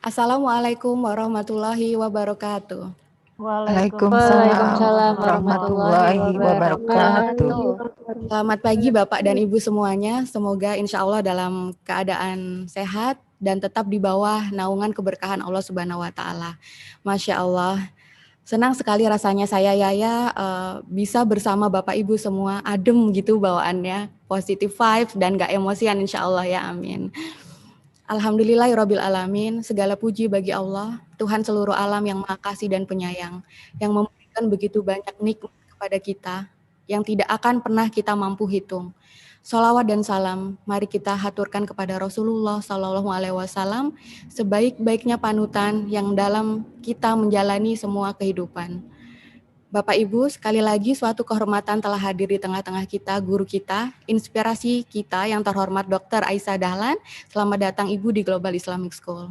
Assalamualaikum warahmatullahi wabarakatuh. Waalaikumsalam warahmatullahi wabarakatuh. Selamat pagi Bapak dan Ibu semuanya. Semoga insya Allah dalam keadaan sehat dan tetap di bawah naungan keberkahan Allah Subhanahu wa Ta'ala. Masya Allah. Senang sekali rasanya saya Yaya bisa bersama Bapak Ibu semua, adem gitu bawaannya, positive vibes dan gak emosian insya Allah ya, amin. Alhamdulillahirabbil alamin, segala puji bagi Allah, Tuhan seluruh alam yang Maha Kasih dan Penyayang, yang memberikan begitu banyak nikmat kepada kita, yang tidak akan pernah kita mampu hitung. Sholawat dan salam, mari kita haturkan kepada Rasulullah SAW sebaik-baiknya panutan yang dalam kita menjalani semua kehidupan. Bapak Ibu, sekali lagi suatu kehormatan telah hadir di tengah-tengah kita, guru kita, inspirasi kita yang terhormat Dr. Aisyah Dahlan. Selamat datang Ibu di Global Islamic School.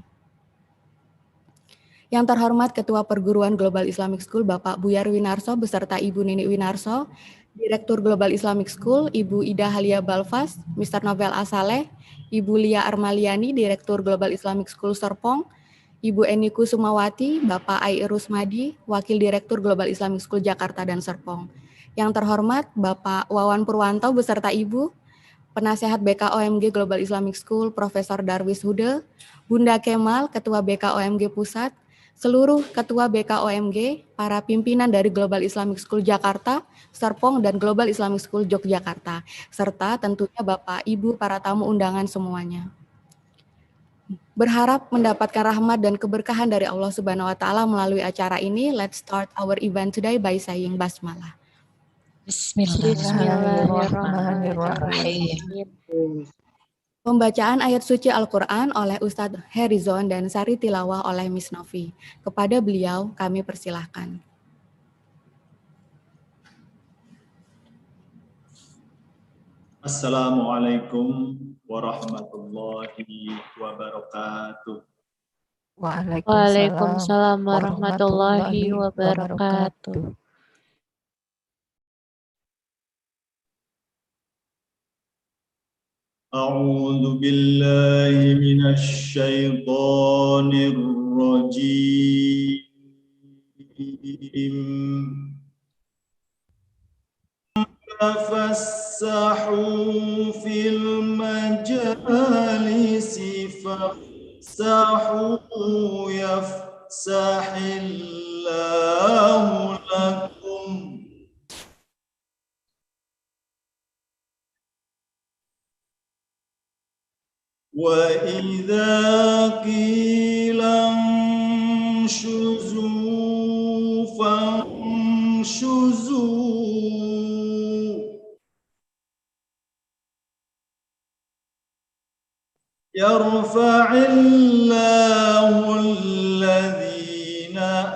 Yang terhormat Ketua Perguruan Global Islamic School Bapak Buyar Winarso beserta Ibu Nini Winarso, Direktur Global Islamic School Ibu Ida Halia Balfas, Mr. Novel Asaleh, Ibu Lia Armaliani, Direktur Global Islamic School Serpong, Ibu Eniku Sumawati, Bapak Ai Rusmadi, Wakil Direktur Global Islamic School Jakarta dan Serpong. Yang terhormat Bapak Wawan Purwanto beserta Ibu, Penasehat BKOMG Global Islamic School Profesor Darwis Hude, Bunda Kemal, Ketua BKOMG Pusat, seluruh Ketua BKOMG, para pimpinan dari Global Islamic School Jakarta, Serpong, dan Global Islamic School Yogyakarta, serta tentunya Bapak, Ibu, para tamu undangan semuanya. Berharap mendapatkan rahmat dan keberkahan dari Allah Subhanahu wa Ta'ala melalui acara ini. Let's start our event today by saying basmalah. Bismillahirrahmanirrahim. Pembacaan ayat suci Al-Quran oleh Ustadz Herizon dan Sari Tilawah oleh Miss Novi. Kepada beliau kami persilahkan. Assalamualaikum warahmatullahi wabarakatuh. Waalaikumsalam warahmatullahi wabarakatuh. A'udzu billahi minasy syaithanir rajim. Tafassahu fil majalisi fafsahu yafsahillahu lakum. Wa idza qila anshuzu fanshuzu yarfa'illahu alladhina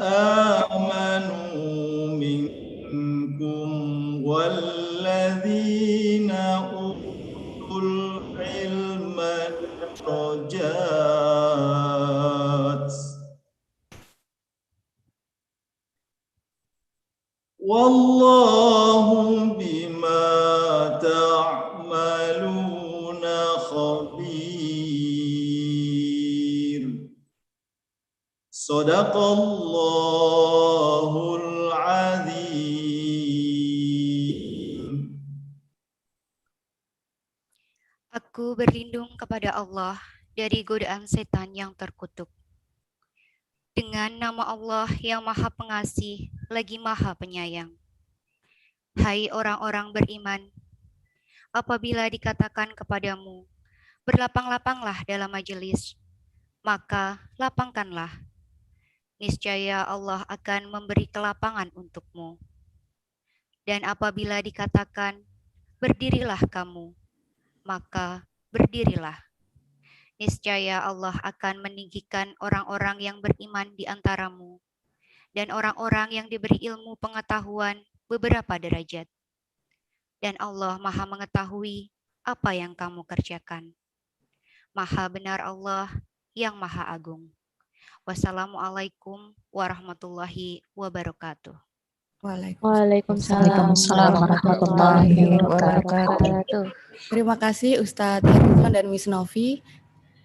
amanu minkum walladhina utul ilma darajat. Wallahu bima ta'maluna khabir. Shadaqallahul azim. Aku berlindung kepada Allah dari godaan setan yang terkutuk. Dengan nama Allah yang Maha Pengasih lagi Maha Penyayang. Hai orang-orang beriman, apabila dikatakan kepadamu, berlapang-lapanglah dalam majelis, maka lapangkanlah. Niscaya Allah akan memberi kelapangan untukmu. Dan apabila dikatakan, berdirilah kamu, maka berdirilah. Niscaya Allah akan meninggikan orang-orang yang beriman di antaramu dan orang-orang yang diberi ilmu pengetahuan beberapa derajat. Dan Allah Maha mengetahui apa yang kamu kerjakan. Maha benar Allah yang Maha Agung. Wassalamualaikum warahmatullahi wabarakatuh. Waalaikumsalam warahmatullahi wabarakatuh. Terima kasih Ustadz Herizon dan Miss Novi.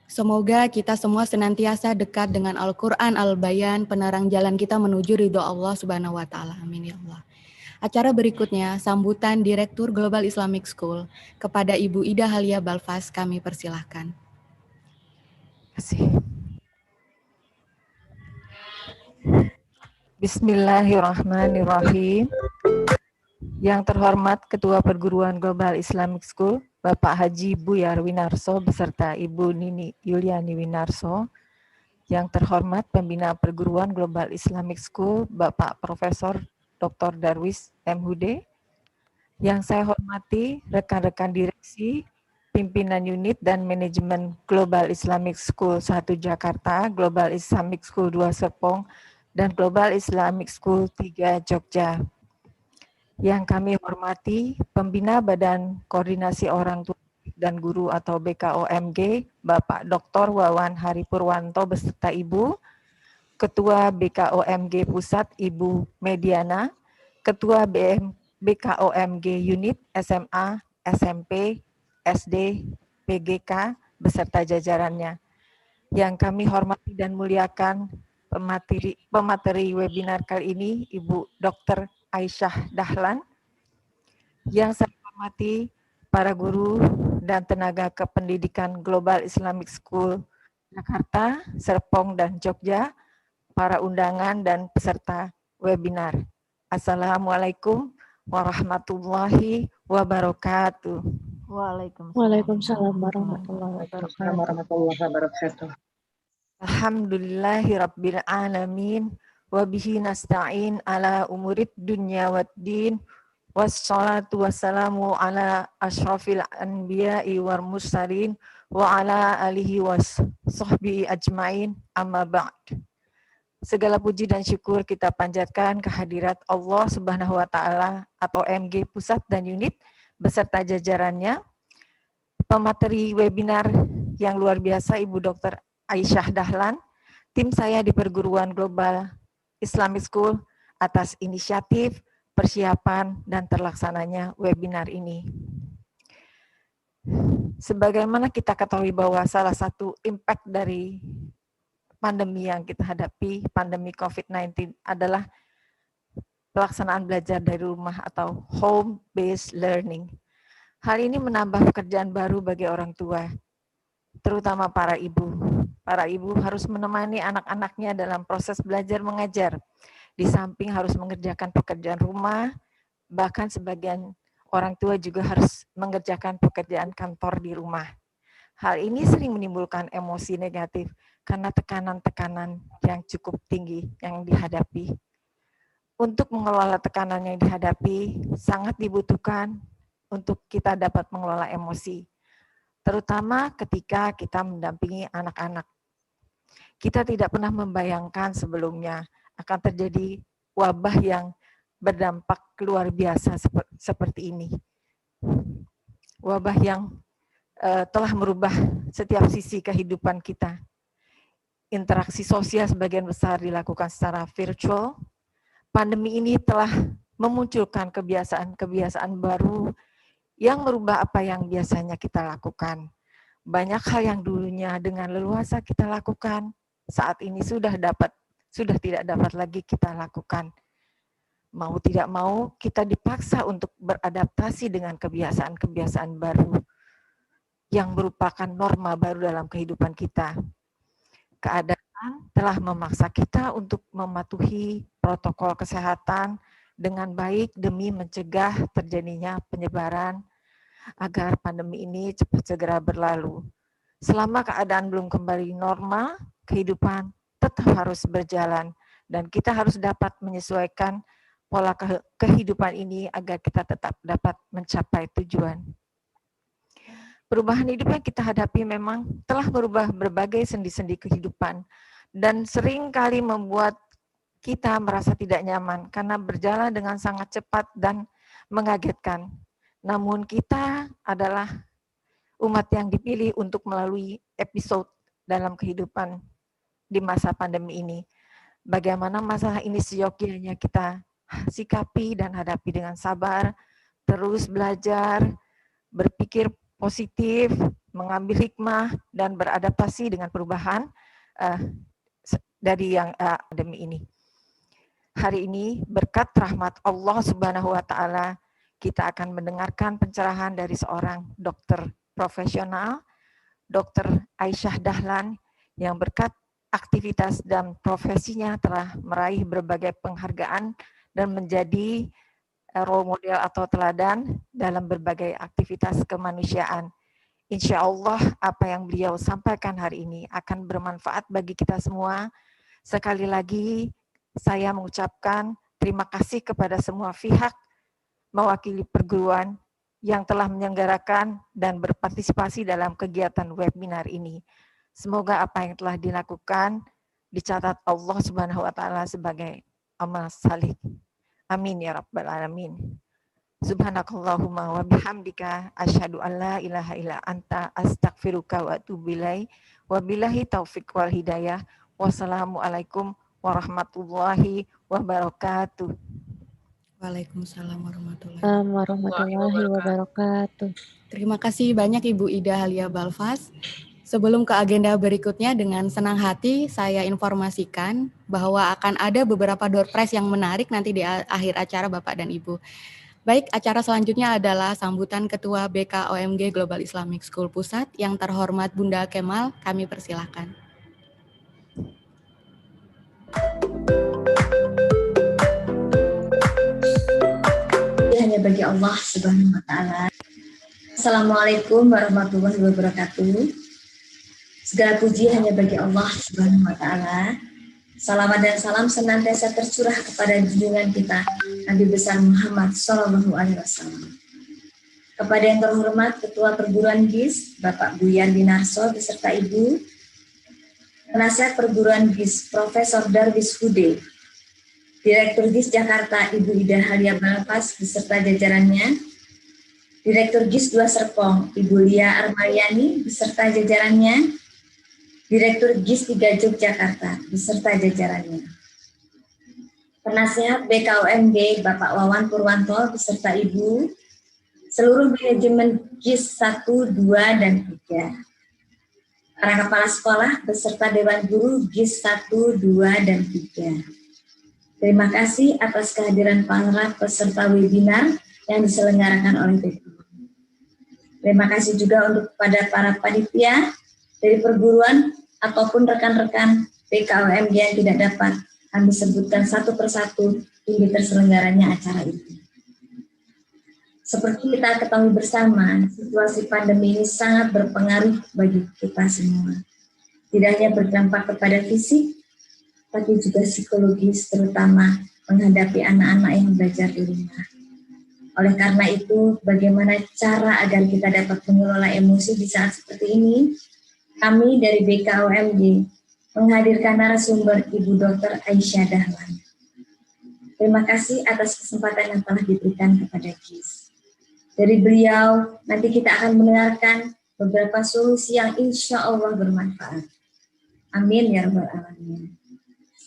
Semoga kita semua senantiasa dekat dengan Al-Quran, Al-Bayan, penerang jalan kita menuju ridho Allah Subhanahu wa Ta'ala. Amin ya Allah. Acara berikutnya, sambutan Direktur Global Islamic School kepada Ibu Ida Halia Balfas, kami persilahkan. Terima kasih. Bismillahirrahmanirrahim. Yang terhormat Ketua Perguruan Global Islamic School, Bapak Haji Buyar Winarso beserta Ibu Nini Yuliani Winarso. Yang terhormat Pembina Perguruan Global Islamic School, Bapak Profesor Dr. Darwis M. Hude. Yang saya hormati rekan-rekan direksi, pimpinan unit dan manajemen Global Islamic School 1 Jakarta, Global Islamic School 2 Serpong, dan Global Islamic School 3 Jogja. Yang kami hormati Pembina Badan Koordinasi Orang Tua dan Guru atau BKOMG, Bapak Dr. Wawan Hari Purwanto beserta Ibu, Ketua BKOMG Pusat Ibu Mediana, Ketua BKOMG Unit SMA, SMP, SD, PGK beserta jajarannya. Yang kami hormati dan muliakan pemateri webinar kali ini, Ibu Dr. Aisyah Dahlan. Yang saya hormati para guru dan tenaga kependidikan Global Islamic School Jakarta, Serpong, dan Jogja, para undangan dan peserta webinar. Assalamualaikum warahmatullahi wabarakatuh. Waalaikumsalam warahmatullahi wabarakatuh. Alhamdulillahirabbil alamin wa bihi nasta'in ala umurid dunya waddin wassalatu wassalamu ala asyrafil anbiya'i wal mursalin wa ala alihi washabbihi ajmain amma ba'd. Segala puji dan syukur kita panjatkan kehadirat Allah Subhanahu wa Ta'ala atau MG Pusat dan Unit beserta jajarannya. Pemateri webinar yang luar biasa Ibu Dr. Aisyah Dahlan, tim saya di Perguruan Global Islamic School atas inisiatif, persiapan, dan terlaksananya webinar ini. Sebagaimana kita ketahui bahwa salah satu impact dari pandemi yang kita hadapi, pandemi COVID-19 adalah pelaksanaan belajar dari rumah atau home-based learning. Hal ini menambah pekerjaan baru bagi orang tua, terutama para ibu. Para ibu harus menemani anak-anaknya dalam proses belajar mengajar. Di samping harus mengerjakan pekerjaan rumah, bahkan sebagian orang tua juga harus mengerjakan pekerjaan kantor di rumah. Hal ini sering menimbulkan emosi negatif karena tekanan-tekanan yang cukup tinggi yang dihadapi. Untuk mengelola tekanan yang dihadapi, sangat dibutuhkan untuk kita dapat mengelola emosi, terutama ketika kita mendampingi anak-anak. Kita tidak pernah membayangkan sebelumnya akan terjadi wabah yang berdampak luar biasa seperti ini. Wabah yang telah merubah setiap sisi kehidupan kita. Interaksi sosial sebagian besar dilakukan secara virtual. Pandemi ini telah memunculkan kebiasaan-kebiasaan baru yang merubah apa yang biasanya kita lakukan. Banyak hal yang dulunya dengan leluasa kita lakukan, saat ini sudah tidak dapat lagi kita lakukan. Mau tidak mau, kita dipaksa untuk beradaptasi dengan kebiasaan-kebiasaan baru yang merupakan norma baru dalam kehidupan kita. Keadaan telah memaksa kita untuk mematuhi protokol kesehatan dengan baik demi mencegah terjadinya penyebaran agar pandemi ini cepat segera berlalu. Selama keadaan belum kembali normal, kehidupan tetap harus berjalan dan kita harus dapat menyesuaikan pola kehidupan ini agar kita tetap dapat mencapai tujuan. Perubahan hidup yang kita hadapi memang telah merubah berbagai sendi-sendi kehidupan dan sering kali membuat kita merasa tidak nyaman karena berjalan dengan sangat cepat dan mengagetkan. Namun kita adalah umat yang dipilih untuk melalui episode dalam kehidupan di masa pandemi ini. Bagaimana masalah ini seyogyanya kita sikapi dan hadapi dengan sabar, terus belajar, berpikir positif, mengambil hikmah dan beradaptasi dengan perubahan dari yang pandemi ini. Hari ini berkat rahmat Allah Subhanahu wa taala kita akan mendengarkan pencerahan dari seorang dokter profesional, Dr. Aisyah Dahlan, yang berkat aktivitas dan profesinya telah meraih berbagai penghargaan dan menjadi role model atau teladan dalam berbagai aktivitas kemanusiaan. Insya Allah apa yang beliau sampaikan hari ini akan bermanfaat bagi kita semua. Sekali lagi saya mengucapkan terima kasih kepada semua pihak mewakili perguruan yang telah menyelenggarakan dan berpartisipasi dalam kegiatan webinar ini. Semoga apa yang telah dilakukan dicatat Allah Subhanahu wa taala sebagai amal salih. Amin ya rabbal alamin. Subhanakallahumma wa bihamdika asyhadu an la ilaha illa anta astaghfiruka wa atubu ilaik. Wabillahi taufik wal hidayah. Wassalamualaikum warahmatullahi wabarakatuh. Waalaikumsalam warahmatullahi wabarakatuh. Terima kasih banyak Ibu Ida Halia Balfas. Sebelum ke agenda berikutnya, dengan senang hati saya informasikan bahwa akan ada beberapa door prize yang menarik nanti di akhir acara Bapak dan Ibu. Baik, acara selanjutnya adalah sambutan Ketua BKOMG Global Islamic School Pusat yang terhormat Bunda Kemal, kami persilahkan. Hanya bagi Allah Subhanahu wa taala. Assalamualaikum warahmatullahi wabarakatuh. Segala puji hanya bagi Allah Subhanahu wa taala. Salawat dan salam senantiasa tercurah kepada junjungan kita Nabi besar Muhammad sallallahu alaihi wasallam. Kepada yang terhormat Ketua Perguruan GIS Bapak Buyan Dinarso beserta Ibu, Penasihat Perguruan GIS Profesor Darwis Hude, Direktur GIS Jakarta Ibu Ida Halia Balfas beserta jajarannya, Direktur GIS 2 Serpong Ibu Lia Armayani beserta jajarannya, Direktur GIS 3 Yogyakarta beserta jajarannya, Penasihat BKOMG Bapak Wawan Purwanto beserta Ibu, seluruh manajemen GIS 1, 2, dan 3, para kepala sekolah beserta Dewan Guru GIS 1, 2, dan 3. Terima kasih atas kehadiran para peserta webinar yang diselenggarakan oleh BKOMG. Terima kasih juga untuk kepada para panitia dari perguruan ataupun rekan-rekan BKOMG yang tidak dapat kami sebutkan satu persatu hingga terselenggaranya acara itu. Seperti kita ketahui bersama, situasi pandemi ini sangat berpengaruh bagi kita semua. Tidak hanya berdampak kepada fisik, tapi juga psikologis, terutama menghadapi anak-anak yang belajar di rumah. Oleh karena itu, bagaimana cara agar kita dapat mengelola emosi di saat seperti ini? Kami dari BKOMG menghadirkan narasumber Ibu Dr. Aisyah Dahlan. Terima kasih atas kesempatan yang telah diberikan kepada GIS. Dari beliau, nanti kita akan mendengarkan beberapa solusi yang insya Allah bermanfaat. Amin ya rabbal alamin.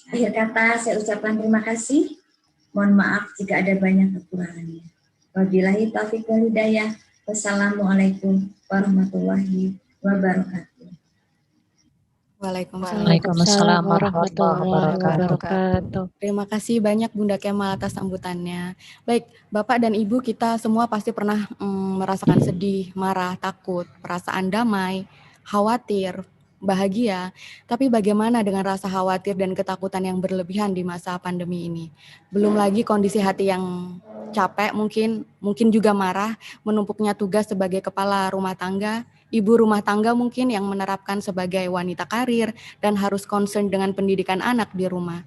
Akhir kata, saya ucapkan terima kasih. Mohon maaf jika ada banyak kekurangannya. Wabillahi taufiq wal hidayah. Wassalamualaikum warahmatullahi wabarakatuh. Waalaikumsalam warahmatullahi wabarakatuh. Terima kasih banyak Bunda Kemal atas sambutannya. Baik, Bapak dan Ibu, kita semua pasti pernah merasakan sedih, marah, takut, perasaan damai, khawatir, bahagia. Tapi bagaimana dengan rasa khawatir dan ketakutan yang berlebihan di masa pandemi ini? Belum lagi kondisi hati yang capek, mungkin juga marah, menumpuknya tugas sebagai kepala rumah tangga, ibu rumah tangga mungkin yang menerapkan sebagai wanita karir dan harus concern dengan pendidikan anak di rumah.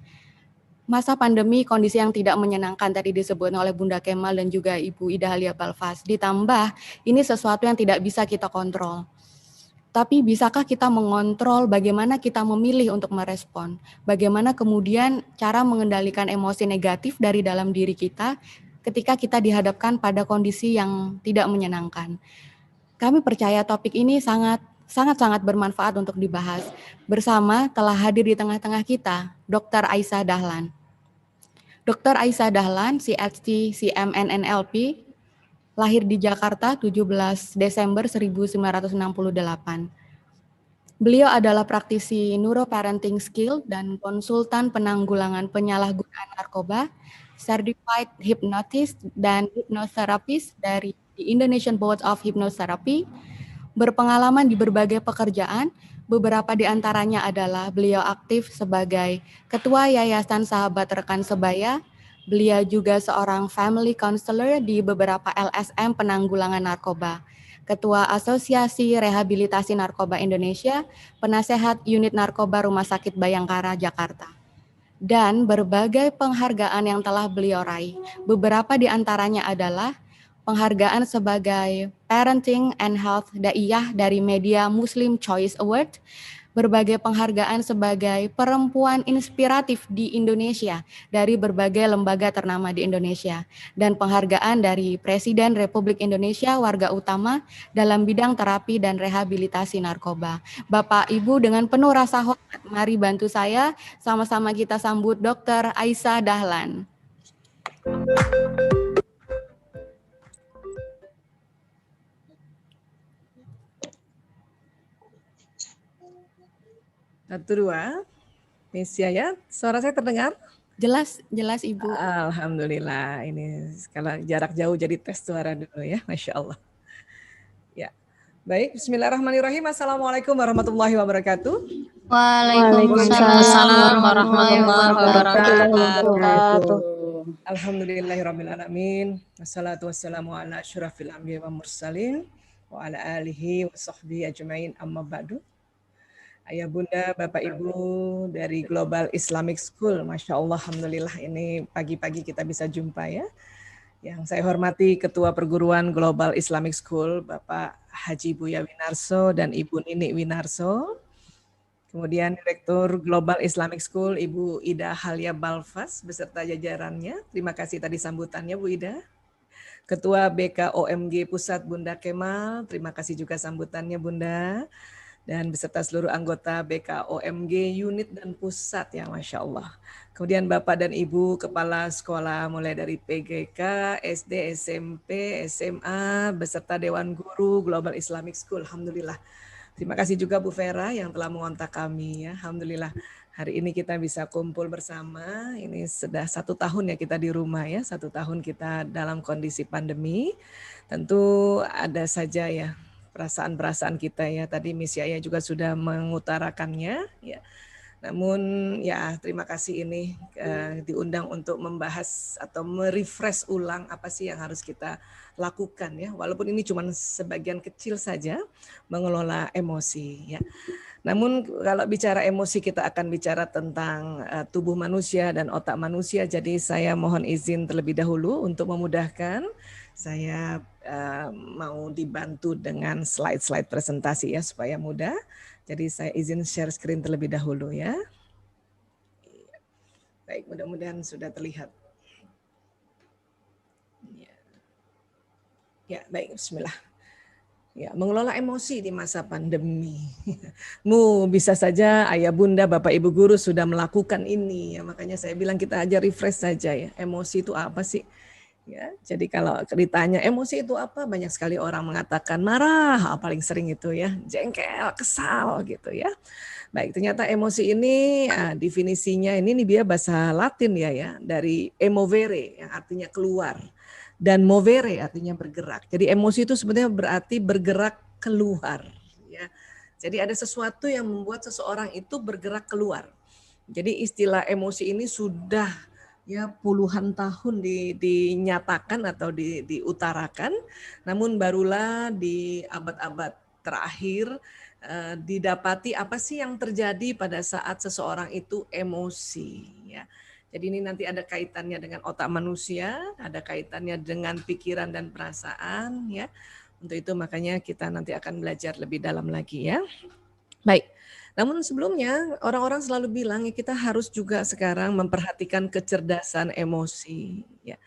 Masa pandemi, kondisi yang tidak menyenangkan tadi disebut oleh Bunda Kemal dan juga Ibu Ida Halia Balfas. Ditambah, ini sesuatu yang tidak bisa kita kontrol. Tapi bisakah kita mengontrol bagaimana kita memilih untuk merespon? Bagaimana kemudian cara mengendalikan emosi negatif dari dalam diri kita ketika kita dihadapkan pada kondisi yang tidak menyenangkan? Kami percaya topik ini sangat bermanfaat untuk dibahas. Bersama telah hadir di tengah-tengah kita, Dr. Aisyah Dahlan. Dr. Aisyah Dahlan, CHT, CMNNLP, Lahir di Jakarta 17 Desember 1968. Beliau adalah praktisi neuroparenting skill dan konsultan penanggulangan penyalahgunaan narkoba, certified hypnotist dan hypnotherapist dari the Indonesian Board of Hypnotherapy, berpengalaman di berbagai pekerjaan, beberapa di antaranya adalah beliau aktif sebagai Ketua Yayasan Sahabat Rekan Sebaya, beliau juga seorang family counselor di beberapa LSM penanggulangan narkoba, Ketua Asosiasi Rehabilitasi Narkoba Indonesia, Penasehat Unit Narkoba Rumah Sakit Bayangkara, Jakarta. Dan berbagai penghargaan yang telah beliau raih. Beberapa di antaranya adalah penghargaan sebagai Parenting and Health Daiyah dari Media Muslim Choice Award, berbagai penghargaan sebagai perempuan inspiratif di Indonesia dari berbagai lembaga ternama di Indonesia, dan penghargaan dari Presiden Republik Indonesia Warga Utama dalam bidang terapi dan rehabilitasi narkoba. Bapak Ibu, dengan penuh rasa hormat, mari bantu saya, sama-sama kita sambut Dr. Aisyah Dahlan. Satu, dua. Miss Yaya, suara saya terdengar? Jelas Ibu. Alhamdulillah, ini kalau jarak jauh jadi tes suara dulu ya, Masya Allah. Ya, baik, bismillahirrahmanirrahim. Assalamualaikum warahmatullahi wabarakatuh. Waalaikumsalam warahmatullahi wabarakatuh. Alhamdulillahirrahmanirrahim. Wassalatu wassalamu ala asyrafil anbiya wa mursalin wa ala alihi wa sahbihi ajmain, amma ba'du. Ayah bunda, bapak ibu dari Global Islamic School, Masya Allah, alhamdulillah ini pagi-pagi kita bisa jumpa ya. Yang saya hormati Ketua Perguruan Global Islamic School, Bapak Haji Buya Winarso dan Ibu Nini Winarso. Kemudian Direktur Global Islamic School, Ibu Ida Halia Balfas beserta jajarannya. Terima kasih tadi sambutannya Bu Ida. Ketua BKOMG Pusat Bunda Kemal, terima kasih juga sambutannya Bunda. Dan beserta seluruh anggota BKOMG unit dan pusat ya, Masya Allah. Kemudian Bapak dan Ibu Kepala Sekolah mulai dari PGK, SD, SMP, SMA, beserta Dewan Guru Global Islamic School, alhamdulillah. Terima kasih juga Bu Vera yang telah mengontak kami ya, alhamdulillah. Hari ini kita bisa kumpul bersama, ini sudah 1 tahun ya kita di rumah ya, 1 tahun kita dalam kondisi pandemi. Tentu ada saja ya perasaan-perasaan kita ya, tadi Miss Yaya juga sudah mengutarakannya ya. Namun ya terima kasih ini diundang untuk membahas atau merefresh ulang apa sih yang harus kita lakukan ya. Walaupun ini cuma sebagian kecil saja mengelola emosi ya. Namun kalau bicara emosi kita akan bicara tentang tubuh manusia dan otak manusia. Jadi saya mohon izin terlebih dahulu untuk memudahkan. Saya mau dibantu dengan slide-slide presentasi ya supaya mudah. Jadi saya izin share screen terlebih dahulu ya. Baik, mudah-mudahan sudah terlihat. Ya, baik, bismillah. Ya, mengelola emosi di masa pandemi. Bisa saja ayah bunda, bapak ibu guru sudah melakukan ini ya. Makanya saya bilang kita aja refresh saja ya. Emosi itu apa sih? Ya, jadi kalau ditanya emosi itu apa, banyak sekali orang mengatakan marah, paling sering itu ya, jengkel, kesal gitu ya. Baik, ternyata emosi ini definisinya ini dia bahasa Latin ya, dari emovere yang artinya keluar dan movere artinya bergerak. Jadi emosi itu sebenarnya berarti bergerak keluar ya. Jadi ada sesuatu yang membuat seseorang itu bergerak keluar. Jadi istilah emosi ini sudah ya puluhan tahun dinyatakan atau diutarakan, namun barulah di abad-abad terakhir didapati apa sih yang terjadi pada saat seseorang itu emosi ya. Jadi ini nanti ada kaitannya dengan otak manusia, ada kaitannya dengan pikiran dan perasaan ya. Untuk itu makanya kita nanti akan belajar lebih dalam lagi ya. Baik. Namun sebelumnya orang-orang selalu bilang ya kita harus juga sekarang memperhatikan kecerdasan emosi. Ya.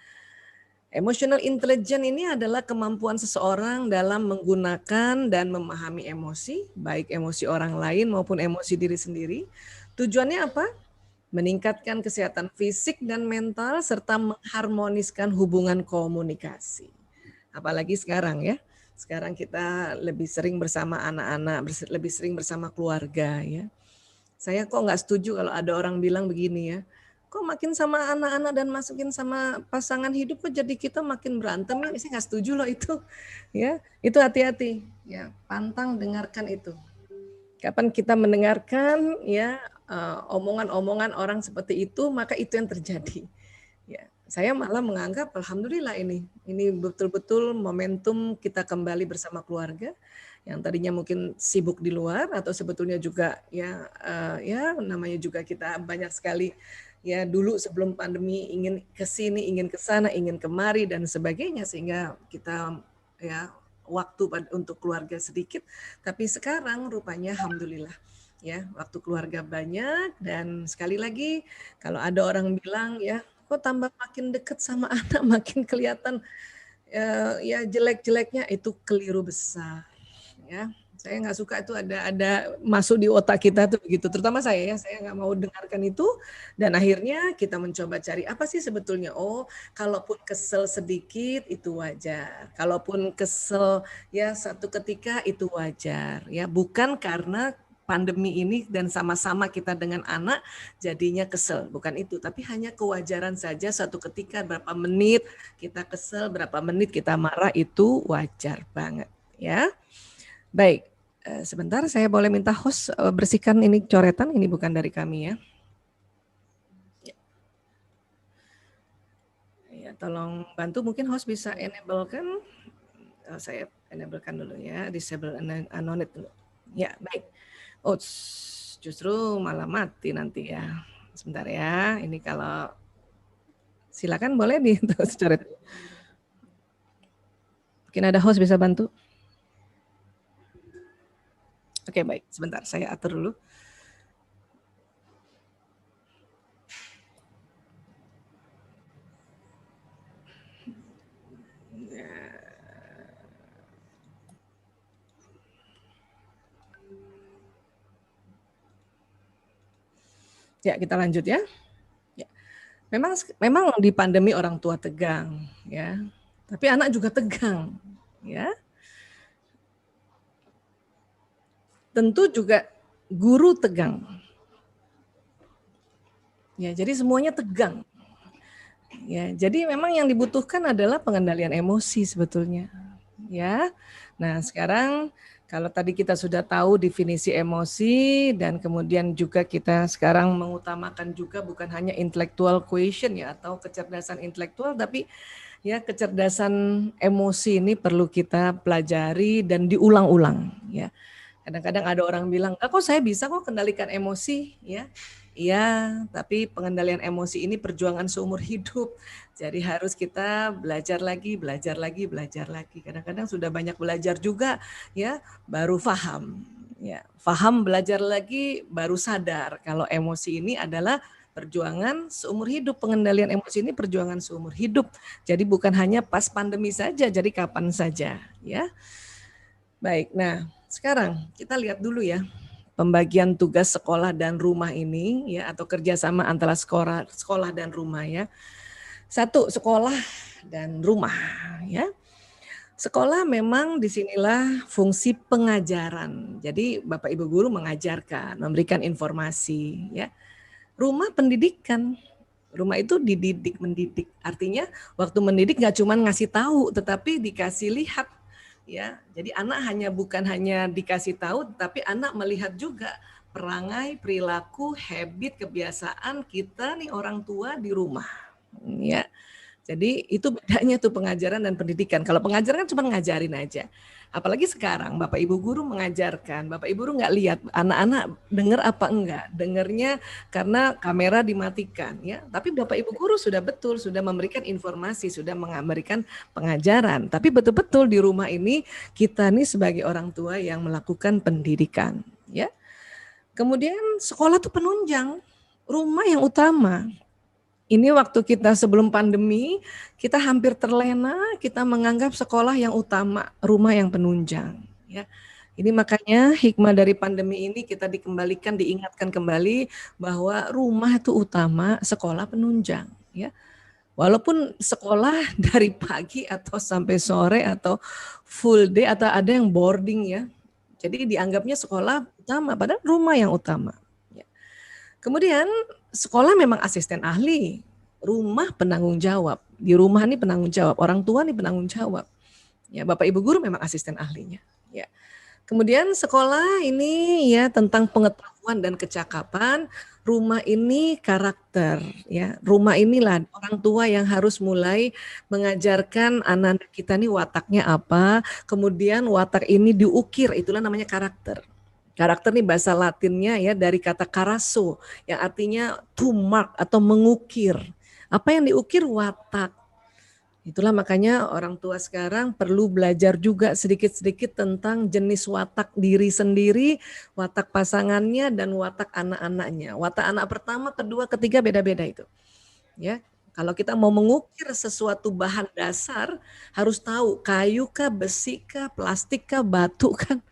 Emotional intelligence ini adalah kemampuan seseorang dalam menggunakan dan memahami emosi, baik emosi orang lain maupun emosi diri sendiri. Tujuannya apa? Meningkatkan kesehatan fisik dan mental serta mengharmoniskan hubungan komunikasi. Apalagi sekarang ya. Sekarang kita lebih sering bersama anak-anak, lebih sering bersama keluarga ya. Saya kok nggak setuju kalau ada orang bilang begini ya. Kok makin sama anak-anak dan masukin sama pasangan hidup kok jadi kita makin berantem ya. Saya nggak setuju loh itu. Ya, itu hati-hati. Ya, pantang dengarkan itu. Kapan kita mendengarkan ya omongan-omongan orang seperti itu, maka itu yang terjadi. Ya, saya malah menganggap alhamdulillah ini betul-betul momentum kita kembali bersama keluarga yang tadinya mungkin sibuk di luar atau sebetulnya juga ya namanya juga kita banyak sekali ya dulu sebelum pandemi ingin ke sini, ingin ke sana, ingin kemari dan sebagainya sehingga kita ya waktu untuk keluarga sedikit, tapi sekarang rupanya alhamdulillah ya waktu keluarga banyak dan sekali lagi kalau ada orang bilang ya kok tambah makin dekat sama anak makin kelihatan ya jelek-jeleknya, itu keliru besar ya. Saya nggak suka itu ada masuk di otak kita tuh begitu, terutama saya nggak mau dengarkan itu dan akhirnya kita mencoba cari apa sih sebetulnya. Oh, kalaupun kesel sedikit itu wajar, kalaupun kesel ya satu ketika itu wajar ya, bukan karena pandemi ini dan sama-sama kita dengan anak jadinya kesel, bukan itu, tapi hanya kewajaran saja satu ketika berapa menit kita kesel, berapa menit kita marah itu wajar banget ya. Baik, sebentar saya boleh minta host bersihkan ini coretan, ini bukan dari kami ya. Ya, tolong bantu mungkin host bisa enablekan, saya enablekan dulu ya, disable annotate dulu. Ya, baik. Oh, justru malah mati nanti ya. Sebentar ya, ini kalau silakan boleh dicoret. Mungkin ada host bisa bantu. Oke, baik. Sebentar, saya atur dulu. Ya, kita lanjut ya. Ya. Memang di pandemi orang tua tegang, ya. Tapi anak juga tegang, ya. Tentu juga guru tegang. Ya, jadi semuanya tegang. Ya, jadi memang yang dibutuhkan adalah pengendalian emosi sebetulnya. Ya. Nah, sekarang kalau tadi kita sudah tahu definisi emosi dan kemudian juga kita sekarang mengutamakan juga bukan hanya intellectual quotient ya atau kecerdasan intelektual, tapi ya kecerdasan emosi ini perlu kita pelajari dan diulang-ulang ya. Kadang-kadang ada orang bilang, kok saya bisa kok kendalikan emosi ya. Iya, tapi pengendalian emosi ini perjuangan seumur hidup. Jadi harus kita belajar lagi. Kadang-kadang sudah banyak belajar juga ya, baru paham. Ya, paham belajar lagi baru sadar kalau emosi ini adalah perjuangan seumur hidup. Pengendalian emosi ini perjuangan seumur hidup. Jadi bukan hanya pas pandemi saja, jadi kapan saja ya. Baik, nah sekarang kita lihat dulu ya. Pembagian tugas sekolah dan rumah ini ya atau kerjasama antara sekolah dan rumah ya. Satu, sekolah dan rumah ya. Sekolah memang disinilah fungsi pengajaran. Jadi Bapak Ibu guru mengajarkan, memberikan informasi ya. Rumah pendidikan. Rumah itu dididik, mendidik. Artinya waktu mendidik nggak cuma ngasih tahu, tetapi dikasih lihat. Ya, jadi anak bukan hanya dikasih tahu, tapi anak melihat juga perangai, perilaku, habit, kebiasaan kita nih orang tua di rumah. Ya, jadi itu bedanya tuh pengajaran dan pendidikan. Kalau pengajaran kan cuma ngajarin aja. Apalagi sekarang Bapak Ibu guru mengajarkan, Bapak Ibu guru nggak lihat anak-anak dengar apa enggak, dengarnya karena kamera dimatikan ya. Tapi Bapak Ibu guru sudah memberikan informasi, sudah memberikan pengajaran. Tapi betul-betul di rumah ini kita nih sebagai orang tua yang melakukan pendidikan ya. Kemudian sekolah tuh penunjang, rumah yang utama. Ini waktu kita sebelum pandemi, kita hampir terlena, kita menganggap sekolah yang utama, rumah yang penunjang. Ya, ini makanya hikmah dari pandemi ini kita diingatkan kembali bahwa rumah itu utama, sekolah penunjang. Ya, Walaupun sekolah dari pagi atau sampai sore atau full day atau ada yang boarding ya. Jadi dianggapnya sekolah utama, padahal rumah yang utama. Ya. Kemudian sekolah memang asisten ahli, rumah penanggung jawab. Di rumah ini penanggung jawab, orang tua ini penanggung jawab. Ya, Bapak Ibu guru memang asisten ahlinya. Ya. Kemudian sekolah ini ya tentang pengetahuan dan kecakapan, rumah ini karakter ya. Rumah inilah orang tua yang harus mulai mengajarkan anak-anak kita nih wataknya apa, kemudian watak ini diukir, itulah namanya karakter. Karakter nih bahasa Latinnya ya dari kata karaso yang artinya to mark atau mengukir. Apa yang diukir? Watak. Itulah makanya orang tua sekarang perlu belajar juga sedikit-sedikit tentang jenis watak diri sendiri, watak pasangannya, dan watak anak-anaknya. Watak anak pertama, kedua, ketiga beda-beda itu. Ya, kalau kita mau mengukir sesuatu bahan dasar, harus tahu kayu kah, besi kah, plastik kah, batu kan.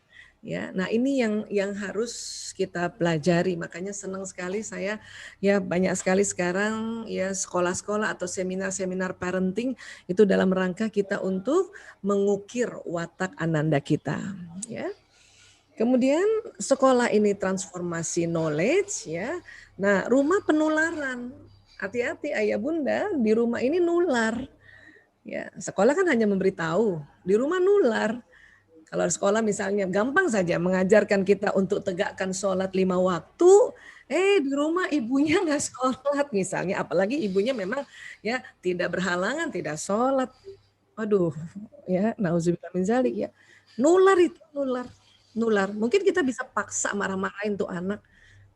Ya, nah ini yang harus kita pelajari. Makanya senang sekali saya ya banyak sekali sekarang ya sekolah-sekolah atau seminar-seminar parenting itu dalam rangka kita untuk mengukir watak ananda kita. Ya. Kemudian sekolah ini transformasi knowledge ya. Nah rumah penularan. Hati-hati ayah bunda di rumah ini nular. Ya sekolah kan hanya memberitahu, di rumah nular. Kalau sekolah misalnya gampang saja mengajarkan kita untuk tegakkan sholat 5 waktu, di rumah ibunya nggak sholat misalnya, apalagi ibunya memang ya tidak berhalangan, tidak sholat. Waduh, ya nauzubillah min zalik ya. Nular itu nular. Mungkin kita bisa paksa marah-marahin tuh anak,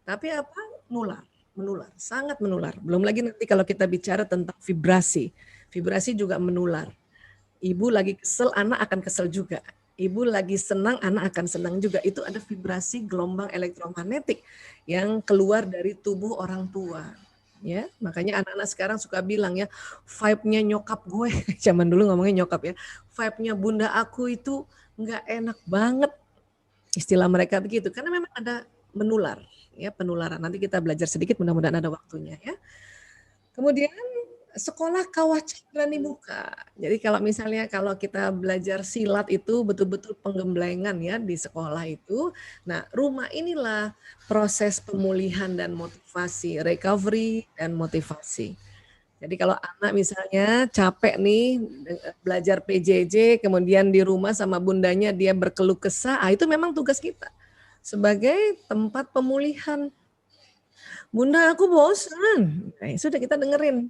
tapi apa? Menular, sangat menular. Belum lagi nanti kalau kita bicara tentang vibrasi juga menular. Ibu lagi kesel, anak akan kesel juga. Ibu lagi senang, anak akan senang juga. Itu ada vibrasi gelombang elektromagnetik yang keluar dari tubuh orang tua. Ya, makanya anak-anak sekarang suka bilang ya, vibe-nya nyokap gue, zaman dulu ngomongnya nyokap ya, vibe-nya bunda aku itu nggak enak banget. Istilah mereka begitu, karena memang ada menular, ya penularan. Nanti kita belajar sedikit, mudah-mudahan ada waktunya ya. Kemudian sekolah kawah berani buka. Jadi kalau misalnya kalau kita belajar silat itu betul-betul penggemblengan ya di sekolah itu. Nah rumah inilah proses pemulihan dan motivasi, recovery dan motivasi. Jadi kalau anak misalnya capek nih belajar PJJ, kemudian di rumah sama bundanya dia berkeluh kesah, itu memang tugas kita sebagai tempat pemulihan. Bunda aku bosan, nah, sudah kita dengerin.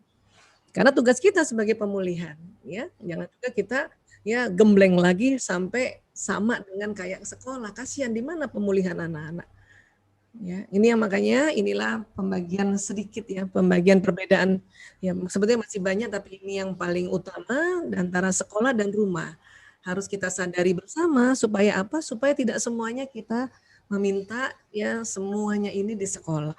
Karena tugas kita sebagai pemulihan, ya jangan juga kita ya gembleng lagi sampai sama dengan kayak sekolah. Kasihan di mana pemulihan anak-anak. Ya, ini yang makanya inilah pembagian sedikit ya, pembagian perbedaan ya sebetulnya masih banyak tapi ini yang paling utama antara sekolah dan rumah. Harus kita sadari bersama supaya apa? Supaya tidak semuanya kita meminta ya semuanya ini di sekolah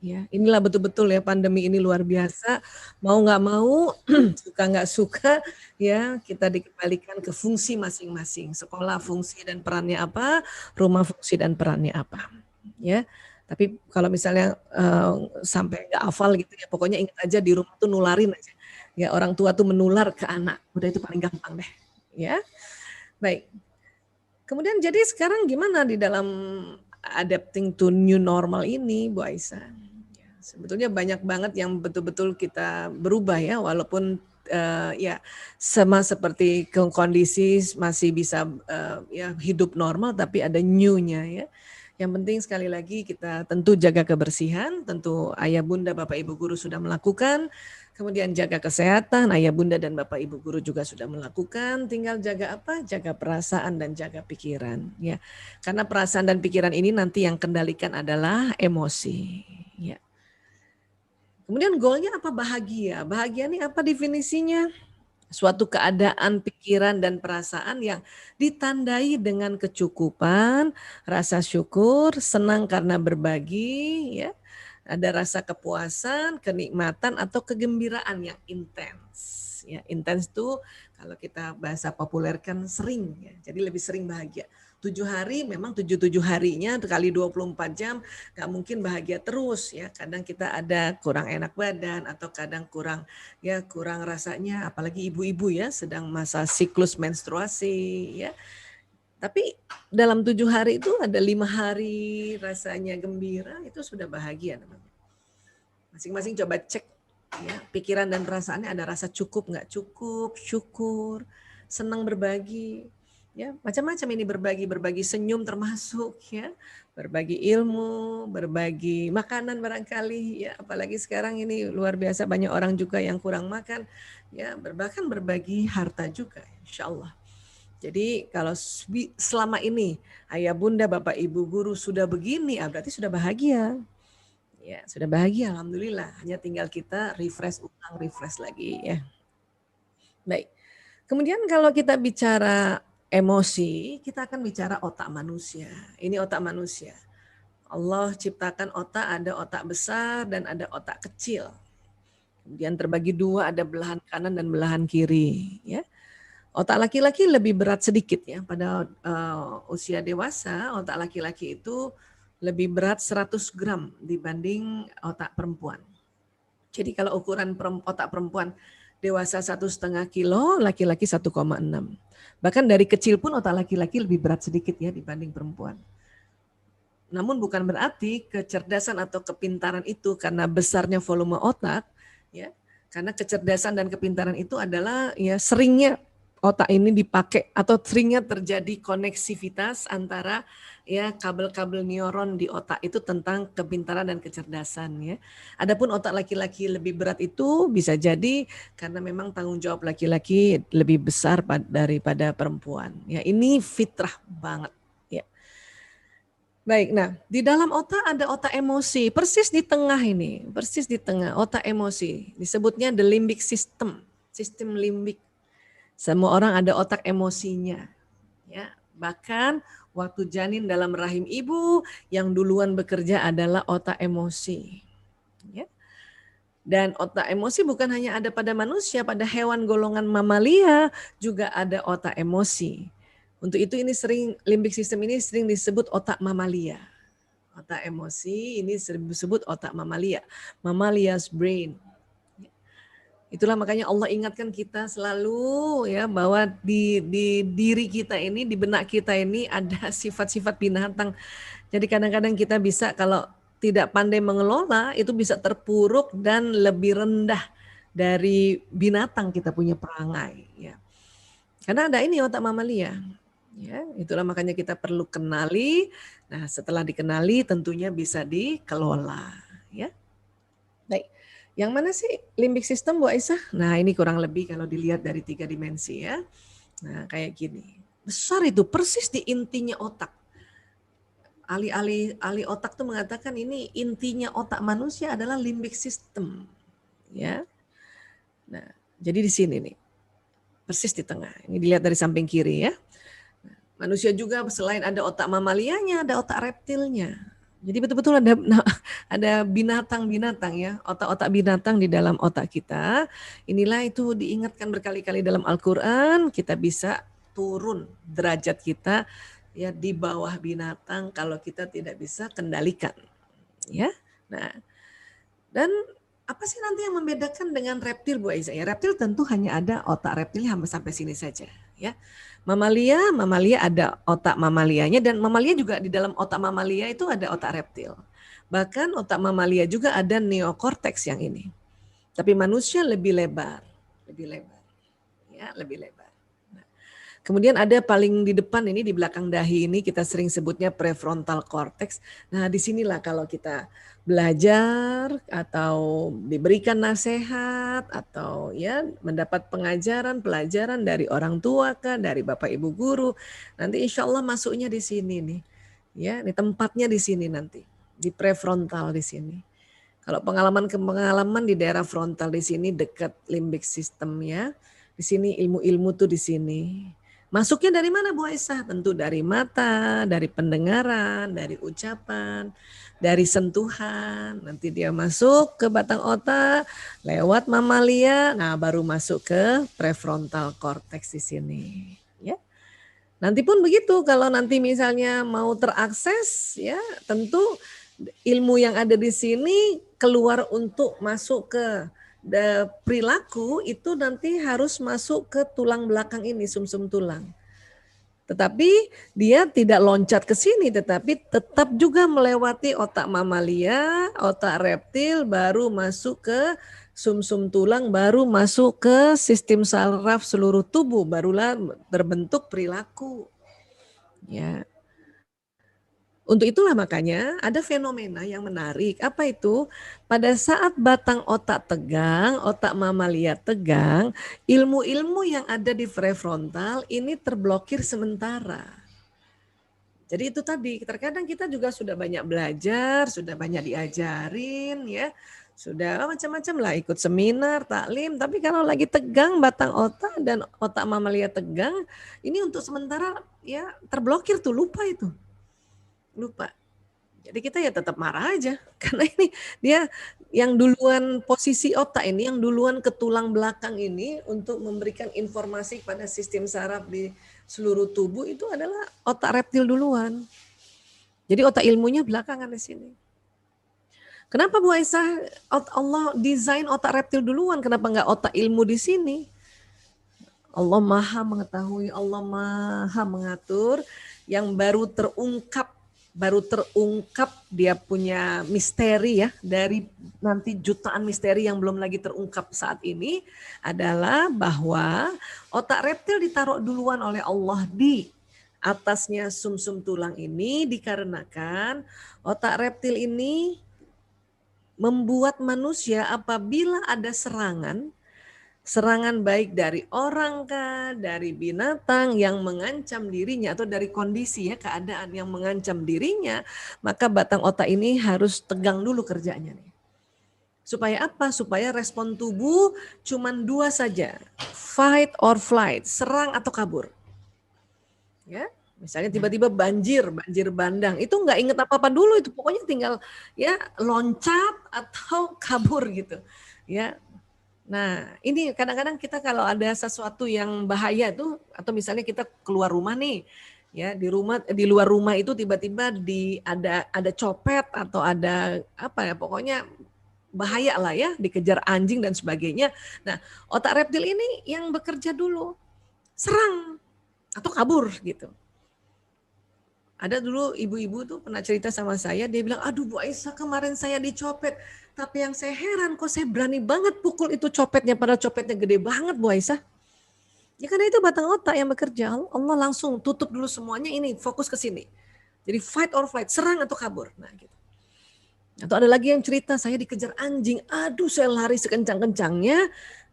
ya. Inilah betul-betul ya pandemi ini luar biasa. Mau nggak mau, suka nggak suka ya kita dikembalikan ke fungsi masing-masing. Sekolah fungsi dan perannya apa, rumah fungsi dan perannya apa. Ya. Tapi kalau misalnya sampai nggak hafal gitu ya, pokoknya ingat aja di rumah tuh nularin aja. Ya orang tua tuh menular ke anak. Udah itu paling gampang deh. Ya. Baik. Kemudian jadi sekarang gimana di dalam adapting to new normal ini, Bu Aisyah? Ya, sebetulnya banyak banget yang betul-betul kita berubah ya, walaupun ya sama seperti kondisi masih bisa ya hidup normal, tapi ada new-nya ya. Yang penting sekali lagi kita tentu jaga kebersihan, tentu ayah bunda bapak ibu guru sudah melakukan. Kemudian jaga kesehatan, ayah bunda dan bapak ibu guru juga sudah melakukan. Tinggal jaga apa? Jaga perasaan dan jaga pikiran. Ya, karena perasaan dan pikiran ini nanti yang kendalikan adalah emosi. Ya. Kemudian goalnya apa? Bahagia. Bahagia ini apa definisinya? Suatu keadaan pikiran dan perasaan yang ditandai dengan kecukupan, rasa syukur, senang karena berbagi, ya. Ada rasa kepuasan, kenikmatan atau kegembiraan yang intens. Ya, intens itu Kalau kita bahasa populerkan sering ya. Jadi lebih sering bahagia. 7 hari memang 7 harinya kali 24 jam nggak mungkin bahagia terus ya. Kadang kita ada kurang enak badan atau kadang kurang rasanya, apalagi ibu-ibu ya sedang masa siklus menstruasi ya. Tapi dalam 7 hari itu ada 5 hari rasanya gembira, itu sudah bahagia namanya. Masing-masing coba cek ya, pikiran dan perasaannya ada rasa cukup nggak cukup, syukur, senang berbagi. Ya, macam-macam ini berbagi senyum termasuk ya, berbagi ilmu, berbagi makanan barangkali ya, apalagi sekarang ini luar biasa banyak orang juga yang kurang makan ya, bahkan berbagi harta juga insyaallah. Jadi kalau selama ini ayah bunda bapak ibu guru sudah begini, berarti sudah bahagia. Ya, sudah bahagia alhamdulillah, hanya tinggal kita refresh lagi ya. Baik. Kemudian kalau kita bicara emosi, kita akan bicara otak manusia. Ini otak manusia. Allah ciptakan otak, ada otak besar dan ada otak kecil. Kemudian terbagi dua, ada belahan kanan dan belahan kiri. Ya. Otak laki-laki lebih berat sedikit ya. Pada usia dewasa, otak laki-laki itu lebih berat 100 gram dibanding otak perempuan. Jadi kalau ukuran otak perempuan dewasa 1,5 kilo, laki-laki 1,6. Bahkan dari kecil pun otak laki-laki lebih berat sedikit ya dibanding perempuan. Namun bukan berarti kecerdasan atau kepintaran itu karena besarnya volume otak, ya. Karena kecerdasan dan kepintaran itu adalah ya seringnya otak ini dipakai atau seringnya terjadi koneksivitas antara ya kabel-kabel neuron di otak itu tentang kepintaran dan kecerdasan ya. Adapun otak laki-laki lebih berat itu bisa jadi karena memang tanggung jawab laki-laki lebih besar daripada perempuan. Ya, ini fitrah banget ya. Baik, nah di dalam otak ada otak emosi, persis di tengah ini, persis di tengah otak emosi. Disebutnya the limbic system, sistem limbik. Semua orang ada otak emosinya. Ya, bahkan waktu janin dalam rahim ibu yang duluan bekerja adalah otak emosi. Ya. Dan otak emosi bukan hanya ada pada manusia, pada hewan golongan mamalia juga ada otak emosi. Untuk itu ini sering limbic system ini sering disebut otak mamalia. Otak emosi ini sering disebut otak mamalia, mammalia's brain. Itulah makanya Allah ingatkan kita selalu ya bahwa di diri kita ini, di benak kita ini ada sifat-sifat binatang. Jadi kadang-kadang kita bisa kalau tidak pandai mengelola itu bisa terpuruk dan lebih rendah dari binatang kita punya perangai ya. Karena ada ini otak mamalia. Ya, itulah makanya kita perlu kenali. Nah, setelah dikenali tentunya bisa dikelola ya. Baik. Yang mana sih limbic system Bu Aisyah? Nah ini kurang lebih kalau dilihat dari 3 dimensi ya. Nah kayak gini. Besar itu persis di intinya otak. Ahli otak tuh mengatakan ini intinya otak manusia adalah limbic system. Ya. Nah jadi di sini nih. Persis di tengah. Ini dilihat dari samping kiri ya. Nah, manusia juga selain ada otak mamalianya ada otak reptilnya. Jadi betul-betul ada binatang-binatang ya, otak-otak binatang di dalam otak kita. Inilah itu diingatkan berkali-kali dalam Al-Quran, kita bisa turun derajat kita ya di bawah binatang kalau kita tidak bisa kendalikan. Ya. Nah, dan apa sih nanti yang membedakan dengan reptil Bu Aisyah? Ya, reptil tentu hanya ada otak reptilnya sampai sini saja ya. Mamalia ada otak mamalianya dan mamalia juga di dalam otak mamalia itu ada otak reptil. Bahkan otak mamalia juga ada neokorteks yang ini. Tapi manusia lebih lebar. Ya, lebih lebar. Nah, kemudian ada paling di depan ini di belakang dahi ini kita sering sebutnya prefrontal cortex. Nah, disinilah kalau kita belajar atau diberikan nasihat atau ya mendapat pelajaran dari orang tua kan, dari bapak ibu guru, nanti insya Allah masuknya di sini nih, ya, di tempatnya di sini nanti, di prefrontal di sini. Kalau pengalaman di daerah frontal di sini dekat limbic system ya, di sini ilmu-ilmu tuh di sini. Masuknya dari mana Bu Aisyah? Tentu dari mata, dari pendengaran, dari ucapan, dari sentuhan. Nanti dia masuk ke batang otak lewat mamalia, nah baru masuk ke prefrontal cortex di sini. Ya. Nanti pun begitu, kalau nanti misalnya mau terakses, ya tentu ilmu yang ada di sini keluar untuk masuk ke perilaku itu nanti harus masuk ke tulang belakang ini, sumsum tulang. Tetapi dia tidak loncat ke sini, tetapi tetap juga melewati otak mamalia, otak reptil, baru masuk ke sumsum tulang, baru masuk ke sistem saraf seluruh tubuh, barulah terbentuk perilaku. Ya. Untuk itulah makanya ada fenomena yang menarik. Apa itu? Pada saat batang otak tegang, otak mamalia tegang, ilmu-ilmu yang ada di prefrontal ini terblokir sementara. Jadi itu tadi, terkadang kita juga sudah banyak belajar, sudah banyak diajarin, ya, sudah macam-macam lah, ikut seminar, taklim, tapi kalau lagi tegang batang otak dan otak mamalia tegang, ini untuk sementara ya terblokir tuh, lupa itu. Lupa. Jadi kita ya tetap marah aja karena ini dia yang duluan posisi otak ini, yang duluan ke tulang belakang ini untuk memberikan informasi pada sistem saraf di seluruh tubuh itu adalah otak reptil duluan. Jadi otak ilmunya belakangan di sini. Kenapa Bu Aisyah Allah desain otak reptil duluan? Kenapa enggak otak ilmu di sini? Allah Maha mengetahui, Allah Maha mengatur, yang baru terungkap dia punya misteri ya, dari nanti jutaan misteri yang belum lagi terungkap saat ini adalah bahwa otak reptil ditaruh duluan oleh Allah di atasnya sumsum tulang ini dikarenakan otak reptil ini membuat manusia apabila ada serangan baik dari orang kah, dari binatang yang mengancam dirinya atau dari kondisi ya keadaan yang mengancam dirinya, maka batang otak ini harus tegang dulu kerjanya nih. Supaya apa? Supaya respon tubuh cuman dua saja, fight or flight, serang atau kabur. Ya, misalnya tiba-tiba banjir bandang, itu nggak inget apa-apa dulu, itu pokoknya tinggal ya loncat atau kabur gitu. Ya. Nah, ini kadang-kadang kita kalau ada sesuatu yang bahaya tuh, atau misalnya kita keluar rumah nih, ya di luar rumah itu tiba-tiba ada copet atau ada apa ya, pokoknya bahaya lah ya, dikejar anjing dan sebagainya. Nah, otak reptil ini yang bekerja dulu, serang atau kabur gitu. Ada dulu ibu-ibu tuh pernah cerita sama saya, dia bilang, aduh Bu Aisyah kemarin saya dicopet, tapi yang saya heran kok saya berani banget pukul itu copetnya, padahal copetnya gede banget Bu Aisyah. Ya karena itu batang otak yang bekerja, Allah langsung tutup dulu semuanya, ini fokus ke sini. Jadi fight or flight, serang atau kabur. Nah gitu. Atau ada lagi yang cerita, saya dikejar anjing, aduh saya lari sekencang-kencangnya,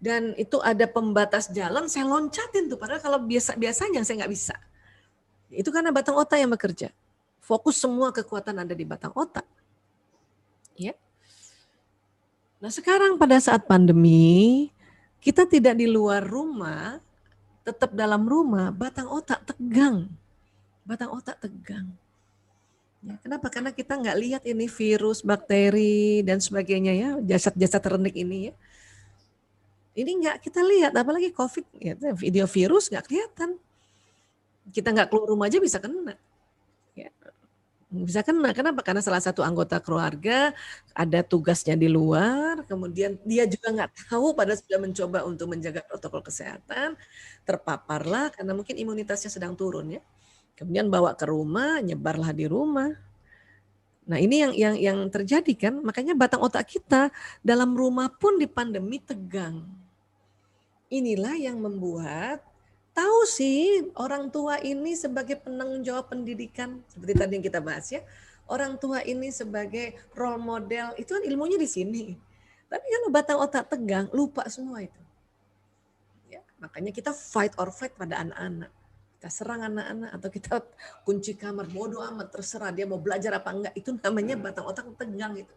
dan itu ada pembatas jalan, saya loncatin tuh, padahal kalau biasanya saya nggak bisa. Itu karena batang otak yang bekerja. Fokus semua kekuatan ada di batang otak. Ya. Nah sekarang pada saat pandemi, kita tidak di luar rumah, tetap dalam rumah, batang otak tegang. Batang otak tegang. Ya, kenapa? Karena kita nggak lihat ini virus, bakteri, dan sebagainya ya, jasad-jasad renik ini ya. Ini nggak kita lihat, apalagi COVID, ya, video virus nggak kelihatan. Kita nggak keluar rumah aja bisa kena. Ya. Bisa kena, kenapa? Karena salah satu anggota keluarga ada tugasnya di luar, kemudian dia juga nggak tahu padahal sudah mencoba untuk menjaga protokol kesehatan, terpaparlah karena mungkin imunitasnya sedang turun ya. Kemudian bawa ke rumah, nyebarlah di rumah. Nah ini yang terjadi kan, makanya batang otak kita dalam rumah pun di pandemi tegang. Inilah yang membuat tahu sih orang tua ini sebagai penanggung jawab pendidikan, seperti tadi yang kita bahas ya. Orang tua ini sebagai role model, itu kan ilmunya di sini. Tapi kalau batang otak tegang, lupa semua itu. Ya, makanya kita fight or flight pada anak-anak. Kita serang anak-anak atau kita kunci kamar, bodoh amat, terserah dia mau belajar apa enggak. Itu namanya batang otak tegang itu.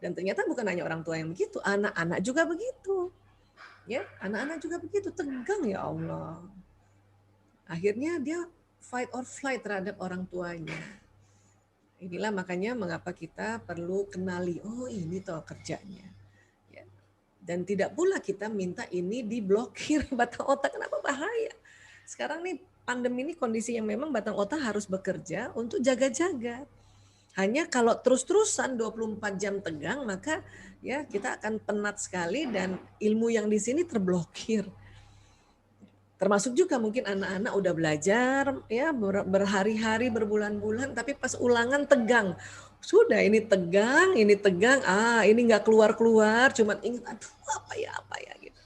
Dan ternyata bukan hanya orang tua yang begitu, anak-anak juga begitu. Ya, anak-anak juga begitu, tegang ya Allah. Akhirnya dia fight or flight terhadap orang tuanya. Inilah makanya mengapa kita perlu kenali, oh ini toh kerjanya. Ya. Dan tidak pula kita minta ini diblokir batang otak, kenapa bahaya. Sekarang nih pandemi ini kondisi yang memang batang otak harus bekerja untuk jaga-jaga. Hanya kalau terus-terusan 24 jam tegang, maka ya kita akan penat sekali dan ilmu yang di sini terblokir. Termasuk juga mungkin anak-anak udah belajar ya berhari-hari, berbulan-bulan, tapi pas ulangan tegang. Sudah ini tegang, ini nggak keluar-keluar, cuman ingat aduh apa ya gitu.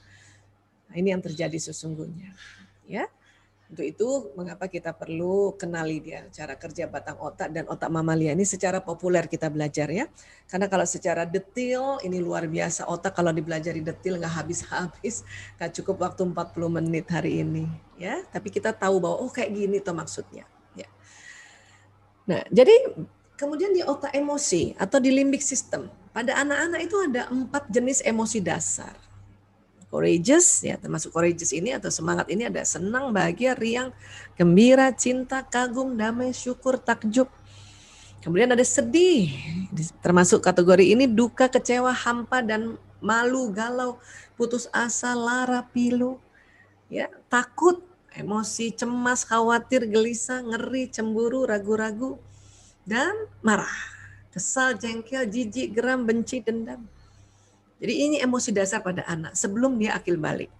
Nah, ini yang terjadi sesungguhnya. Ya. Untuk itu mengapa kita perlu kenali dia cara kerja batang otak dan otak mamalia ini secara populer kita belajar ya. Karena kalau secara detail ini luar biasa, otak kalau dipelajari detail nggak habis-habis, nggak cukup waktu 40 menit hari ini ya. Tapi kita tahu bahwa oh kayak gini tuh maksudnya. Ya. Nah jadi kemudian di otak emosi atau di limbic system pada anak-anak itu ada 4 jenis emosi dasar. Courageous, ya termasuk courageous ini atau semangat ini ada senang, bahagia, riang, gembira, cinta, kagum, damai, syukur, takjub. Kemudian ada sedih, termasuk kategori ini duka, kecewa, hampa, dan malu, galau, putus asa, lara, pilu. Ya, takut, emosi, cemas, khawatir, gelisah, ngeri, cemburu, ragu-ragu, dan marah. Kesal, jengkel, jijik, geram, benci, dendam. Jadi ini emosi dasar pada anak sebelum dia akil balik.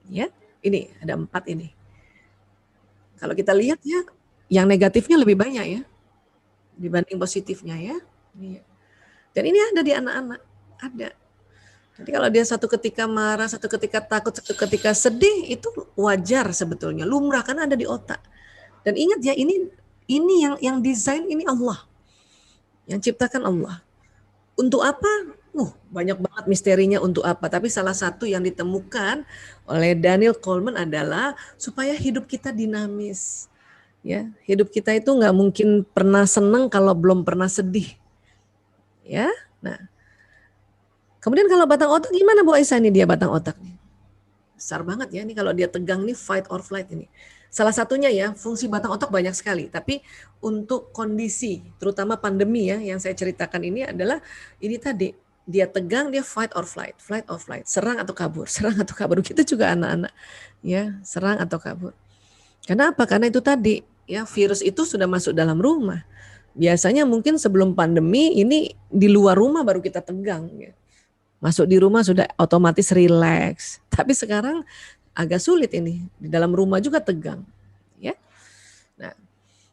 Ya, ini ada 4 ini. Kalau kita lihat ya, yang negatifnya lebih banyak ya dibanding positifnya ya. Dan ini ada di anak-anak, ada. Jadi kalau dia satu ketika marah, satu ketika takut, satu ketika sedih itu wajar sebetulnya, lumrah karena ada di otak. Dan ingat ya ini yang desain ini Allah, yang ciptakan Allah. Untuk apa? Banyak banget misterinya untuk apa. Tapi salah satu yang ditemukan oleh Daniel Goleman adalah supaya hidup kita dinamis. Ya, hidup kita itu nggak mungkin pernah senang kalau belum pernah sedih. Ya, nah. Kemudian kalau batang otak gimana Bu Aisyah nih dia batang otak nih? Besar banget ya, ini kalau dia tegang nih fight or flight ini. Salah satunya ya, fungsi batang otak banyak sekali. Tapi untuk kondisi, terutama pandemi ya, yang saya ceritakan ini adalah ini tadi, dia tegang, dia fight or flight, serang atau kabur. Kita juga anak-anak, ya serang atau kabur. Kenapa? Karena itu tadi, ya virus itu sudah masuk dalam rumah. Biasanya mungkin sebelum pandemi ini di luar rumah baru kita tegang. Ya. Masuk di rumah sudah otomatis relax. Tapi sekarang agak sulit ini, di dalam rumah juga tegang. Ya. Nah,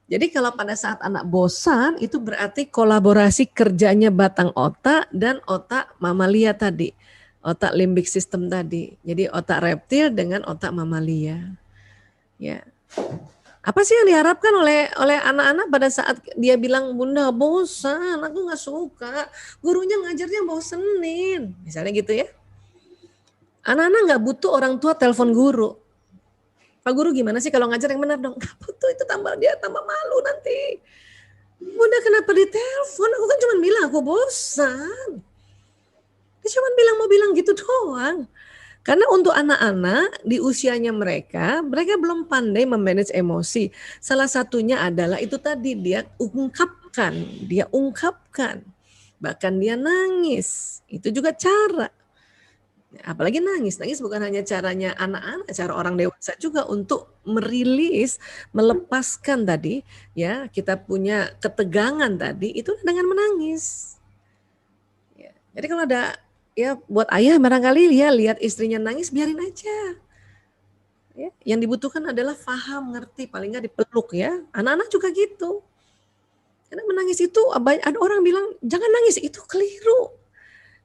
jadi kalau pada saat anak bosan itu berarti kolaborasi kerjanya batang otak dan otak mamalia tadi. Otak limbic system tadi. Jadi otak reptil dengan otak mamalia. Ya. Apa sih yang diharapkan oleh anak-anak pada saat dia bilang Bunda bosan, aku nggak suka, gurunya ngajarnya bosenin. Misalnya gitu ya. Anak-anak nggak butuh orang tua telepon guru. Pak guru gimana sih kalau ngajar yang benar dong? Nggak butuh, itu dia tambah malu nanti. Bunda kenapa ditelepon? Aku kan cuma bilang aku bosan. Dia cuma mau bilang gitu doang. Karena untuk anak-anak di usianya mereka belum pandai memanage emosi. Salah satunya adalah itu tadi dia ungkapkan. Bahkan dia nangis. Itu juga cara. Apalagi nangis bukan hanya caranya anak-anak, cara orang dewasa juga untuk melepaskan tadi ya kita punya ketegangan tadi itu dengan menangis. Ya. Jadi kalau ada ya buat ayah barangkali ya lihat istrinya nangis biarin aja. Ya, yang dibutuhkan adalah paham, ngerti, paling nggak dipeluk ya. Anak-anak juga gitu. Karena menangis itu ada orang bilang jangan nangis, itu keliru.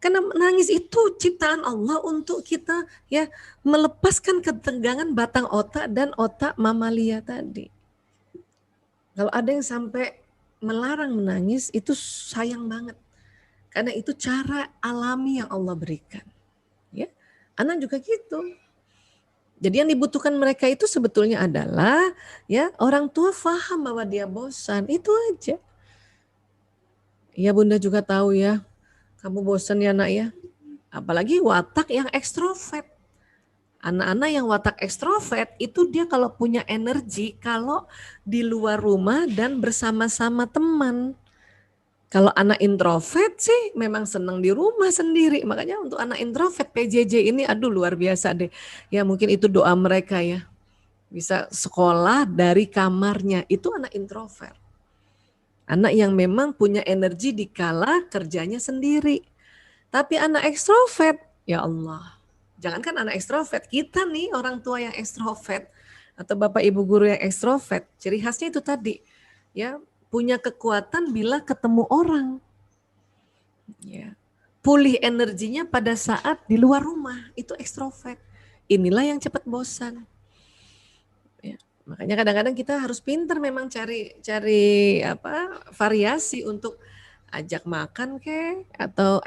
Karena menangis itu ciptaan Allah untuk kita ya melepaskan ketegangan batang otak dan otak mamalia tadi. Kalau ada yang sampai melarang menangis itu sayang banget. Karena itu cara alami yang Allah berikan. Ya, anak juga gitu. Jadi yang dibutuhkan mereka itu sebetulnya adalah ya orang tua paham bahwa dia bosan, itu aja. Ya Bunda juga tahu ya. Kamu bosan ya nak ya, apalagi watak yang ekstrovert. Anak-anak yang watak ekstrovert itu dia kalau punya energi kalau di luar rumah dan bersama-sama teman. Kalau anak introvert sih memang senang di rumah sendiri. Makanya untuk anak introvert PJJ ini aduh luar biasa deh. Ya mungkin itu doa mereka ya. Bisa sekolah dari kamarnya. Itu anak introvert. Anak yang memang punya energi dikala kerjanya sendiri. Tapi anak ekstrovert, ya Allah. Jangankan anak ekstrovert, kita nih orang tua yang ekstrovert atau bapak ibu guru yang ekstrovert, ciri khasnya itu tadi, ya punya kekuatan bila ketemu orang, ya pulih energinya pada saat di luar rumah itu ekstrovert. Inilah yang cepat bosan. Ya, makanya kadang-kadang kita harus pintar memang cari variasi untuk ajak makan atau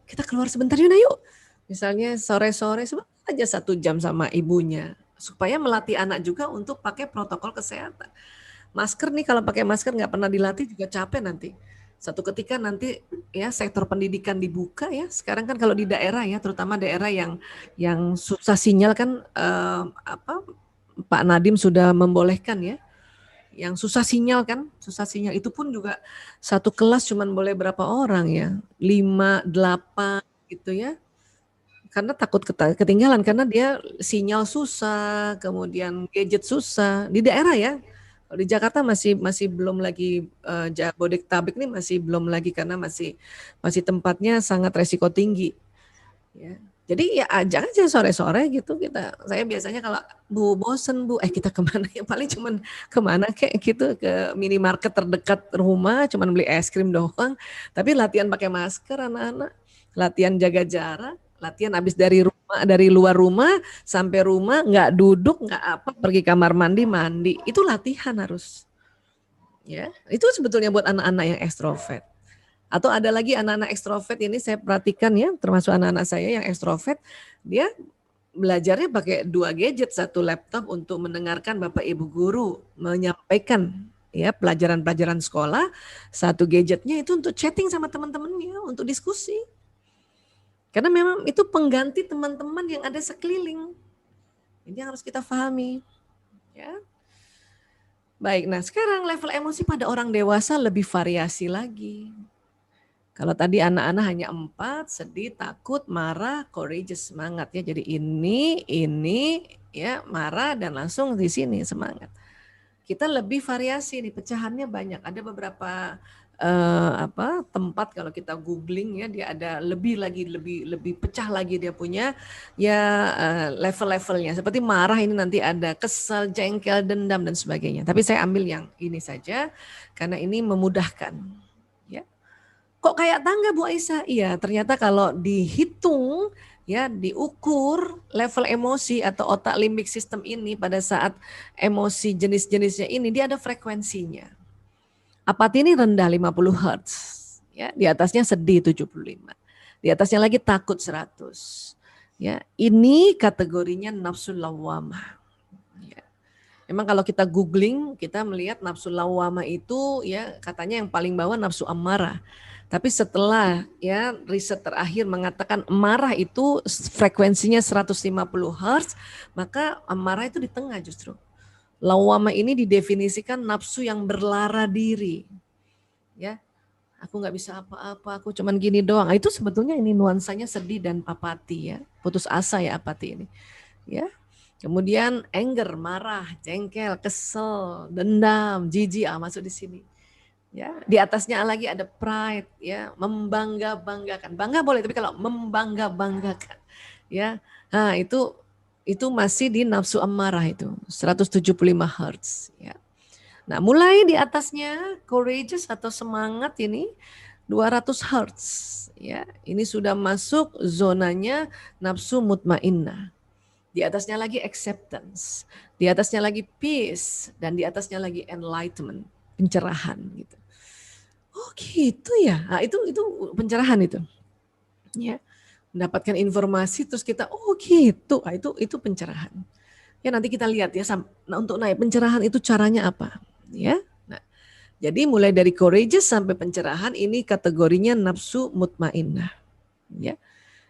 kita keluar sebentar yuk. Misalnya sore-sore aja 1 jam sama ibunya supaya melatih anak juga untuk pakai protokol kesehatan. Masker nih kalau pakai masker nggak pernah dilatih juga capek nanti. Satu ketika nanti ya sektor pendidikan dibuka ya. Sekarang kan kalau di daerah ya, terutama daerah yang susah sinyal kan Pak Nadiem sudah membolehkan ya. Yang susah sinyal itu pun juga satu kelas cuman boleh berapa orang ya, 5, 8 gitu ya. Karena takut ketinggalan karena dia sinyal susah, kemudian gadget susah di daerah ya. Kalau di Jakarta masih belum lagi, Jabodetabek ini masih belum lagi karena masih tempatnya sangat resiko tinggi. Ya. Jadi ya ajak aja sore-sore gitu saya biasanya kalau Bu bosen Bu, kita kemana ya paling cuman kemana gitu ke minimarket terdekat rumah cuman beli es krim doang. Tapi latihan pakai masker anak-anak, latihan jaga jarak. Latihan habis dari luar rumah sampai rumah nggak duduk nggak pergi kamar mandi itu latihan harus ya itu sebetulnya buat anak-anak yang ekstrovert. Atau ada lagi anak-anak ekstrovert ini saya perhatikan ya termasuk anak-anak saya yang ekstrovert dia belajarnya pakai 2 gadget, 1 laptop untuk mendengarkan bapak ibu guru menyampaikan ya pelajaran-pelajaran sekolah, 1 gadgetnya itu untuk chatting sama teman-temannya untuk diskusi. Karena memang itu pengganti teman-teman yang ada sekeliling. Ini yang harus kita pahami. Ya. Baik, nah sekarang level emosi pada orang dewasa lebih variasi lagi. Kalau tadi anak-anak hanya 4, sedih, takut, marah, courageous, semangat ya. Jadi ini ya marah dan langsung di sini semangat. Kita lebih variasi nih, pecahannya banyak. Ada beberapa tempat kalau kita googling ya dia ada lebih pecah lagi dia punya ya level-levelnya. Seperti marah ini nanti ada kesal, jengkel, dendam dan sebagainya. Tapi saya ambil yang ini saja karena ini memudahkan. Ya. Kok kayak tangga Bu Aisyah? Iya, ternyata kalau dihitung ya diukur level emosi atau otak limbik sistem ini pada saat emosi jenis-jenisnya ini dia ada frekuensinya. Apati ini rendah 50 Hz, ya, di atasnya sedih 75, di atasnya lagi takut 100. Ya, ini kategorinya nafsu lawamah. Ya. Memang kalau kita googling, kita melihat nafsu lawamah itu ya katanya yang paling bawah nafsu amarah. Tapi setelah ya riset terakhir mengatakan amarah itu frekuensinya 150 Hz, maka amarah itu di tengah justru. Lawama ini didefinisikan nafsu yang berlara diri. Ya, aku nggak bisa apa-apa, aku cuman gini doang. Itu sebetulnya ini nuansanya sedih dan apati ya, putus asa ya apati ini. Ya, kemudian anger, marah, jengkel, kesel, dendam, jijik masuk di sini. Ya, di atasnya lagi ada pride ya, membangga-banggakan. Bangga boleh, tapi kalau membangga-banggakan ya, nah itu masih di nafsu amarah itu 175 Hz ya. Nah, mulai di atasnya courageous atau semangat ini 200 Hz ya. Ini sudah masuk zonanya nafsu mutmainnah. Di atasnya lagi acceptance, di atasnya lagi peace dan di atasnya lagi enlightenment, pencerahan gitu. Oh, gitu ya. Nah, itu pencerahan itu. Ya. Mendapatkan informasi terus kita gitu, itu pencerahan. Ya nanti kita lihat ya untuk naik pencerahan itu caranya apa ya. Nah, jadi mulai dari courageous sampai pencerahan ini kategorinya nafsu mutmainnah. Ya.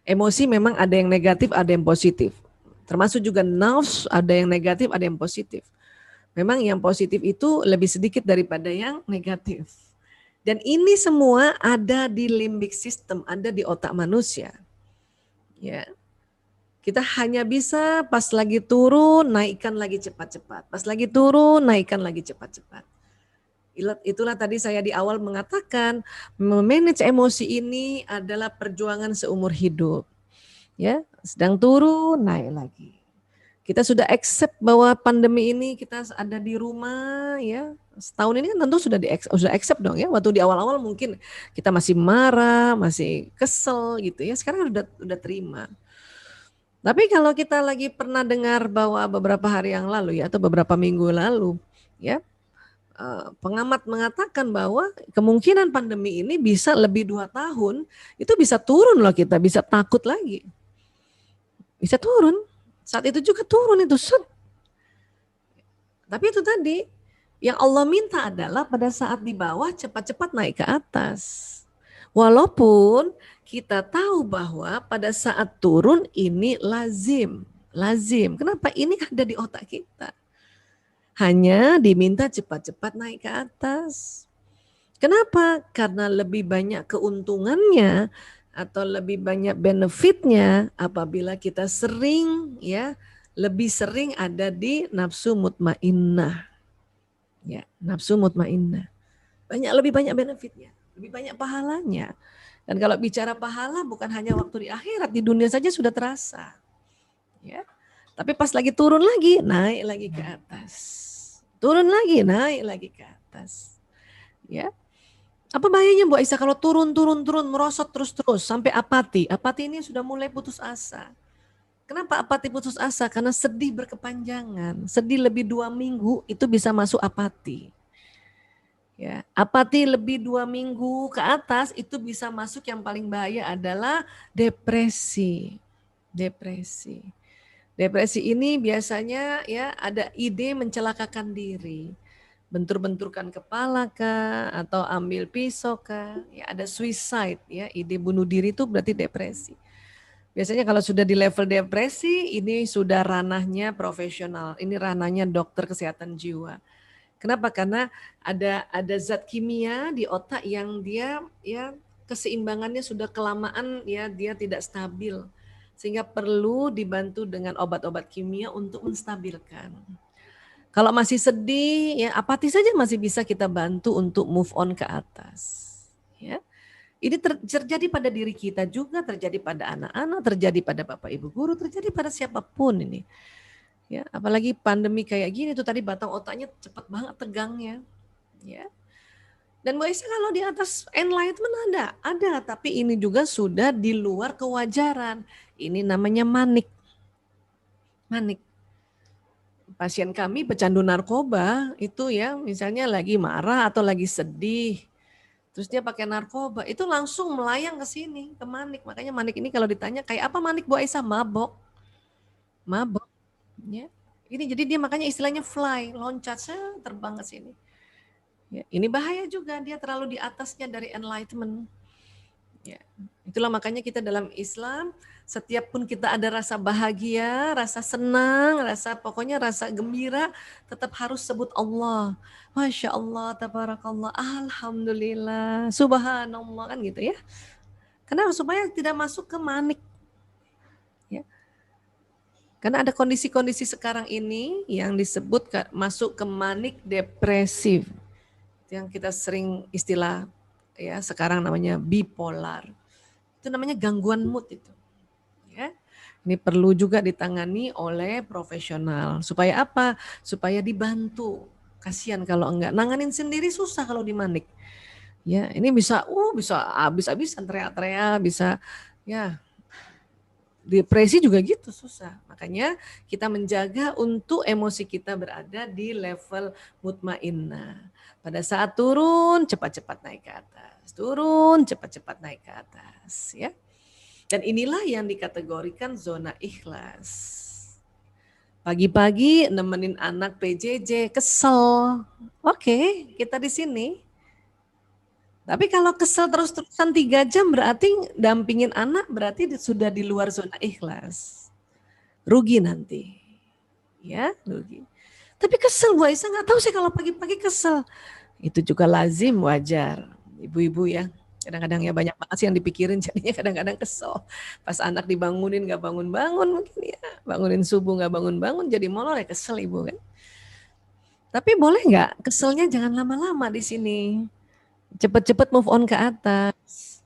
Emosi memang ada yang negatif, ada yang positif. Termasuk juga nafs, ada yang negatif, ada yang positif. Memang yang positif itu lebih sedikit daripada yang negatif. Dan ini semua ada di limbic system, ada di otak manusia. Ya. Kita hanya bisa pas lagi turun, naikkan lagi cepat-cepat. Pas lagi turun, naikkan lagi cepat-cepat. Itulah tadi saya di awal mengatakan, memanage emosi ini adalah perjuangan seumur hidup. Ya, sedang turun, naik lagi. Kita sudah accept bahwa pandemi ini kita ada di rumah, ya. Setahun ini kan tentu sudah accept dong ya. Waktu di awal-awal mungkin kita masih marah, masih kesel gitu ya. Sekarang udah terima. Tapi kalau kita lagi pernah dengar bahwa beberapa hari yang lalu ya atau beberapa minggu lalu ya, pengamat mengatakan bahwa kemungkinan pandemi ini bisa lebih 2 tahun, itu bisa turun loh, kita bisa takut lagi. Bisa turun. Saat itu juga turun itu. Tapi itu tadi, yang Allah minta adalah pada saat di bawah cepat-cepat naik ke atas. Walaupun kita tahu bahwa pada saat turun ini lazim. Kenapa? Ini ada di otak kita. Hanya diminta cepat-cepat naik ke atas. Kenapa? Karena lebih banyak keuntungannya atau lebih banyak benefitnya apabila kita sering ya, lebih sering ada di nafsu mutmainnah. Ya, nafsu mutmainnah. Lebih banyak benefitnya, lebih banyak pahalanya. Dan kalau bicara pahala bukan hanya waktu di akhirat, di dunia saja sudah terasa. Ya. Tapi pas lagi turun lagi, naik lagi ke atas. Turun lagi, naik lagi ke atas. Ya. Apa bahayanya Bu Aisyah kalau turun, merosot terus sampai apati? Apati ini sudah mulai putus asa. Kenapa apati putus asa? Karena sedih berkepanjangan. Sedih lebih 2 minggu itu bisa masuk apati. Ya, apati lebih 2 minggu ke atas itu bisa masuk, yang paling bahaya adalah depresi. Depresi ini biasanya ya ada ide mencelakakan diri. Bentur-benturkan kepala kah, atau ambil pisau kah, ya ada suicide ya, ide bunuh diri itu berarti depresi. Biasanya kalau sudah di level depresi ini sudah ranahnya profesional, ini ranahnya dokter kesehatan jiwa. Kenapa? Karena ada zat kimia di otak yang dia ya keseimbangannya sudah kelamaan ya, dia tidak stabil. Sehingga perlu dibantu dengan obat-obat kimia untuk menstabilkan. Kalau masih sedih, ya apati saja masih bisa kita bantu untuk move on ke atas. Ya. Ini terjadi pada diri kita juga, terjadi pada anak-anak, terjadi pada Bapak Ibu guru, terjadi pada siapapun ini. Ya, apalagi pandemi kayak gini tuh, tadi batang otaknya cepat banget tegangnya. Ya. Dan Mbak Aisyah kalau di atas enlightenment ada, tapi ini juga sudah di luar kewajaran. Ini namanya manik. Pasien kami pecandu narkoba itu ya, misalnya lagi marah atau lagi sedih, terus dia pakai narkoba, itu langsung melayang ke sini, ke manik. Makanya manik ini kalau ditanya kayak apa manik Bu Aisyah? Mabok. Ya. Ini jadi dia makanya istilahnya fly, loncat, terbang ke sini. Ya, ini bahaya juga, dia terlalu di atasnya dari enlightenment. Ya, itulah makanya kita dalam Islam, setiap pun kita ada rasa bahagia, rasa senang, pokoknya rasa gembira, tetap harus sebut Allah. Masya Allah, tabarakallah, alhamdulillah, subhanallah, kan gitu ya. Kenapa? Supaya tidak masuk ke manik. Ya. Karena ada kondisi-kondisi sekarang ini yang disebut masuk ke manik depresif. Yang kita sering istilah ya sekarang namanya bipolar. Itu namanya gangguan mood itu. Ya. Ini perlu juga ditangani oleh profesional. Supaya apa? Supaya dibantu. Kasihan kalau enggak. Nanganin sendiri susah kalau di manik. Ya, ini bisa habis-habisan teriak-teriak, bisa ya. Depresi juga gitu susah. Makanya kita menjaga untuk emosi kita berada di level mutmainnah. Pada saat turun, cepat-cepat naik ke atas. Turun, cepat-cepat naik ke atas. Ya. Dan inilah yang dikategorikan zona ikhlas. Pagi-pagi nemenin anak PJJ, kesel. Oke, kita di sini. Tapi kalau kesel terus-terusan 3 jam berarti dampingin anak berarti sudah di luar zona ikhlas. rugi nanti. Ya, rugi. Tapi kesel Bu Aisyah, nggak tahu saya kalau pagi-pagi kesel. Itu juga lazim, wajar. Ibu-ibu ya, kadang-kadang ya banyak banget sih yang dipikirin, jadinya kadang-kadang kesel. Pas anak dibangunin nggak bangun-bangun mungkin ya, bangunin subuh nggak bangun-bangun, jadi molor ya kesel ibu kan. Tapi boleh nggak keselnya jangan lama-lama di sini. Cepet-cepet move on ke atas.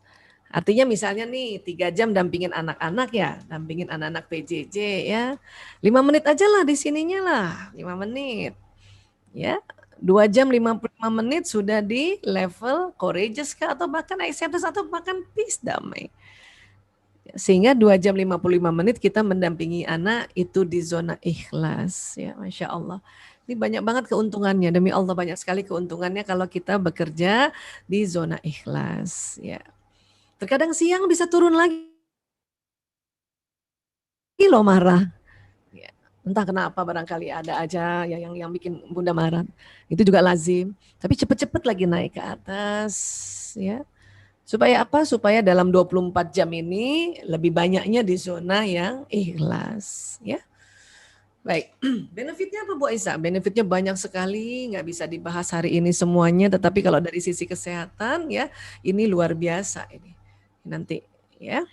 Artinya misalnya nih 3 jam dampingin anak-anak ya, dampingin anak-anak PJJ ya. 5 menit aja lah di sininya lah, 5 menit. Ya, 2 jam 55 menit sudah di level courageous kah, atau bahkan acceptance, atau bahkan peace, damai. Sehingga 2 jam 55 menit kita mendampingi anak itu di zona ikhlas ya, Masya Allah. Ini banyak banget keuntungannya, demi Allah banyak sekali keuntungannya kalau kita bekerja di zona ikhlas ya. Terkadang siang bisa turun lagi loh marah. Ya, entah kenapa barangkali ada aja ya yang bikin Bunda marah. Itu juga lazim. Tapi cepet-cepet lagi naik ke atas ya. Supaya apa? Supaya dalam 24 jam ini lebih banyaknya di zona yang ikhlas ya. Baik, benefitnya apa Bu Aisyah? Benefitnya banyak sekali, nggak bisa dibahas hari ini semuanya, tetapi kalau dari sisi kesehatan ya, ini luar biasa ini. Nanti ya.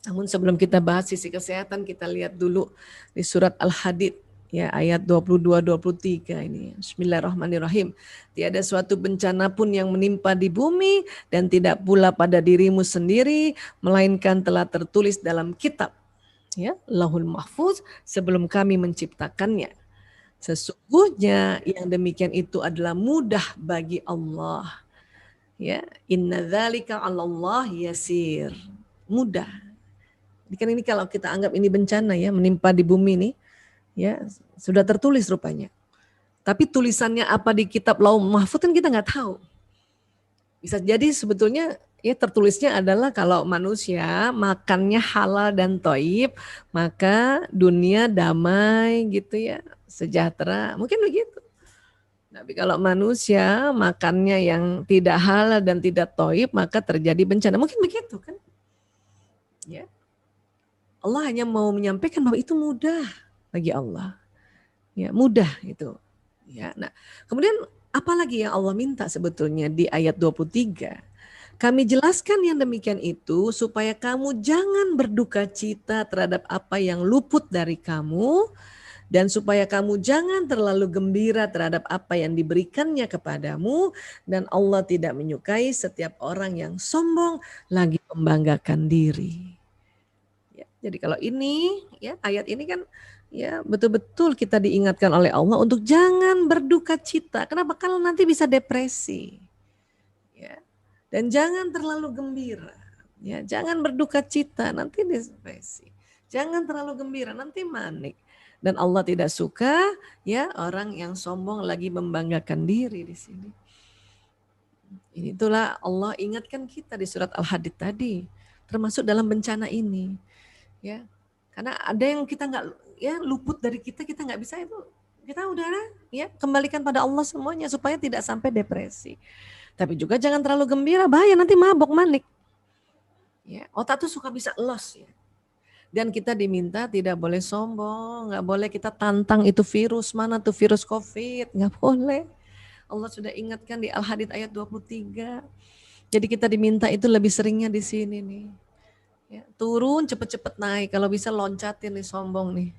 Namun sebelum kita bahas sisi kesehatan, kita lihat dulu di surat Al-Hadid ya, ayat 22-23 ini. Bismillahirrahmanirrahim. Tiada suatu bencana pun yang menimpa di bumi dan tidak pula pada dirimu sendiri, melainkan telah tertulis dalam kitab ya, Lauhul Mahfuz sebelum kami menciptakannya. Sesungguhnya yang demikian itu adalah mudah bagi Allah. Ya, inna dzalika 'alallah yasir. Mudah. Ini kalau kita anggap ini bencana ya, menimpa di bumi ini, ya sudah tertulis rupanya. Tapi tulisannya apa di kitab Lauhul Mahfuz kan kita nggak tahu. Bisa jadi sebetulnya ya tertulisnya adalah kalau manusia makannya halal dan thayyib, maka dunia damai gitu ya, sejahtera. Mungkin begitu. Tapi kalau manusia makannya yang tidak halal dan tidak thayyib, maka terjadi bencana. Mungkin begitu kan? Ya. Allah hanya mau menyampaikan bahwa itu mudah bagi Allah. Ya, mudah itu. Ya. Nah, kemudian apalagi yang Allah minta sebetulnya di ayat 23? Kami jelaskan yang demikian itu supaya kamu jangan berduka cita terhadap apa yang luput dari kamu, dan supaya kamu jangan terlalu gembira terhadap apa yang diberikannya kepadamu, dan Allah tidak menyukai setiap orang yang sombong lagi membanggakan diri. Ya, jadi kalau ini ya, ayat ini kan ya betul-betul kita diingatkan oleh Allah untuk jangan berduka cita. Kenapa? Kalau nanti bisa depresi. Ya. Dan jangan terlalu gembira. Ya, jangan berduka cita, nanti depresi. Jangan terlalu gembira, nanti manik. Dan Allah tidak suka ya orang yang sombong lagi membanggakan diri di sini. Itulah Allah ingatkan kita di surat Al-Hadid tadi, termasuk dalam bencana ini. Ya. Karena ada yang kita nggak ya luput dari kita nggak bisa itu. Kita udah ya kembalikan pada Allah semuanya supaya tidak sampai depresi. Tapi juga jangan terlalu gembira, bahaya nanti mabok manik. Ya, otak tuh suka bisa los ya. Dan kita diminta tidak boleh sombong, nggak boleh kita tantang itu virus, mana tuh virus COVID, nggak boleh. Allah sudah ingatkan di Al-Hadid ayat 23. Jadi kita diminta itu lebih seringnya di sini nih. Ya, turun cepet-cepet naik, kalau bisa loncatin nih sombong nih.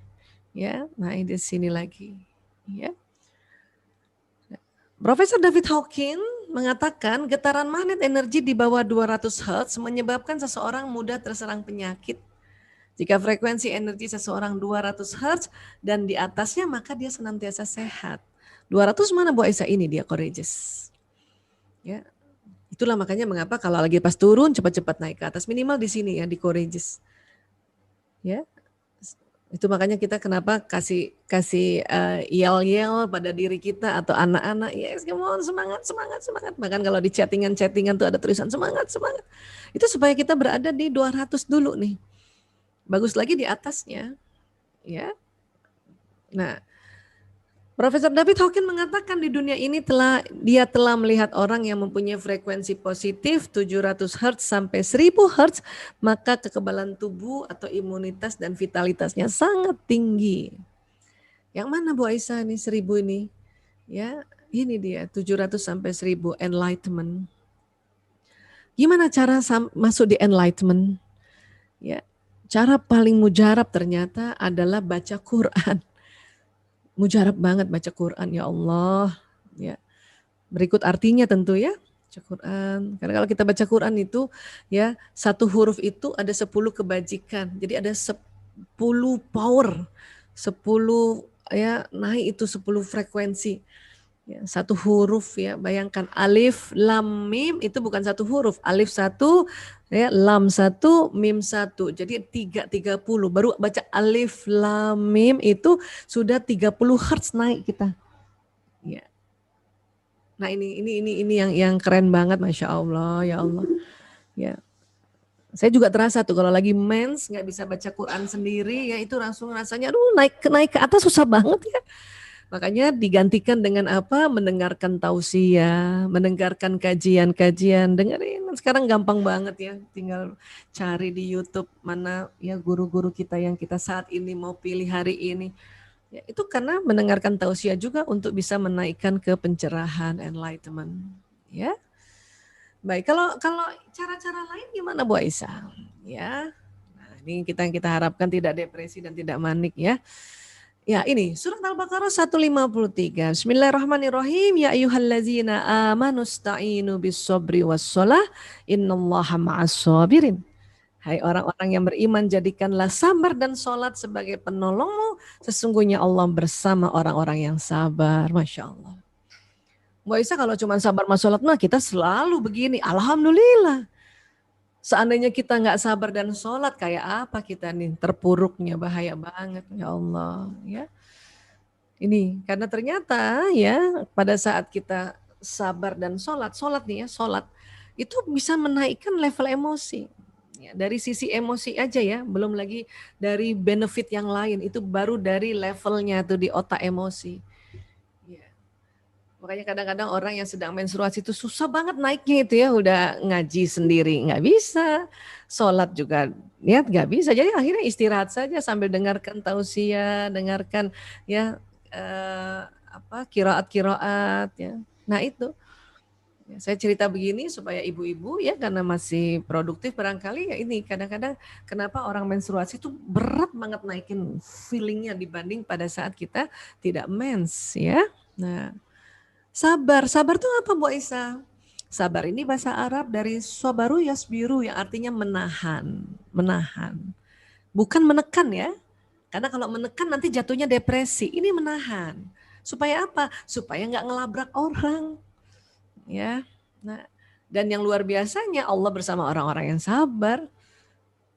Ya, naik di sini lagi. Ya. Profesor David Hawking mengatakan getaran magnet energi di bawah 200 Hz menyebabkan seseorang mudah terserang penyakit. Jika frekuensi energi seseorang 200 Hz dan di atasnya, maka dia senantiasa sehat. 200 mana Bu Aisyah? Ini dia courageous. Ya. Itulah makanya mengapa kalau lagi pas turun cepat-cepat naik ke atas, minimal di sini ya, di courageous. Ya. Itu makanya kita kenapa kasih yel-yel pada diri kita atau anak-anak, yes, come on, semangat. Bahkan kalau di chattingan tuh ada tulisan semangat. Itu supaya kita berada di 200 dulu nih. Bagus lagi di atasnya. Ya. Nah, Profesor David Hawkins mengatakan di dunia ini dia telah melihat orang yang mempunyai frekuensi positif 700 Hz sampai 1000 Hz, maka kekebalan tubuh atau imunitas dan vitalitasnya sangat tinggi. Yang mana Bu Aisyah nih 1000 ini? Ya, ini dia 700 sampai 1000 enlightenment. Gimana cara masuk di enlightenment? Ya, cara paling mujarab ternyata adalah baca Quran. Mujarab banget baca Quran, ya Allah. Ya. Berikut artinya tentu ya, baca Quran. Karena kalau kita baca Quran itu ya, satu huruf itu ada 10 kebajikan. Jadi ada 10 power. 10 ya, naik itu 10 frekuensi. Ya, satu huruf ya, bayangkan alif lam mim itu bukan satu huruf, alif 1 ya, lam 1 mim 1, jadi 30 baru baca alif lam mim itu sudah 30 Hz naik kita ya. Nah ini yang keren banget, Masya Allah, ya Allah ya. Saya juga terasa tuh kalau lagi mens nggak bisa baca Quran sendiri ya, itu langsung rasanya aduh naik ke atas susah banget ya. Makanya digantikan dengan apa? Mendengarkan tausiah, mendengarkan kajian-kajian. Dengerin, sekarang gampang banget ya. Tinggal cari di YouTube mana ya guru-guru kita yang kita saat ini mau pilih hari ini. Ya, itu karena mendengarkan tausiah juga untuk bisa menaikkan ke pencerahan, enlightenment. Ya, baik. Kalau cara-cara lain gimana Bu Aisyah? Ya, nah, ini kita harapkan tidak depresi dan tidak manik ya. Ya ini surat Al-Baqarah 153. Bismillahirrahmanirrahim. Ya ayyuhallazina amanu sta'inu bis-sabri was-shalah innallaha ma'as-sabirin. Hai orang-orang yang beriman, jadikanlah sabar dan sholat sebagai penolongmu. Sesungguhnya Allah bersama orang-orang yang sabar. Masya Allah. Mbak Isa kalau cuma sabar sama sholat mah kita selalu begini. Alhamdulillah. Seandainya kita nggak sabar dan sholat, kayak apa kita nih? Terpuruknya bahaya banget, ya Allah. Ya, ini karena ternyata ya pada saat kita sabar dan sholat nih ya, sholat itu bisa menaikkan level emosi. Ya, dari sisi emosi aja ya, belum lagi dari benefit yang lain. Itu baru dari levelnya tuh di otak emosi. Makanya kadang-kadang orang yang sedang menstruasi itu susah banget naiknya itu ya, udah ngaji sendiri nggak bisa, sholat juga ya nggak bisa. Jadi akhirnya istirahat saja sambil dengarkan tausiah, dengarkan ya qiraat ya. Nah itu ya, saya cerita begini supaya ibu-ibu ya karena masih produktif barangkali ya ini kadang-kadang kenapa orang menstruasi itu berat banget naikin feelingnya dibanding pada saat kita tidak mens ya. Nah. Sabar tuh apa Bu Aisyah? Sabar ini bahasa Arab dari sabaru yasbiru yang artinya menahan. Bukan menekan ya. Karena kalau menekan nanti jatuhnya depresi. Ini menahan. Supaya apa? Supaya nggak ngelabrak orang. Ya. Nah, dan yang luar biasanya Allah bersama orang-orang yang sabar.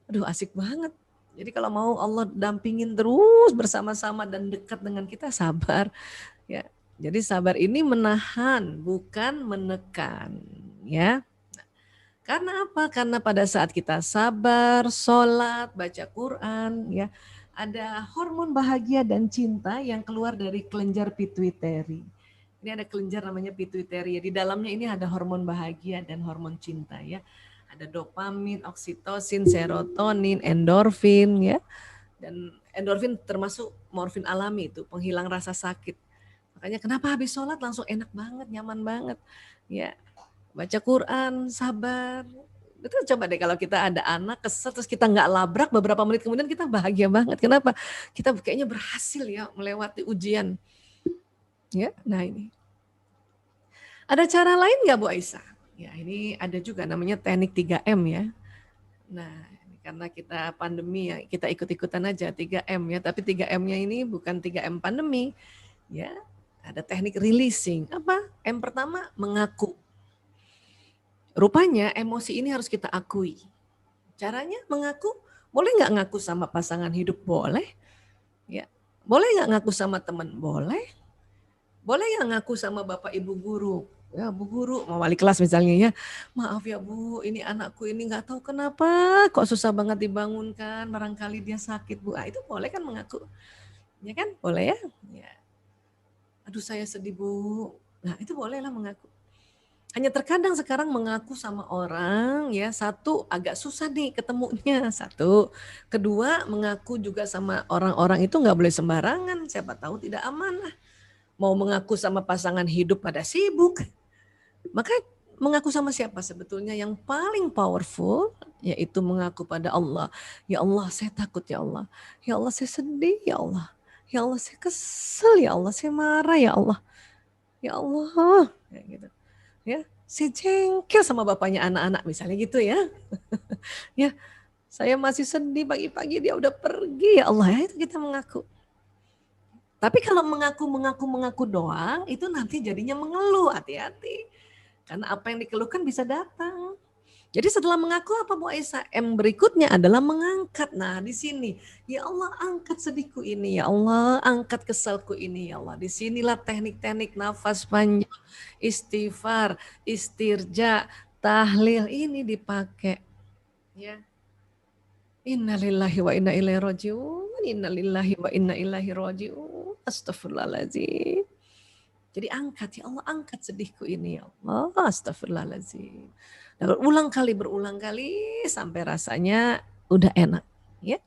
Aduh asik banget. Jadi kalau mau Allah dampingin terus bersama-sama dan dekat dengan kita, sabar. Ya. Jadi sabar ini menahan, bukan menekan, ya. Karena apa? Karena pada saat kita sabar, sholat, baca Quran, ya, ada hormon bahagia dan cinta yang keluar dari kelenjar pituitari. Ini ada kelenjar namanya pituitari. Di dalamnya ini ada hormon bahagia dan hormon cinta, ya. Ada dopamin, oksitosin, serotonin, endorfin, ya. Dan endorfin termasuk morfin alami itu, penghilang rasa sakit. Makanya kenapa habis sholat langsung enak banget, nyaman banget. Ya, baca Quran, sabar. Itu coba deh kalau kita ada anak kesel terus kita nggak labrak, beberapa menit kemudian kita bahagia banget. Kenapa? Kita kayaknya berhasil ya melewati ujian. Ya, nah ini. Ada cara lain nggak Bu Aisyah? Ya ini ada juga namanya teknik 3M ya. Nah karena kita pandemi ya kita ikut-ikutan aja 3M ya. Tapi 3M-nya ini bukan 3M pandemi. Ya. Ada teknik releasing. Apa? M pertama mengaku. Rupanya emosi ini harus kita akui. Caranya mengaku, boleh nggak ngaku sama pasangan hidup? Boleh. Ya, boleh nggak ngaku sama teman? Boleh. Boleh nggak ngaku sama bapak ibu guru? Ya Bu Guru, mau wali kelas misalnya ya. Maaf ya Bu, ini anakku ini nggak tahu kenapa kok susah banget dibangunkan. Barangkali dia sakit Bu. Ah, itu boleh kan mengaku? Ya kan? Boleh ya? Ya. aduh saya sedih Bu. Nah itu bolehlah mengaku. Hanya terkadang sekarang mengaku sama orang ya, satu agak susah nih ketemunya, satu. Kedua mengaku juga sama orang-orang itu nggak boleh sembarangan, siapa tahu tidak amanah. Mau mengaku sama pasangan hidup pada sibuk. Maka mengaku sama siapa sebetulnya yang paling powerful, yaitu mengaku pada Allah. Ya Allah saya takut ya Allah. Ya Allah saya sedih ya Allah. Ya Allah saya kesel ya Allah, saya marah ya Allah. Ya Allah, kayak gitu. Ya, saya jengkel sama bapaknya anak-anak misalnya gitu ya. Ya, saya masih sedih pagi-pagi dia udah pergi ya Allah, ya itu kita mengaku. Tapi kalau mengaku doang itu nanti jadinya mengeluh, hati-hati. Karena apa yang dikeluhkan bisa datang. Jadi setelah mengaku apa Bu Aisyah? M berikutnya adalah mengangkat. Nah di sini, ya Allah angkat sedihku ini, ya Allah angkat kesalku ini, ya Allah. Disinilah teknik-teknik nafas panjang, istighfar, istirja, tahlil ini dipakai. Ya. Innalillahi wa inna ilaihi raji'un, innalillahi wa inna ilaihi raji'un, astagfirullahaladzim. Jadi angkat, ya Allah angkat sedihku ini, ya Allah, astagfirullahaladzim. Dan berulang kali sampai rasanya udah enak, ya.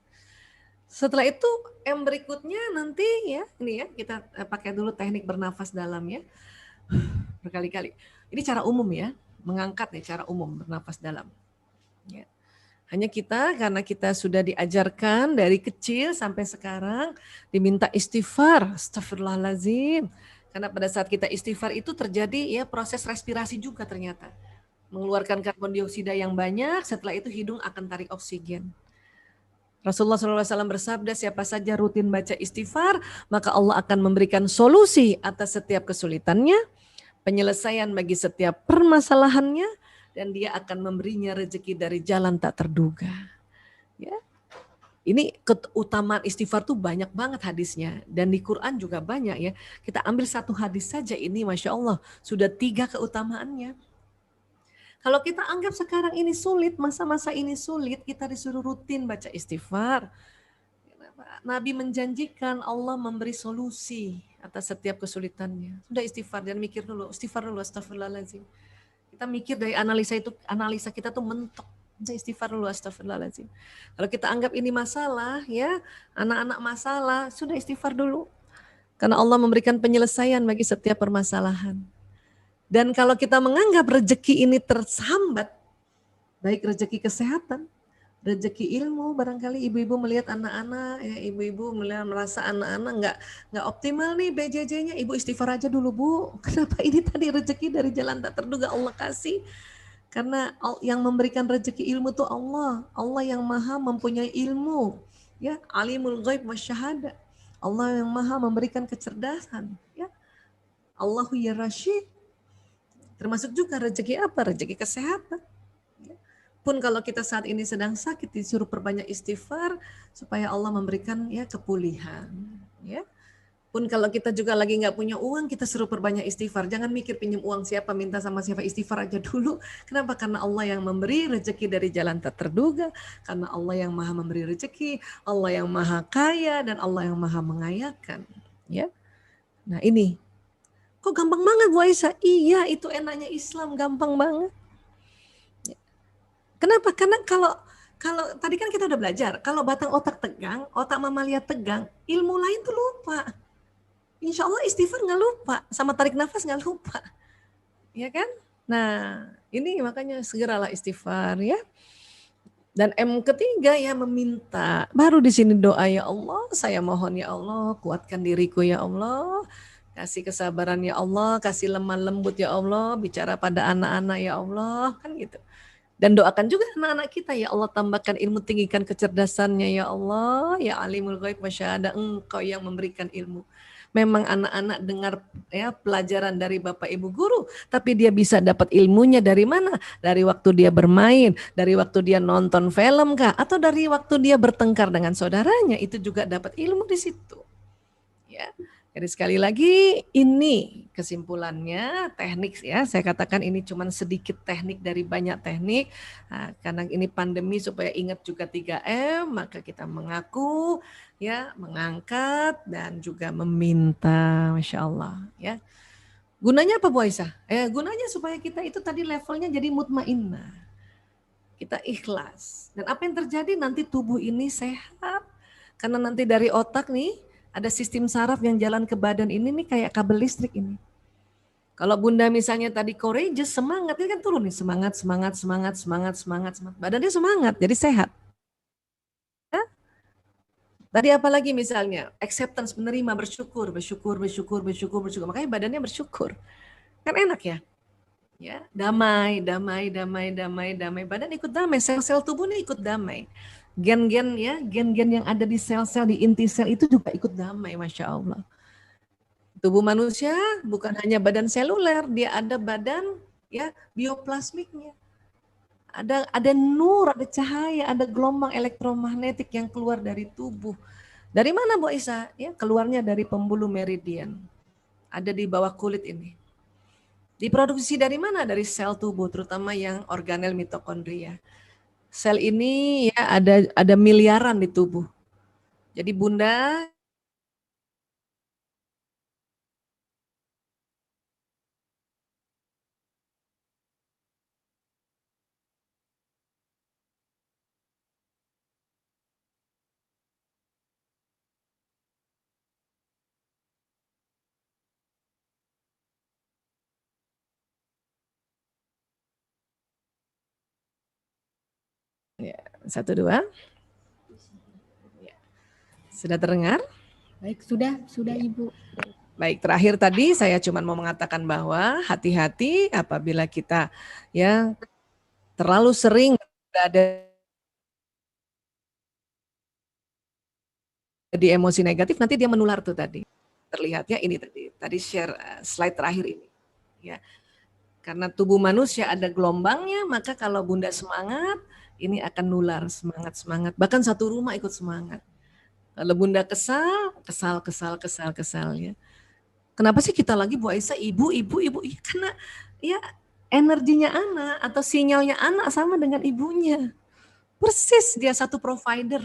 Setelah itu M berikutnya nanti ya, ini ya kita pakai dulu teknik bernafas dalam ya, berkali-kali. Ini cara umum ya, mengangkat ya cara umum bernafas dalam. Ya. Hanya kita karena kita sudah diajarkan dari kecil sampai sekarang diminta istighfar, astagfirullahaladzim. Karena pada saat kita istighfar itu terjadi ya proses respirasi juga ternyata. Mengeluarkan karbon dioksida yang banyak, setelah itu hidung akan tarik oksigen. Rasulullah SAW bersabda, siapa saja rutin baca istighfar, maka Allah akan memberikan solusi atas setiap kesulitannya, penyelesaian bagi setiap permasalahannya, dan dia akan memberinya rezeki dari jalan tak terduga. Ya. Ini keutamaan istighfar tuh banyak banget hadisnya, dan di Quran juga banyak ya. Kita ambil satu hadis saja ini, Masya Allah, sudah 3 keutamaannya. Kalau kita anggap sekarang ini sulit, masa-masa ini sulit, kita disuruh rutin baca istighfar. Nabi menjanjikan Allah memberi solusi atas setiap kesulitannya. Sudah istighfar, dan mikir dulu, istighfar dulu, astagfirullahaladzim. Kita mikir dari analisa kita tuh mentok. Istighfar dulu, astagfirullahaladzim. Kalau kita anggap ini masalah, ya anak-anak masalah, sudah istighfar dulu. Karena Allah memberikan penyelesaian bagi setiap permasalahan. Dan kalau kita menganggap rezeki ini tersambat, baik rezeki kesehatan, rezeki ilmu, barangkali ibu-ibu melihat anak-anak, ya ibu-ibu merasa anak-anak nggak optimal nih BJJ-nya, ibu istighfar aja dulu Bu. Kenapa ini tadi rezeki dari jalan tak terduga Allah kasih? Karena yang memberikan rezeki ilmu itu Allah. Allah yang maha mempunyai ilmu. Ya, alimul ghaib wasyahada. Allah yang maha memberikan kecerdasan. Ya, Allahu ya Rasyid. Termasuk juga rezeki apa? Rezeki kesehatan. Ya. Pun kalau kita saat ini sedang sakit, disuruh perbanyak istighfar supaya Allah memberikan ya kepulihan. Ya. Pun kalau kita juga lagi nggak punya uang, kita suruh perbanyak istighfar. Jangan mikir pinjam uang siapa, minta sama siapa, istighfar aja dulu. Kenapa? Karena Allah yang memberi rezeki dari jalan tak terduga. Karena Allah yang maha memberi rezeki, Allah yang maha kaya, dan Allah yang maha mengayakan. Ya. Nah ini, kok gampang banget Bu Aisyah? Iya, itu enaknya Islam, gampang banget. Ya. Kenapa? Karena kalau tadi kan kita udah belajar, kalau batang otak tegang, otak mamalia tegang, ilmu lain tuh lupa. Insya Allah istighfar nggak lupa, sama tarik nafas nggak lupa, ya kan? Nah ini makanya segeralah istighfar ya. Dan M ketiga ya meminta. Baru di sini doa, ya Allah, saya mohon ya Allah, kuatkan diriku ya Allah, kasih kesabaran ya Allah, kasih lemah lembut ya Allah, bicara pada anak-anak ya Allah, kan gitu. Dan doakan juga anak-anak kita, ya Allah tambahkan ilmu, tinggikan kecerdasannya ya Allah, ya alimul ghaib wasyahada, Engkau yang memberikan ilmu. Memang anak-anak dengar ya pelajaran dari Bapak Ibu guru, tapi dia bisa dapat ilmunya dari mana? Dari waktu dia bermain, dari waktu dia nonton film kah, atau dari waktu dia bertengkar dengan saudaranya, itu juga dapat ilmu di situ. Ya. Jadi sekali lagi ini kesimpulannya teknik ya. Saya katakan ini cuma sedikit teknik dari banyak teknik. Nah, karena ini pandemi supaya ingat juga 3M, maka kita mengaku, ya, mengangkat dan juga meminta, Masya Allah. Ya. Gunanya apa Bu Aisyah? Gunanya supaya kita itu tadi levelnya jadi mutmainnah. Kita ikhlas. Dan apa yang terjadi nanti tubuh ini sehat. Karena nanti dari otak nih, ada sistem saraf yang jalan ke badan ini nih kayak kabel listrik ini. Kalau Bunda misalnya tadi courageous, semangat, ini kan turun nih, semangat. Badannya semangat, jadi sehat. Ya? Tadi apa lagi misalnya? Acceptance, menerima, bersyukur. Makanya badannya bersyukur. Kan enak ya? Ya, damai. Badan ikut damai, sel-sel tubuh ini ikut damai. Gen-gen yang ada di sel-sel, di inti sel itu juga ikut damai, Masya Allah. Tubuh manusia bukan hanya badan seluler, dia ada badan ya bioplasmiknya. Ada nur, ada cahaya, ada gelombang elektromagnetik yang keluar dari tubuh. Dari mana Bu Isa? Ya, keluarnya dari pembuluh meridian. Ada di bawah kulit ini. Diproduksi dari mana? Dari sel tubuh, terutama yang organel mitokondria. Sel ini ya ada miliaran di tubuh. Jadi Bunda ya, 1, 2. Ya. Sudah terdengar? Baik, sudah ya. Ibu. Baik, terakhir tadi saya cuma mau mengatakan bahwa hati-hati apabila kita ya terlalu sering berada di emosi negatif, nanti dia menular tuh tadi. Terlihatnya ini tadi share slide terakhir ini. Ya. Karena tubuh manusia ada gelombangnya, maka kalau Bunda semangat, ini akan nular semangat. Bahkan satu rumah ikut semangat. Kalau Bunda kesal ya. Kenapa sih kita lagi Bu Aisyah ibu? Ya, karena ya energinya anak atau sinyalnya anak sama dengan ibunya. Persis dia satu provider.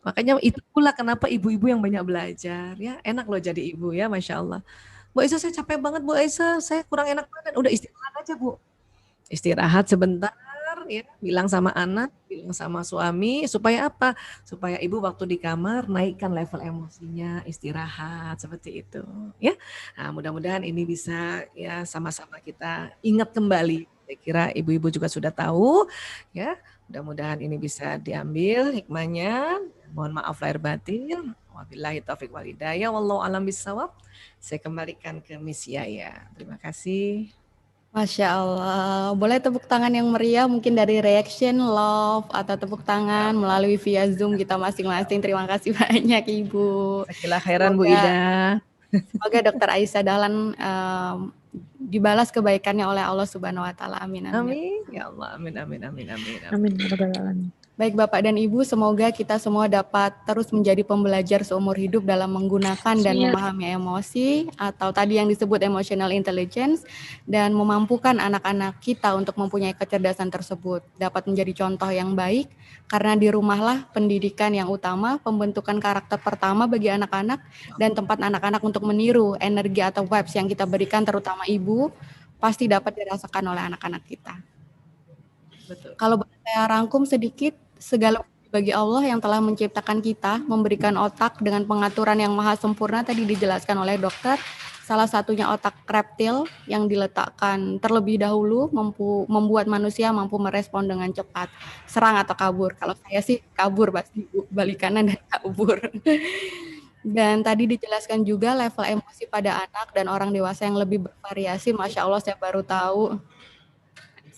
Makanya itu pula kenapa ibu-ibu yang banyak belajar ya. Enak loh jadi ibu ya, Masya Allah. Bu Aisyah saya capek banget Bu Aisyah, saya kurang enak badan. Udah istirahat aja Bu. Istirahat sebentar ya, bilang sama anak, bilang sama suami, supaya apa? Supaya ibu waktu di kamar naikkan level emosinya, istirahat seperti itu ya. Nah, mudah-mudahan ini bisa ya sama-sama kita ingat kembali. Saya kira ibu-ibu juga sudah tahu ya. Mudah-mudahan ini bisa diambil hikmahnya. Mohon maaf lahir batin. Wabillahi taufiq wal hidayah. Wallahu alam bisawab. Saya kembalikan ke Miss Yaya. Terima kasih. Masya Allah. Boleh tepuk tangan yang meriah mungkin dari reaction, love, atau tepuk tangan melalui via Zoom kita masing-masing. Terima kasih banyak Ibu. Jazakallah khairan Bu Ida. Semoga Dr. Aisyah Dahlan dibalas kebaikannya oleh Allah Subhanahu wa taala. Amin. Amin. Ya Allah, amin. Amin. Baik Bapak dan Ibu, semoga kita semua dapat terus menjadi pembelajar seumur hidup dalam menggunakan dan memahami emosi atau tadi yang disebut emotional intelligence dan memampukan anak-anak kita untuk mempunyai kecerdasan tersebut dapat menjadi contoh yang baik karena di rumahlah pendidikan yang utama, pembentukan karakter pertama bagi anak-anak dan tempat anak-anak untuk meniru energi atau vibes yang kita berikan terutama ibu pasti dapat dirasakan oleh anak-anak kita. Betul. Kalau saya rangkum sedikit, segala bagi Allah yang telah menciptakan kita, memberikan otak dengan pengaturan yang maha sempurna tadi dijelaskan oleh dokter. Salah satunya otak reptil yang diletakkan terlebih dahulu membuat manusia mampu merespon dengan cepat, serang atau kabur. Kalau saya sih kabur, pasti balik kanan dan kabur. Dan tadi dijelaskan juga level emosi pada anak dan orang dewasa yang lebih bervariasi. Masya Allah, saya baru tahu.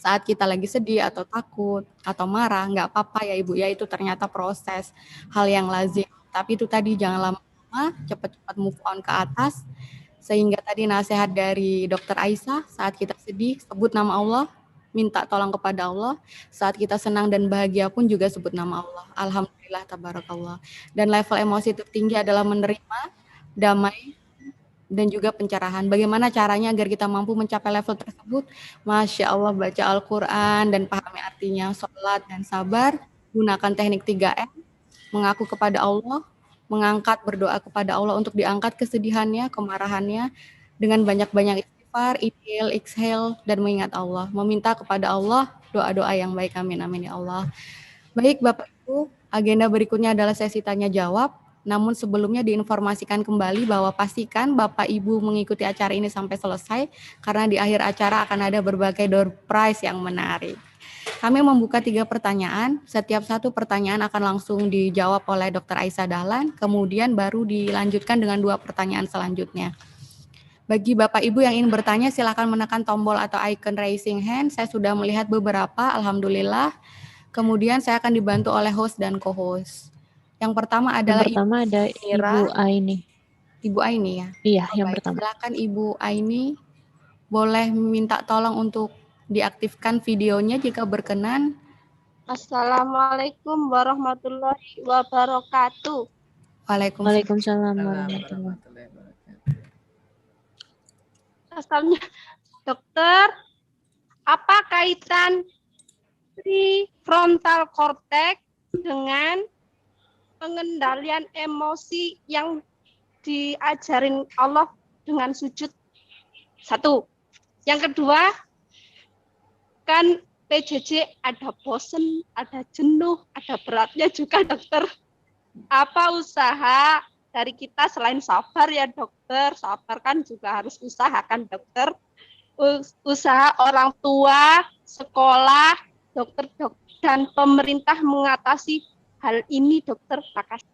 Saat kita lagi sedih atau takut atau marah, nggak apa-apa ya Ibu ya, itu ternyata proses hal yang lazim. Tapi itu tadi jangan lama-lama, cepat-cepat move on ke atas. Sehingga tadi nasihat dari Dr. Aisyah, saat kita sedih, sebut nama Allah, minta tolong kepada Allah. Saat kita senang dan bahagia pun juga sebut nama Allah. Alhamdulillah, tabarakallah. Dan level emosi tertinggi adalah menerima, damai, dan juga pencerahan. Bagaimana caranya agar kita mampu mencapai level tersebut? Masya Allah, baca Al-Quran dan pahami artinya, sholat dan sabar, gunakan teknik 3M, mengaku kepada Allah, mengangkat berdoa kepada Allah untuk diangkat kesedihannya, kemarahannya, dengan banyak-banyak istighfar, inhale, exhale, dan mengingat Allah. Meminta kepada Allah doa-doa yang baik. Amin, amin ya Allah. Baik Bapak Ibu, agenda berikutnya adalah sesi tanya jawab. Namun sebelumnya diinformasikan kembali bahwa pastikan Bapak Ibu mengikuti acara ini sampai selesai, karena di akhir acara akan ada berbagai door prize yang menarik. Kami membuka 3 pertanyaan, setiap satu pertanyaan akan langsung dijawab oleh Dr. Aisyah Dahlan, kemudian baru dilanjutkan dengan 2 pertanyaan selanjutnya. Bagi Bapak Ibu yang ingin bertanya, silakan menekan tombol atau icon raising hand. Saya sudah melihat beberapa, alhamdulillah. Kemudian saya akan dibantu oleh host dan co-host. Yang pertama adalah ada Ibu Aini. Ibu Aini ya? Iya, Oh, yang baik. pertama. Silakan Ibu Aini, boleh minta tolong untuk diaktifkan videonya jika berkenan. Assalamualaikum warahmatullahi wabarakatuh. Waalaikumsalam warahmatullahi wabarakatuh. Asalnya, dokter, apa kaitan prefrontal cortex dengan pengendalian emosi yang diajarin Allah dengan sujud? 1. Yang kedua, kan PJJ ada bosen, ada jenuh, ada beratnya juga dokter. Apa usaha dari kita selain sabar ya dokter? Sabar kan juga harus usahakan dokter. Usaha orang tua, sekolah, dokter, dan pemerintah mengatasi hal ini dokter. Makasih.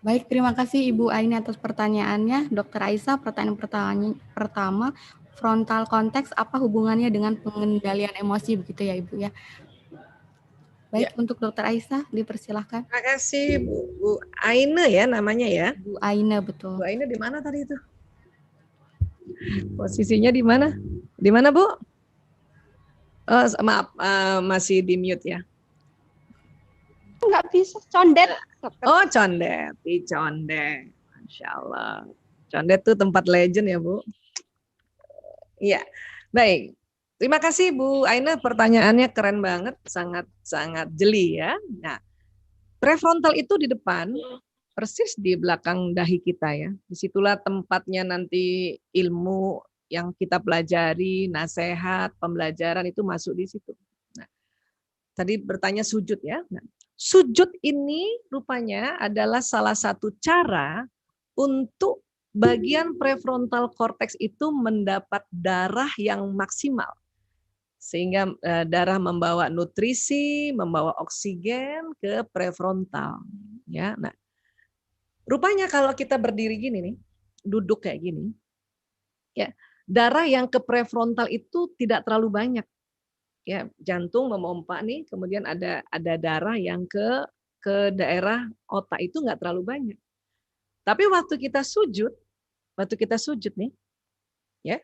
Baik, terima kasih Ibu Aini atas pertanyaannya. Dokter Aisyah, pertanyaan pertama, frontal cortex apa hubungannya dengan pengendalian emosi, begitu ya Ibu ya? Baik, untuk Dokter Aisyah dipersilahkan. Terima kasih Bu Aine ya namanya ya. Bu Aine, betul. Bu Aine di mana tadi itu? Posisinya di mana? Di mana Bu? Oh, maaf, masih di mute ya. Nggak bisa, condet. Oh, condet, di condet. Masya Allah. Condet tuh tempat legend ya Bu. Iya, baik. Terima kasih Bu Aina, pertanyaannya keren banget, sangat jeli ya. Nah, prefrontal itu di depan, persis di belakang dahi kita ya. Disitulah tempatnya nanti ilmu yang kita pelajari, nasihat, pembelajaran itu masuk di situ. Nah, tadi bertanya sujud ya. Nah, sujud ini rupanya adalah salah satu cara untuk bagian prefrontal cortex itu mendapat darah yang maksimal. Sehingga darah membawa nutrisi, membawa oksigen ke prefrontal. Ya, nah, rupanya kalau kita berdiri gini nih, duduk kayak gini, ya, darah yang ke prefrontal itu tidak terlalu banyak. Ya, jantung memompa nih, kemudian ada darah yang ke daerah otak itu nggak terlalu banyak. Tapi waktu kita sujud nih, ya,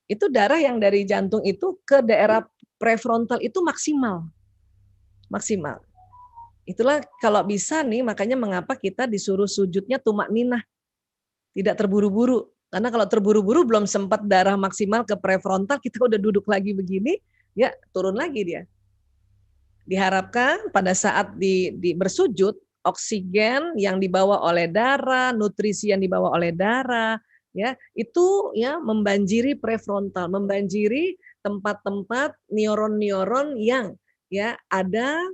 itu darah yang dari jantung itu ke daerah prefrontal itu maksimal. Itulah kalau bisa nih, makanya mengapa kita disuruh sujudnya tumakninah, tidak terburu-buru. Karena kalau terburu-buru belum sempat darah maksimal ke prefrontal, kita udah duduk lagi begini, ya turun lagi dia. Diharapkan pada saat bersujud, oksigen yang dibawa oleh darah, nutrisi yang dibawa oleh darah, ya itu ya membanjiri prefrontal, membanjiri tempat-tempat neuron-neuron yang ya ada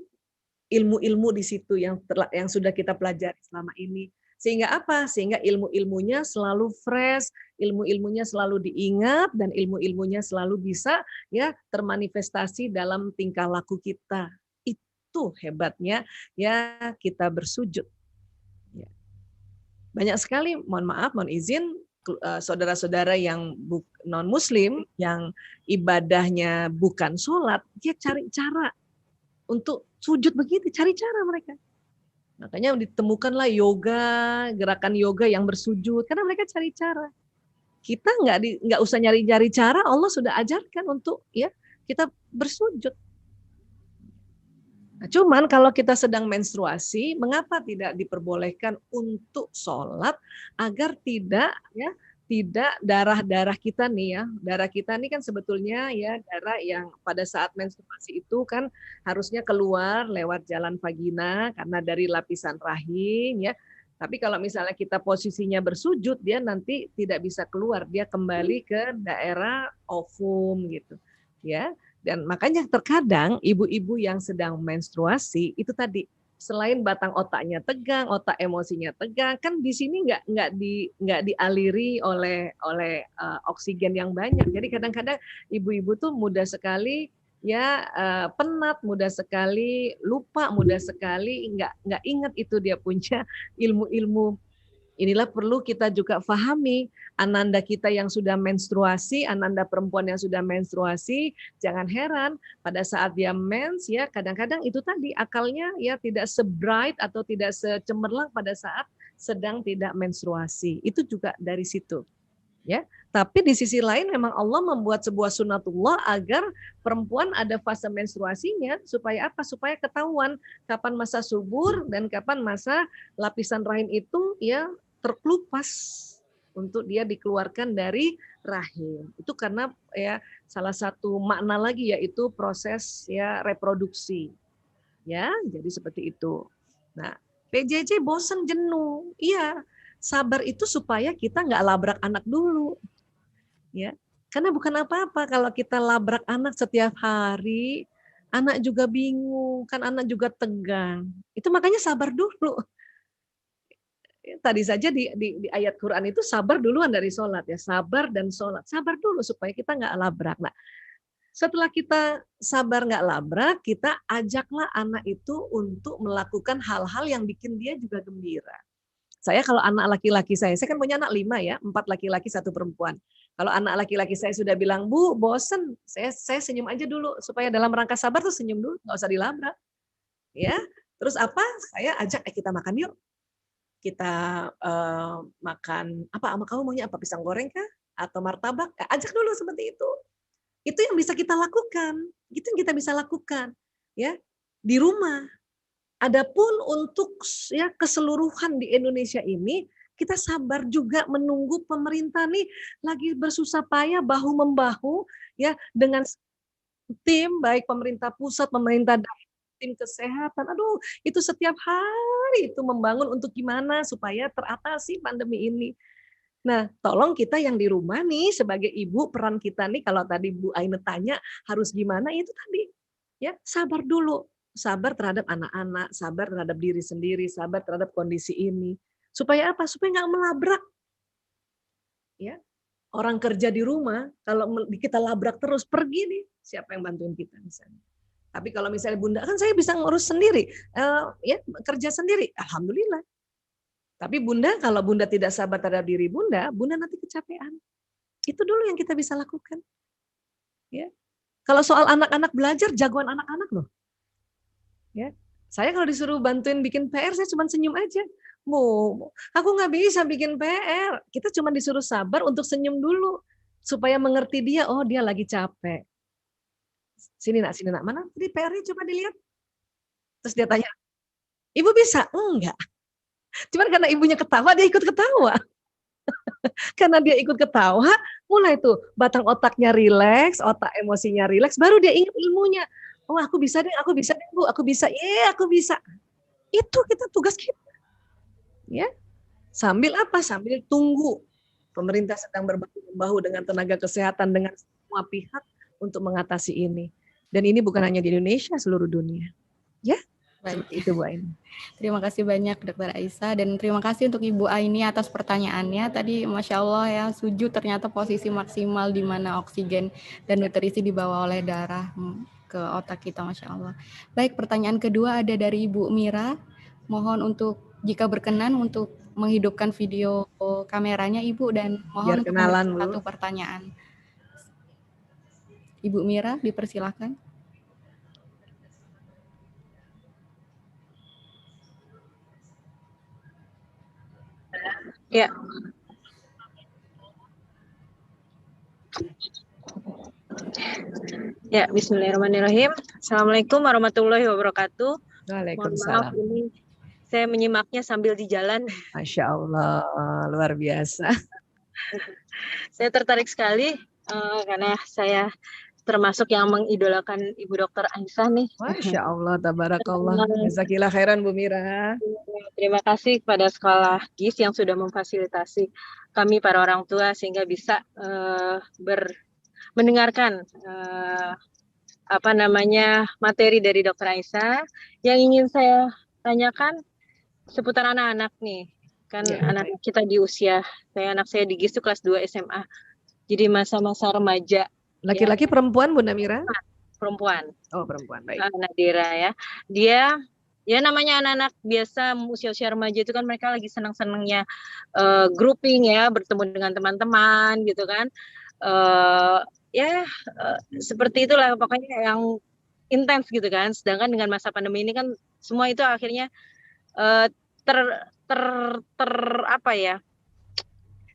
ilmu-ilmu di situ yang sudah kita pelajari selama ini. Sehingga apa? Sehingga ilmu-ilmunya selalu fresh, ilmu-ilmunya selalu diingat, dan ilmu-ilmunya selalu bisa ya termanifestasi dalam tingkah laku kita. Itu hebatnya ya kita bersujud. Ya. Banyak sekali, mohon maaf, mohon izin, saudara-saudara yang non-muslim, yang ibadahnya bukan sholat, dia cari cara untuk sujud begitu, cari cara mereka. Makanya ditemukanlah yoga, gerakan yoga yang bersujud, karena mereka cari cara. Kita nggak usah nyari-nyari cara, Allah sudah ajarkan untuk ya kita bersujud. Nah, cuman kalau kita sedang menstruasi, mengapa tidak diperbolehkan untuk sholat agar tidak darah-darah kita nih ya, darah kita nih kan sebetulnya ya darah yang pada saat menstruasi itu kan harusnya keluar lewat jalan vagina karena dari lapisan rahim ya. Tapi kalau misalnya kita posisinya bersujud, dia nanti tidak bisa keluar, dia kembali ke daerah ovum gitu ya. Dan makanya terkadang ibu-ibu yang sedang menstruasi itu tadi selain batang otaknya tegang, otak emosinya tegang, kan di sini nggak dialiri oleh oksigen yang banyak. Jadi kadang-kadang ibu-ibu tuh mudah sekali ya penat, mudah sekali lupa, mudah sekali nggak ingat itu dia punya ilmu-ilmu. Inilah perlu kita juga pahami, ananda kita yang sudah menstruasi, ananda perempuan yang sudah menstruasi, jangan heran pada saat dia mens ya kadang-kadang itu tadi akalnya ya tidak se-bright atau tidak secemerlang pada saat sedang tidak menstruasi. Itu juga dari situ. Ya, tapi di sisi lain memang Allah membuat sebuah sunatullah agar perempuan ada fase menstruasinya supaya apa? Supaya ketahuan kapan masa subur dan kapan masa lapisan rahim itu ya terkelupas untuk dia dikeluarkan dari rahim. Itu karena ya salah satu makna lagi yaitu proses ya reproduksi. Ya, jadi seperti itu. Nah, PJJ bosen jenuh. Iya, sabar itu supaya kita nggak labrak anak dulu. Ya, karena bukan apa-apa kalau kita labrak anak setiap hari, anak juga bingung, kan anak juga tegang. Itu makanya sabar dulu. Tadi saja di ayat Quran itu sabar duluan dari sholat ya, sabar dan sholat. Sabar dulu supaya kita nggak labrak. Nah, setelah kita sabar nggak labrak, kita ajaklah anak itu untuk melakukan hal-hal yang bikin dia juga gembira. Saya kalau anak laki-laki saya kan punya anak 5 ya, 4 laki-laki 1 perempuan. Kalau anak laki-laki saya sudah bilang, Bu, bosen, saya senyum aja dulu supaya dalam rangka sabar tuh senyum dulu, nggak usah dilabrak. Ya, terus apa? Saya ajak, kita makan yuk. Kita makan apa? Kamu maunya apa? Pisang goreng kah? Atau martabak? Ajak dulu seperti itu. Itu yang bisa kita lakukan. Itu yang kita bisa lakukan, ya di rumah. Adapun untuk ya keseluruhan di Indonesia ini, kita sabar juga menunggu pemerintah nih lagi bersusah payah bahu membahu ya dengan tim baik pemerintah pusat, pemerintah daerah, tim kesehatan. Aduh, itu setiap hari itu membangun untuk gimana supaya teratasi pandemi ini. Nah, tolong kita yang di rumah nih sebagai ibu, peran kita nih kalau tadi Bu Aine tanya harus gimana, itu tadi ya sabar dulu. Sabar terhadap anak-anak, sabar terhadap diri sendiri, sabar terhadap kondisi ini. Supaya apa? Supaya nggak melabrak. Ya, orang kerja di rumah, kalau kita labrak terus, pergi nih, siapa yang bantuin kita misalnya. Tapi kalau misalnya Bunda, kan saya bisa ngurus sendiri, ya kerja sendiri, alhamdulillah. Tapi Bunda, kalau Bunda tidak sabar terhadap diri Bunda, Bunda nanti kecapean. Itu dulu yang kita bisa lakukan. Ya, kalau soal anak-anak belajar, jagoan anak-anak loh. Ya, saya kalau disuruh bantuin bikin PR, saya cuma senyum aja. Bu, aku nggak bisa bikin PR. Kita cuma disuruh sabar untuk senyum dulu supaya mengerti dia. Oh, dia lagi capek. Sini nak, mana? Tadi PR-nya coba dilihat. Terus dia tanya, Ibu bisa? Enggak. Cuman karena ibunya ketawa, dia ikut ketawa. Karena dia ikut ketawa, mulai tuh batang otaknya rileks, otak emosinya rileks, baru dia ingat ilmunya. Oh, aku bisa deh Bu, aku bisa. Aku bisa. Itu tugas kita. Ya. Sambil apa? Sambil tunggu pemerintah sedang berbahu-membahu dengan tenaga kesehatan dengan semua pihak untuk mengatasi ini. Dan ini bukan hanya di Indonesia, seluruh dunia. Ya. Baik. Itu Bu Aini. Terima kasih banyak Dr. Aisyah dan terima kasih untuk Ibu Aini atas pertanyaannya. Tadi Masya Allah ya, sujud ternyata posisi maksimal di mana oksigen dan nutrisi dibawa oleh darah ke otak kita, Masya Allah. Baik, pertanyaan kedua ada dari Ibu Mira. Mohon untuk jika berkenan untuk menghidupkan video kameranya Ibu dan mohon untuk satu pertanyaan. Ibu Mira, dipersilakan. Ya. Ya, bismillahirrahmanirrahim. Assalamualaikum warahmatullahi wabarakatuh. Mohon maaf, Waalaikumsalam. ini saya menyimaknya sambil di jalan. Masya Allah, luar biasa. Saya tertarik sekali karena saya termasuk yang mengidolakan Ibu Dr. Aisyah nih. Masya Allah, tabarakallah. Jazakillah khairan Bu Mira. Terima kasih kepada sekolah GIS yang sudah memfasilitasi kami para orang tua sehingga bisa mendengarkan materi dari Dr. Aisyah. Yang ingin saya tanyakan seputar anak-anak nih. Kan anak kita di usia, anak saya di GIS itu kelas 2 SMA. Jadi masa-masa remaja. Laki-laki perempuan Bu Namira? Perempuan. Oh, perempuan, baik. Nadira ya. Dia ya namanya anak-anak biasa usia-usia remaja itu kan mereka lagi senang-senangnya grouping ya, bertemu dengan teman-teman gitu kan. Seperti itulah pokoknya yang intens gitu kan. Sedangkan dengan masa pandemi ini kan semua itu akhirnya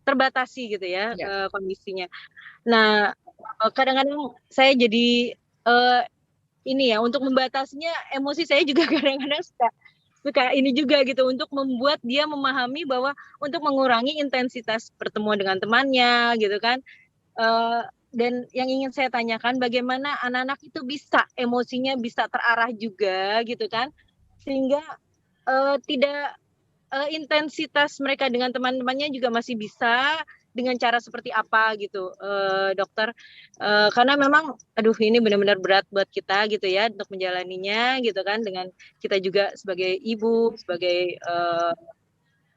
terbatasi gitu ya, kondisinya. Nah, kadang-kadang saya jadi untuk membatasinya emosi saya juga kadang-kadang suka ini juga gitu untuk membuat dia memahami bahwa untuk mengurangi intensitas pertemuan dengan temannya gitu kan. Dan yang ingin saya tanyakan bagaimana anak-anak itu bisa emosinya bisa terarah juga gitu kan, sehingga tidak intensitas mereka dengan teman-temannya juga masih bisa dengan cara seperti apa gitu, dokter, karena memang ini benar-benar berat buat kita gitu ya untuk menjalaninya gitu kan, dengan kita juga sebagai ibu, sebagai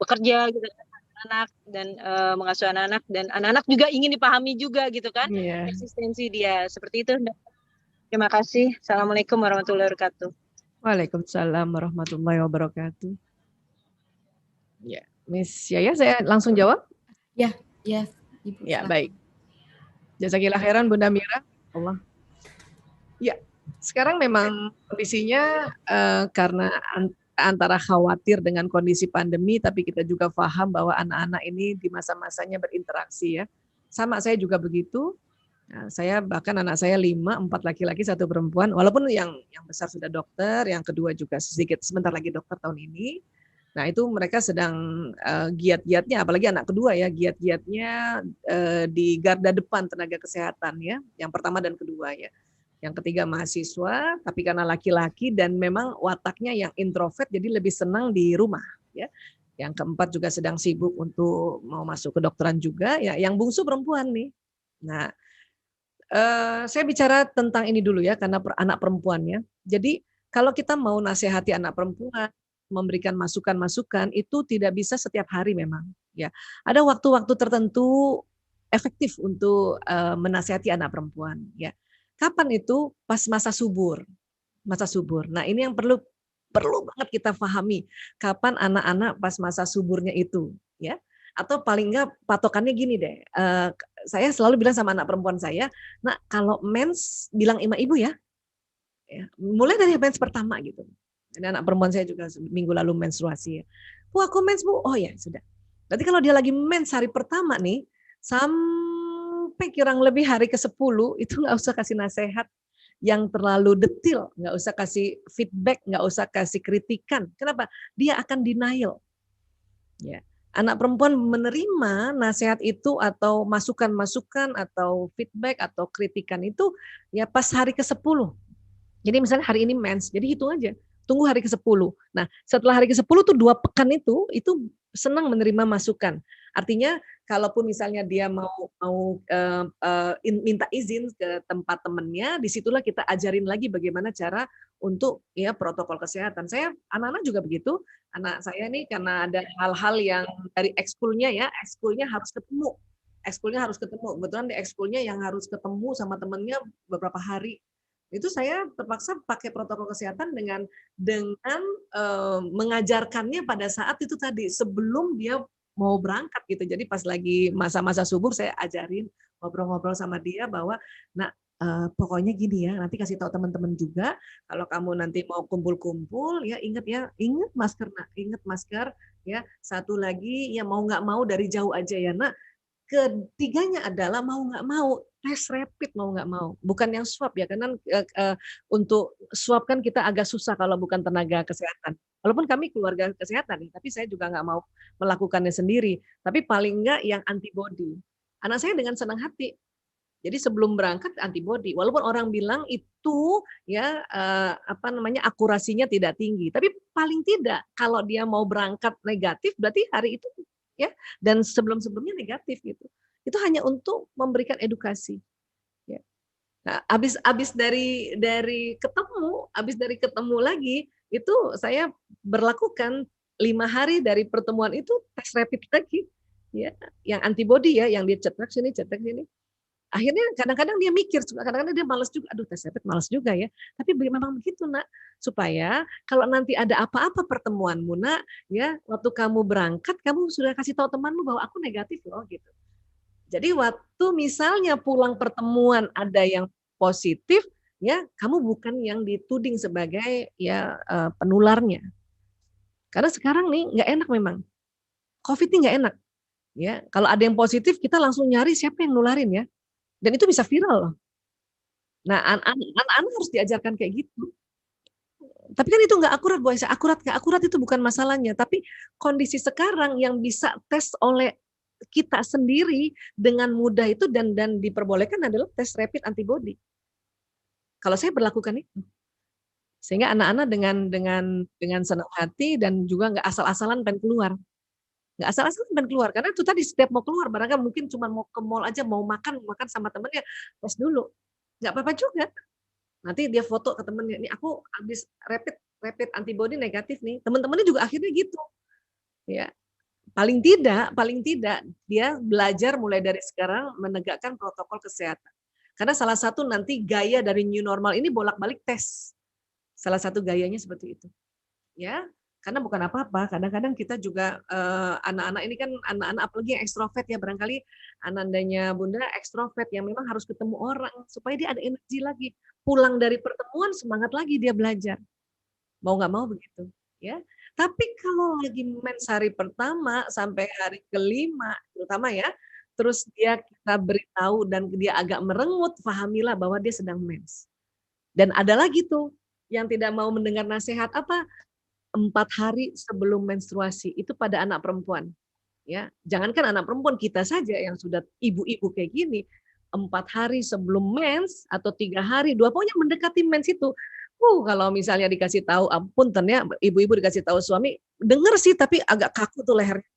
bekerja gitu kan, anak dan mengasuh anak-anak, dan anak-anak juga ingin dipahami juga gitu kan, eksistensi dia seperti itu. Terima kasih. Assalamualaikum warahmatullahi wabarakatuh. Waalaikumsalam warahmatullahi wabarakatuh. Ya, Miss Yaya, saya langsung jawab? Ya, Ibu. Ya, baik. Jazakillah khairan Bunda Mira. Allah. Ya, sekarang memang kondisinya karena antara khawatir dengan kondisi pandemi, tapi kita juga paham bahwa anak-anak ini di masa-masanya berinteraksi ya. Sama saya juga begitu. Nah, saya bahkan anak saya 5, 4 laki-laki, 1 perempuan. Walaupun yang besar sudah dokter, yang kedua juga sebentar lagi dokter tahun ini. Nah itu mereka sedang giat-giatnya, apalagi anak kedua ya, giat-giatnya di garda depan tenaga kesehatan ya, yang pertama dan kedua ya. Yang ketiga mahasiswa, tapi karena laki-laki dan memang wataknya yang introvert, jadi lebih senang di rumah ya. Yang keempat juga sedang sibuk untuk mau masuk kedokteran juga ya. Yang bungsu perempuan nih. Nah, saya bicara tentang ini dulu ya, karena anak perempuannya. Jadi kalau kita mau nasihati anak perempuan, memberikan masukan-masukan itu tidak bisa setiap hari memang ya. Ada waktu-waktu tertentu efektif untuk menasihati anak perempuan ya. Kapan itu? Pas masa subur. Masa subur. Nah, ini yang perlu banget kita pahami. Kapan anak-anak pas masa suburnya itu ya. Atau paling enggak patokannya gini deh. Saya selalu bilang sama anak perempuan saya, "Nah, kalau mens bilang sama ibu ya." Ya, mulai dari mens pertama gitu. Ini anak perempuan saya juga minggu lalu menstruasi ya. "Bu, aku mens, Bu." "Oh ya, sudah." Berarti kalau dia lagi mens hari pertama nih, sampai kurang lebih hari ke-10, itu nggak usah kasih nasihat yang terlalu detil, nggak usah kasih feedback, nggak usah kasih kritikan. Kenapa? Dia akan denial. Ya. Anak perempuan menerima nasihat itu atau masukan-masukan atau feedback atau kritikan itu ya pas hari ke-10. Jadi misalnya hari ini mens, jadi hitung aja. Tunggu hari ke-10. Nah, setelah hari ke-10 tuh 2 pekan itu senang menerima masukan. Artinya kalaupun misalnya dia mau minta izin ke tempat temannya, disitulah kita ajarin lagi bagaimana cara untuk ya protokol kesehatan. Saya anak-anak juga begitu. Anak saya nih karena ada hal-hal yang dari ekskulnya ya, ekskulnya harus ketemu. Kebetulan di ekskulnya yang harus ketemu sama temannya beberapa hari. Itu saya terpaksa pakai protokol kesehatan dengan mengajarkannya pada saat itu tadi sebelum dia mau berangkat gitu. Jadi pas lagi masa-masa subur saya ajarin ngobrol-ngobrol sama dia bahwa pokoknya gini ya, nanti kasih tahu teman-teman juga kalau kamu nanti mau kumpul-kumpul ya ingat masker ya. Satu lagi ya mau nggak mau dari jauh aja ya nak. ketiganya adalah mau nggak mau tes rapid, mau nggak mau, bukan yang swab ya, karena untuk swab kan kita agak susah kalau bukan tenaga kesehatan. Walaupun kami keluarga kesehatan, tapi saya juga nggak mau melakukannya sendiri. Tapi paling nggak yang antibody. Anak saya dengan senang hati. Jadi sebelum berangkat antibody, walaupun orang bilang itu ya akurasinya tidak tinggi, tapi paling tidak kalau dia mau berangkat negatif berarti hari itu ya, dan sebelum-sebelumnya negatif gitu. Itu hanya untuk memberikan edukasi. Ya. Nah, habis dari ketemu lagi itu saya berlakukan 5 hari dari pertemuan itu tes rapid lagi, ya, yang antibody ya, yang dia cetak sini. Akhirnya kadang-kadang dia mikir, kadang-kadang dia malas juga, aduh tes rapid malas juga ya. Tapi memang begitu nak, supaya kalau nanti ada apa-apa pertemuanmu nak, ya waktu kamu berangkat kamu sudah kasih tahu temanmu bahwa aku negatif loh gitu. Jadi waktu misalnya pulang pertemuan ada yang positif, ya kamu bukan yang dituding sebagai ya penularnya. Karena sekarang nih nggak enak memang, COVID ini nggak enak. Ya kalau ada yang positif kita langsung nyari siapa yang nularin ya. Dan itu bisa viral loh. Nah, anak-anak harus diajarkan kayak gitu. Tapi kan itu nggak akurat, Bu Aisyah. Akurat itu bukan masalahnya. Tapi kondisi sekarang yang bisa tes oleh kita sendiri dengan mudah itu dan diperbolehkan adalah tes rapid antibody. Kalau saya berlakukan itu, sehingga anak-anak dengan senang hati dan juga nggak asal-asalan pengen keluar. Nggak asal-asalan pengen keluar, karena itu tadi setiap mau keluar, barangkali mungkin cuma mau ke mall aja, mau makan sama temennya, tes dulu. Nggak apa-apa juga. Nanti dia foto ke temennya, ini aku habis rapid antibody negatif nih. Teman-temannya juga akhirnya gitu. Ya, paling tidak dia belajar mulai dari sekarang menegakkan protokol kesehatan. Karena salah satu nanti gaya dari new normal ini bolak-balik tes. Salah satu gayanya seperti itu. Ya. Karena bukan apa-apa, kadang-kadang kita juga anak-anak ini kan anak-anak apalagi yang ekstrovert ya, barangkali anandanya Bunda ekstrovert yang memang harus ketemu orang supaya dia ada energi lagi. Pulang dari pertemuan semangat lagi dia belajar. Mau nggak mau begitu, ya. Tapi kalau lagi mens hari pertama sampai hari kelima, terutama ya, terus kita beritahu dan dia agak merengut, fahamilah bahwa dia sedang mens. Dan ada lagi tuh yang tidak mau mendengar nasihat apa? 4 hari sebelum menstruasi itu pada anak perempuan, ya jangankan anak perempuan, kita saja yang sudah ibu-ibu kayak gini 4 hari sebelum mens atau 3 hari, pokoknya mendekati mens itu, kalau misalnya dikasih tahu, ampun ya ibu-ibu dikasih tahu suami, denger sih tapi agak kaku tuh lehernya.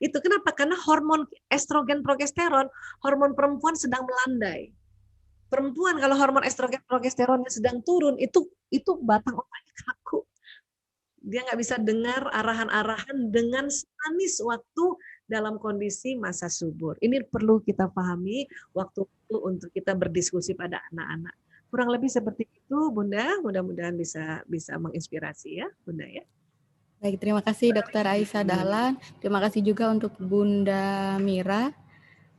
Itu kenapa? Karena hormon estrogen progesteron, hormon perempuan sedang melandai. Perempuan kalau hormon estrogen progesteronnya sedang turun, itu batang otaknya kaku. Dia nggak bisa dengar arahan-arahan dengan manis waktu dalam kondisi masa subur. Ini perlu kita pahami waktu untuk kita berdiskusi pada anak-anak. Kurang lebih seperti itu, Bunda. Mudah-mudahan bisa menginspirasi ya, Bunda ya. Baik, terima kasih Dr. Aisyah Dahlan. Terima kasih juga untuk Bunda Mira.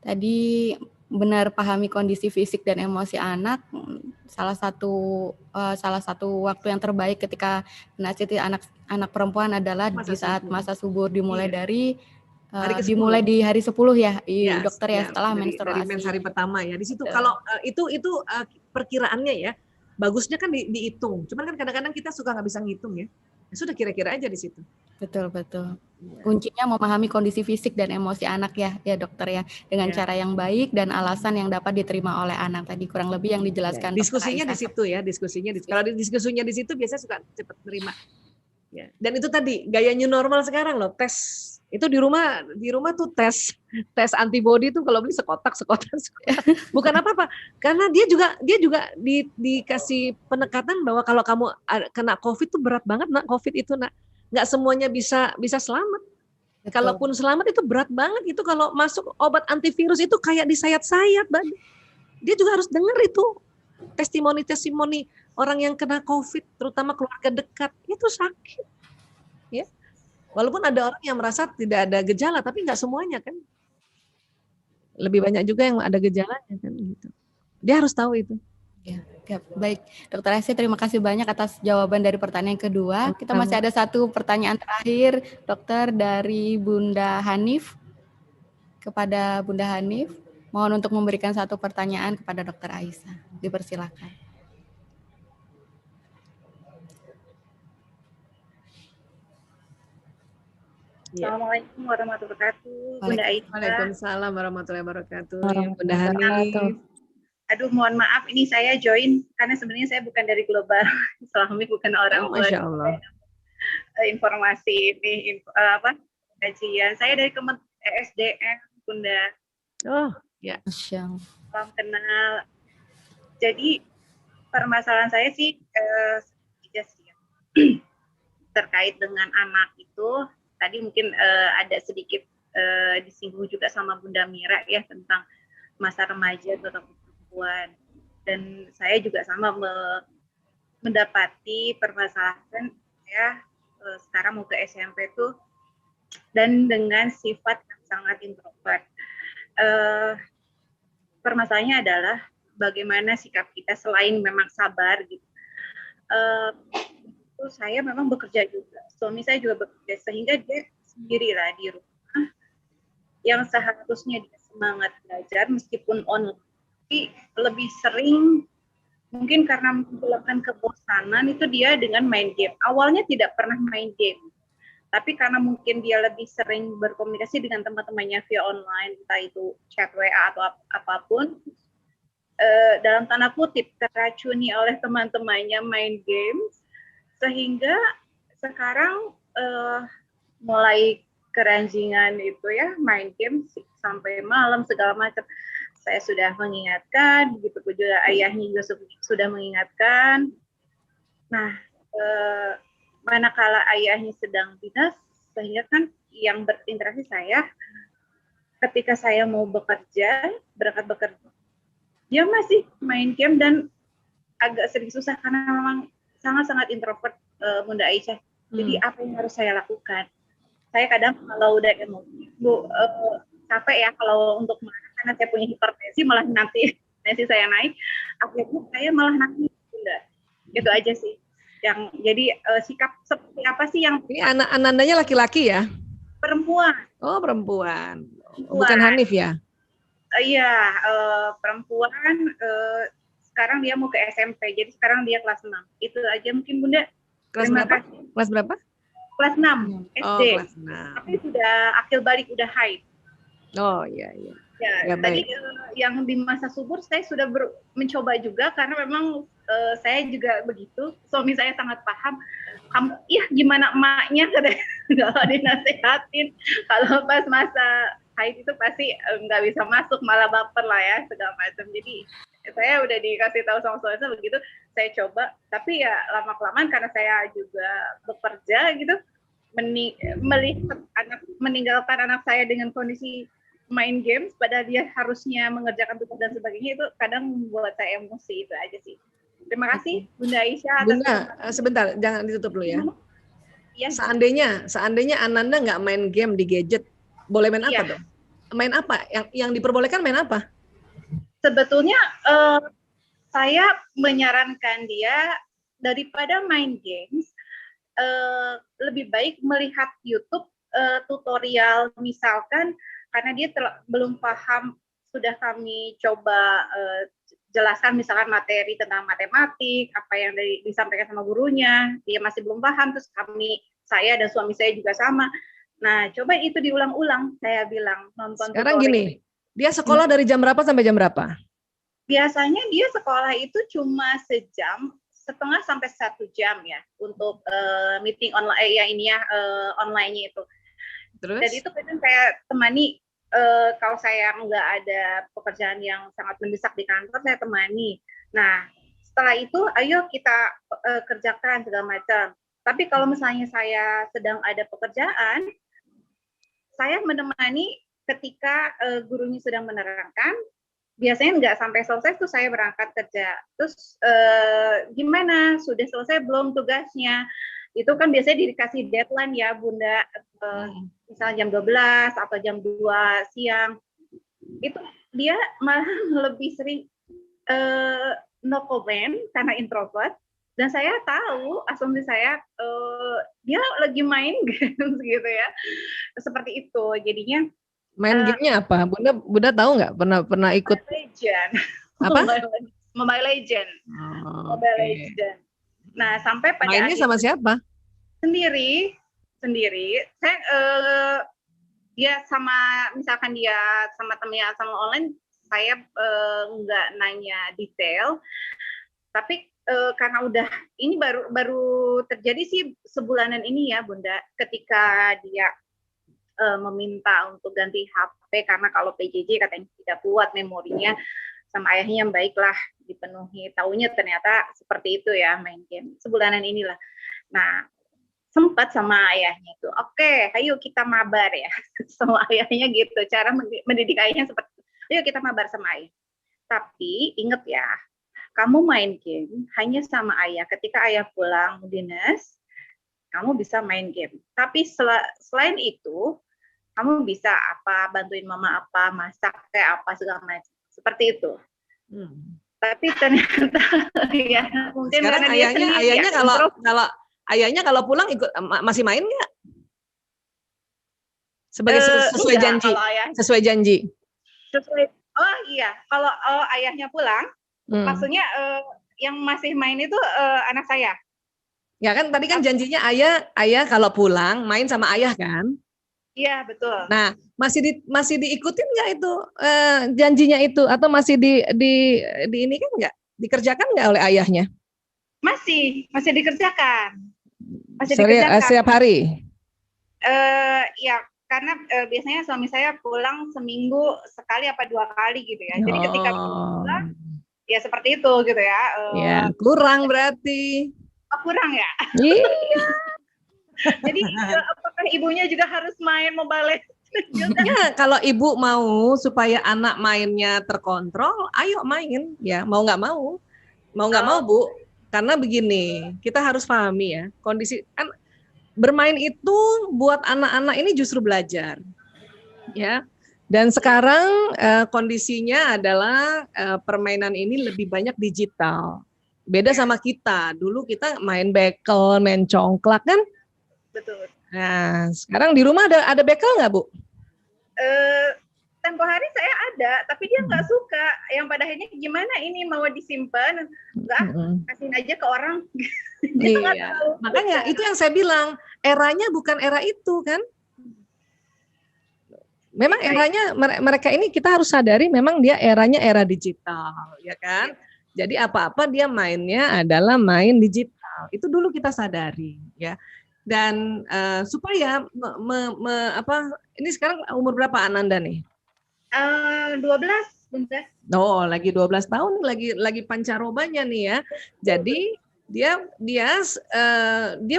Tadi benar pahami kondisi fisik dan emosi anak. Salah satu waktu yang terbaik ketika menasihati anak perempuan adalah di saat masa subur, dimulai dari dimulai di hari 10 ya, dokter ya, setelah menstruasi. Dari mens hari pertama ya. Di situ kalau itu perkiraannya ya. Bagusnya kan dihitung. Cuman kan kadang-kadang kita suka nggak bisa ngitung ya. Sudah kira-kira aja di situ. Betul. Kuncinya memahami kondisi fisik dan emosi anak ya dokter ya, dengan cara yang baik dan alasan yang dapat diterima oleh anak, tadi kurang lebih yang dijelaskan. Diskusinya di situ ya, kalau diskusinya di situ biasanya suka cepat terima. Ya. Dan itu tadi gaya new normal sekarang loh, tes itu di rumah tuh tes antibody tuh kalau beli sekotak. Bukan apa-apa, karena dia juga dikasih penekatan bahwa kalau kamu kena COVID tuh berat banget nak, COVID itu nak, nggak semuanya bisa selamat. Betul. Kalaupun selamat itu berat banget, itu kalau masuk obat antivirus itu kayak disayat-sayat. Dia juga harus dengar itu testimoni orang yang kena COVID, terutama keluarga dekat, itu sakit. Ya. Walaupun ada orang yang merasa tidak ada gejala, tapi nggak semuanya kan. Lebih banyak juga yang ada gejalanya kan gitu. Dia harus tahu itu. Ya, baik, Dokter Aisyah, terima kasih banyak atas jawaban dari pertanyaan kedua. Kita masih ada satu pertanyaan terakhir, Dokter, dari Bunda Hanif. kepada Bunda Hanif. Mohon untuk memberikan satu pertanyaan kepada Dr. Aisyah. Dipersilakan. Assalamualaikum warahmatullahi wabarakatuh, Bunda Aisyah. Waalaikumsalam warahmatullahi wabarakatuh. Bunda Wabarakatuh. Hanif. Aduh, mohon maaf, ini saya join karena sebenarnya saya bukan dari Global Islamic, bukan orang Masya Allah. Informasi ini, kajian. Saya dari SDM, Bunda. Oh, ya. Salam kenal. Jadi permasalahan saya sih terkait dengan anak itu. Tadi mungkin ada sedikit disinggung juga sama Bunda Mira ya tentang masa remaja atau perempuan. Dan saya juga sama mendapati permasalahan ya sekarang mau ke SMP tuh dan dengan sifat yang sangat introvert. Permasalahannya adalah bagaimana sikap kita selain memang sabar gitu. Saya memang bekerja juga, suami saya juga bekerja, sehingga dia sendirilah di rumah yang seharusnya dia semangat belajar meskipun online, tapi lebih sering mungkin karena menimbulkan kebosanan itu dia dengan main game. Awalnya tidak pernah main game, tapi karena mungkin dia lebih sering berkomunikasi dengan teman-temannya via online, entah itu chat WA atau apapun, dalam tanda kutip terracuni oleh teman-temannya main games, sehingga sekarang mulai keranjingan itu ya main game sampai malam segala macam. Saya sudah mengingatkan, begitu juga ayahnya juga sudah mengingatkan. Nah, manakala ayahnya sedang dinas, sehingga kan yang berinteraksi saya, ketika saya mau bekerja, berangkat bekerja, dia masih main game dan agak sedikit susah karena memang sangat-sangat introvert, Bunda Aisyah. Jadi apa yang harus saya lakukan? Saya kadang kalau udah emosi, capek ya kalau untuk marah karena saya punya hipertensi, malah nanti saya naik, akhirnya saya malah nangis, Bunda. Itu aja sih. Yang jadi sikap seperti apa sih yang ini anak-anaknya laki-laki ya? Perempuan. Oh, perempuan. Bukan Hanif ya? Iya, perempuan. Sekarang dia mau ke SMP, jadi sekarang dia kelas 6. Itu aja mungkin Bunda. Kelas berapa? Kelas berapa? Kelas 6 SD. Oh, kelas 6. Tapi sudah akil balik, udah haid. Oh, iya, iya. Ya, tadi yang di masa subur saya sudah mencoba juga karena memang saya juga begitu. Suami saya sangat paham. Iya, gimana emaknya kalau dinasehatin. Kalau pas masa haid itu pasti nggak bisa masuk, malah baper lah ya segala macam. Jadi saya udah dikasih tahu sama suami saya begitu, saya coba, tapi ya lama-kelamaan karena saya juga bekerja gitu, melihat meninggalkan anak saya dengan kondisi main games, padahal dia harusnya mengerjakan tugas dan sebagainya, itu kadang membuat saya emosi. Itu aja sih. Terima kasih Bunda Aisyah. Bunda, sebentar, jangan ditutup dulu ya. Ya. Seandainya Ananda nggak main game di gadget, boleh main apa dong? Main apa? Yang diperbolehkan main apa? Sebetulnya saya menyarankan dia daripada main games, lebih baik melihat YouTube tutorial misalkan, karena dia belum paham, sudah kami coba jelaskan misalkan materi tentang matematik, apa yang disampaikan sama gurunya, dia masih belum paham, terus saya dan suami saya juga sama. Nah, coba itu diulang-ulang, saya bilang nonton. Sekarang gini, dia sekolah dari jam berapa sampai jam berapa? Biasanya dia sekolah itu cuma sejam setengah sampai 1 jam ya untuk meeting online online-nya itu. Terus? Dan itu kadang saya temani, kalau saya nggak ada pekerjaan yang sangat mendesak di kantor, saya temani. Nah, setelah itu ayo kita kerjakan segala macam. Tapi kalau misalnya saya sedang ada pekerjaan, saya menemani ketika gurunya sedang menerangkan. Biasanya nggak sampai selesai tuh saya berangkat kerja. Terus gimana? Sudah selesai belum tugasnya? Itu kan biasanya dikasih deadline ya Bunda, misalnya jam 12 atau jam 2 siang. Itu dia malah lebih sering no comment karena introvert. Dan saya tahu, asumsi saya, dia lagi main games gitu ya. Seperti itu. Jadinya Main gamenya apa? Bunda tahu nggak? Pernah ikut Legend. apa? Mobile Legend. Mobile Legend. Nah, sampai pada mainnya sama siapa? Sendiri. Saya dia sama, misalkan dia sama temennya sama online, saya nggak nanya detail. Tapi karena udah ini baru terjadi sih sebulanan ini ya Bunda, ketika dia meminta untuk ganti HP karena kalau PJJ katanya tidak kuat memorinya, sama ayahnya yang baiklah dipenuhi. Taunya ternyata seperti itu ya, main game sebulanan inilah. Nah, sempat sama ayahnya itu, oke, ayo kita mabar ya, sama ayahnya gitu. Cara mendidik ayahnya seperti itu. Ayo kita mabar sama ayah. Tapi ingat ya, kamu main game hanya sama ayah. Ketika ayah pulang dinas, kamu bisa main game. Tapi selain itu, kamu bisa apa, bantuin mama apa, masak kayak apa segala macam. Seperti itu. Tapi ternyata ya mungkin sekarang karena ayahnya ayahnya kalau pulang ikut masih main nggak? Sebagai sesuai janji. Sesuai janji. Oh iya, kalau ayahnya pulang, maksudnya yang masih main itu anak saya. Ya kan tadi kan janjinya ayah kalau pulang main sama ayah kan? Iya, betul. Nah, masih diikutin nggak itu janjinya itu, atau masih di ini kan nggak dikerjakan nggak oleh ayahnya? Masih dikerjakan. Setiap hari? Ya, karena biasanya suami saya pulang seminggu sekali apa 2 kali gitu ya. Jadi ketika pulang, ya seperti itu gitu ya. Ya, kurang berarti. Oh, kurang ya? Iya. Jadi apakah ibunya juga harus main Mobile Legends? Ya, kalau ibu mau supaya anak mainnya terkontrol, ayo main ya, mau nggak mau Bu, karena begini, kita harus pahami ya, kondisi kan bermain itu buat anak-anak ini justru belajar, ya. Dan sekarang kondisinya adalah permainan ini lebih banyak digital, beda sama kita. Dulu kita main bekel, main congklak kan. Betul. Nah, sekarang di rumah ada bekel nggak, Bu? Tempo hari saya ada, tapi dia nggak suka. Yang pada akhirnya gimana ini mau disimpan? Enggak, kasihin aja ke orang. Iya. Makanya itu yang saya bilang, eranya bukan era itu kan? Memang eranya mereka ini kita harus sadari memang dia eranya era digital, ya kan? Jadi apa-apa dia mainnya adalah main digital. Itu dulu kita sadari, ya. Dan supaya ini sekarang umur berapa Ananda nih? 12, Bunda. Oh, lagi 12 tahun, lagi pancarobanya nih ya. Jadi dia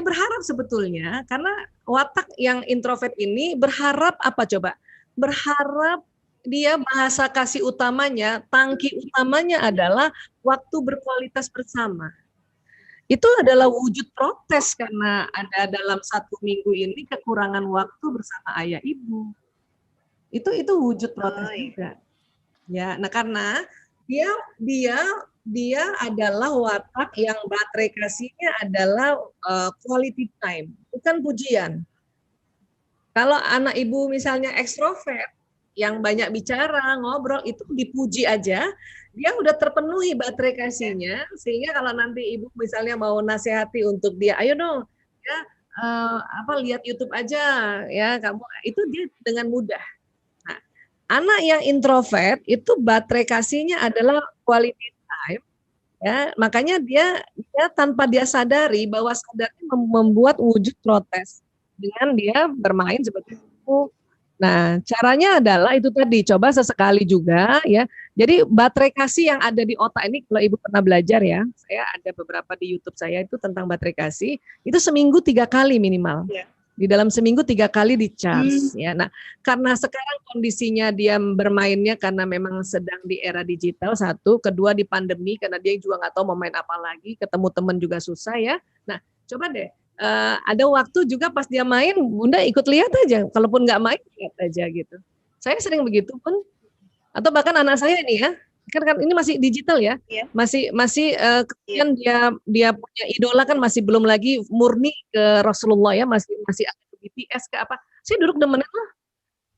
berharap sebetulnya, karena watak yang introvert ini berharap apa coba? Berharap dia bahasa kasih utamanya, tangki utamanya adalah waktu berkualitas bersama. Itu adalah wujud protes karena ada dalam 1 minggu ini kekurangan waktu bersama ayah ibu. Itu wujud protes juga. Ya, nah karena dia adalah watak yang baterai kasihnya adalah quality time, bukan pujian. Kalau anak ibu misalnya ekstrovert yang banyak bicara, ngobrol, itu dipuji aja, dia udah terpenuhi baterai kasihnya, sehingga kalau nanti ibu misalnya mau nasihati untuk dia, ayo dong, ya lihat YouTube aja, ya kamu, itu dia dengan mudah. Nah, anak yang introvert itu baterai kasihnya adalah quality time, ya makanya dia tanpa dia sadari bahwa sadarnya membuat wujud protes dengan dia bermain seperti itu. Nah, caranya adalah itu tadi, coba sesekali juga ya. Jadi baterai kasih yang ada di otak ini, kalau ibu pernah belajar ya, saya ada beberapa di YouTube saya itu tentang baterai kasih, itu seminggu 3 kali minimal. Yeah. Di dalam seminggu 3 kali di charge ya. Nah, karena sekarang kondisinya dia bermainnya karena memang sedang di era digital, 1, kedua di pandemi karena dia juga nggak tahu mau main apa lagi, ketemu teman juga susah ya. Nah, coba deh. Ada waktu juga pas dia main, Bunda ikut lihat aja. Kalaupun nggak main, lihat aja gitu. Saya sering begitu pun. Atau bahkan anak saya ini ya, kan ini masih digital ya, masih kemudian dia punya idola kan masih belum lagi murni ke Rasulullah ya, masih ada ke BTS ke apa. Saya duduk demenin lah.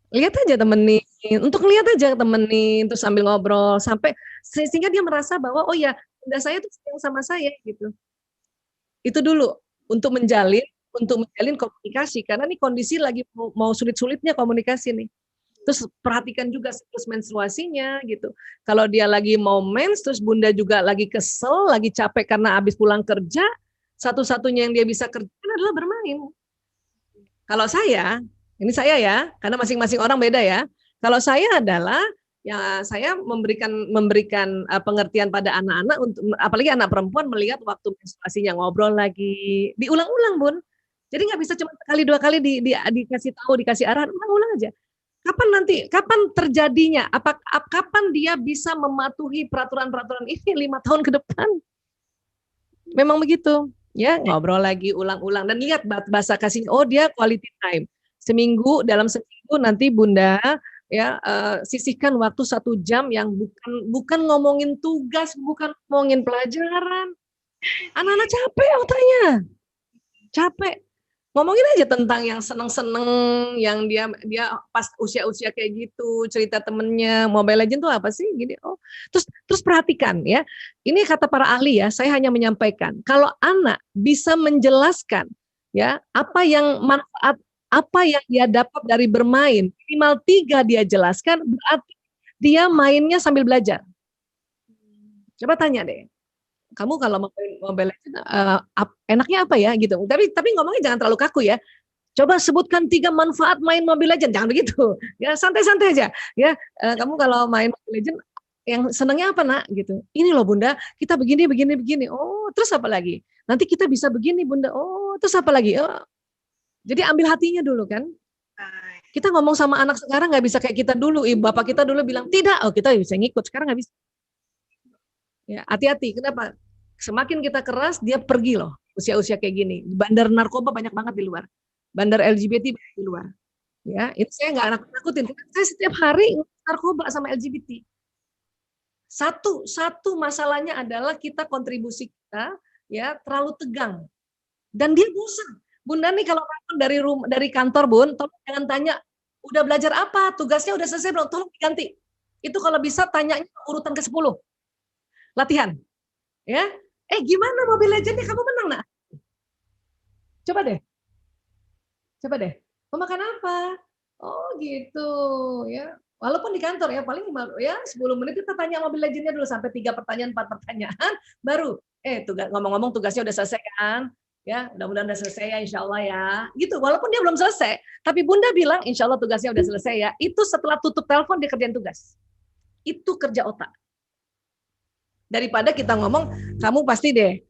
Lihat aja temenin, untuk lihat aja temenin, terus sambil ngobrol sampai sehingga dia merasa bahwa oh ya bunda saya tuh sayang sama saya gitu. Itu dulu untuk menjalin komunikasi karena nih kondisi lagi mau sulit-sulitnya komunikasi nih. Terus perhatikan juga siklus menstruasinya gitu. Kalau dia lagi mau mens, terus bunda juga lagi kesel, lagi capek karena habis pulang kerja, satu-satunya yang dia bisa kerjakan adalah bermain. Kalau saya, ini saya ya, karena masing-masing orang beda ya. Kalau saya adalah ya saya memberikan pengertian pada anak-anak untuk apalagi anak perempuan melihat waktu menstruasinya ngobrol lagi, diulang-ulang Bun. Jadi nggak bisa cuma sekali dua kali dikasih tahu, dikasih arahan, ulang-ulang aja. Kapan terjadinya? Kapan dia bisa mematuhi peraturan-peraturan ini 5 tahun ke depan? Memang begitu. Ya, ngobrol lagi, ulang-ulang dan lihat bahasa kasihnya. Oh, dia quality time. Dalam seminggu nanti Bunda ya sisihkan waktu 1 jam yang bukan ngomongin tugas, bukan ngomongin pelajaran. Anak-anak capek otaknya. Capek. Ngomongin aja tentang yang seneng-seneng, yang dia pas usia-usia kayak gitu, cerita temennya, Mobile Legends tuh apa sih? Gini, oh, terus perhatikan ya. Ini kata para ahli ya, saya hanya menyampaikan. Kalau anak bisa menjelaskan ya apa yang manfaat, apa yang dia dapat dari bermain, minimal 3 dia jelaskan, berarti dia mainnya sambil belajar. Coba tanya deh. Kamu kalau Mobile Legends enaknya apa ya gitu. Tapi ngomongnya jangan terlalu kaku ya. Coba sebutkan 3 manfaat main Mobile Legends. Jangan begitu. Ya santai-santai aja. Ya kamu kalau main Mobile Legends yang senangnya apa nak gitu. Ini loh Bunda, kita begini. Oh, terus apa lagi? Nanti kita bisa begini Bunda. Oh, terus apa lagi? Oh. Jadi ambil hatinya dulu kan. Kita ngomong sama anak sekarang nggak bisa kayak kita dulu. Bapak kita dulu bilang tidak. Oh, kita bisa ngikut. Sekarang nggak bisa. Ya, hati-hati. Kenapa? Semakin kita keras, dia pergi loh usia-usia kayak gini. Bandar narkoba banyak banget di luar. Bandar LGBT banyak di luar. Ya, itu saya nggak nakut-nakutin. Saya setiap hari narkoba sama LGBT. Satu masalahnya adalah kita kontribusi kita ya terlalu tegang. Dan dia bosan. Bunda nih kalau dari kantor Bun, tolong jangan tanya udah belajar apa, tugasnya udah selesai belum, tolong diganti. Itu kalau bisa tanyanya urutan ke-10. Latihan. Ya. Gimana Mobile Legends-nya kamu menang nak? Coba deh. Mau makan apa? Oh gitu ya. Walaupun di kantor ya paling 10 menit kita tanya Mobile Legends-nya dulu sampai 3 pertanyaan, 4 pertanyaan baru ngomong-ngomong tugasnya udah selesai kan? Ya, mudah-mudahan udah selesai ya insya Allah ya. Gitu, walaupun dia belum selesai. Tapi Bunda bilang insya Allah tugasnya udah selesai ya. Itu setelah tutup telepon dia kerjain tugas. Itu kerja otak. Daripada kita ngomong, kamu pasti deh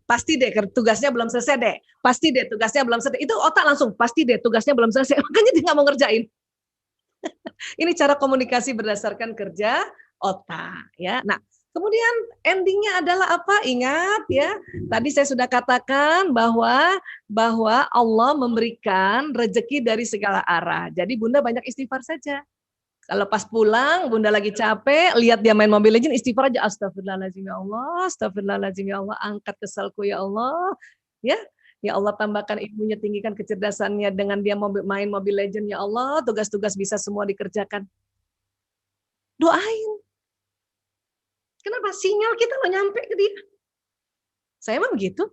tugasnya belum selesai deh. Pasti deh tugasnya belum selesai. Itu otak langsung, pasti deh tugasnya belum selesai. Makanya dia nggak mau ngerjain. Ini cara komunikasi berdasarkan kerja otak. Ya. Nah, kemudian endingnya adalah apa? Ingat ya, tadi saya sudah katakan bahwa Allah memberikan rezeki dari segala arah. Jadi Bunda banyak istighfar saja. Kalau pas pulang, Bunda lagi capek, lihat dia main Mobile Legends, istighfar aja, astagfirullahaladzim ya Allah, astagfirullahaladzim ya Allah, angkat kesalku ya Allah, ya Allah tambahkan ilmunya, tinggikan kecerdasannya dengan dia main Mobile Legends ya Allah, tugas-tugas bisa semua dikerjakan. Doain. Kenapa? Sinyal kita lo nyampe ke dia. Saya mah begitu.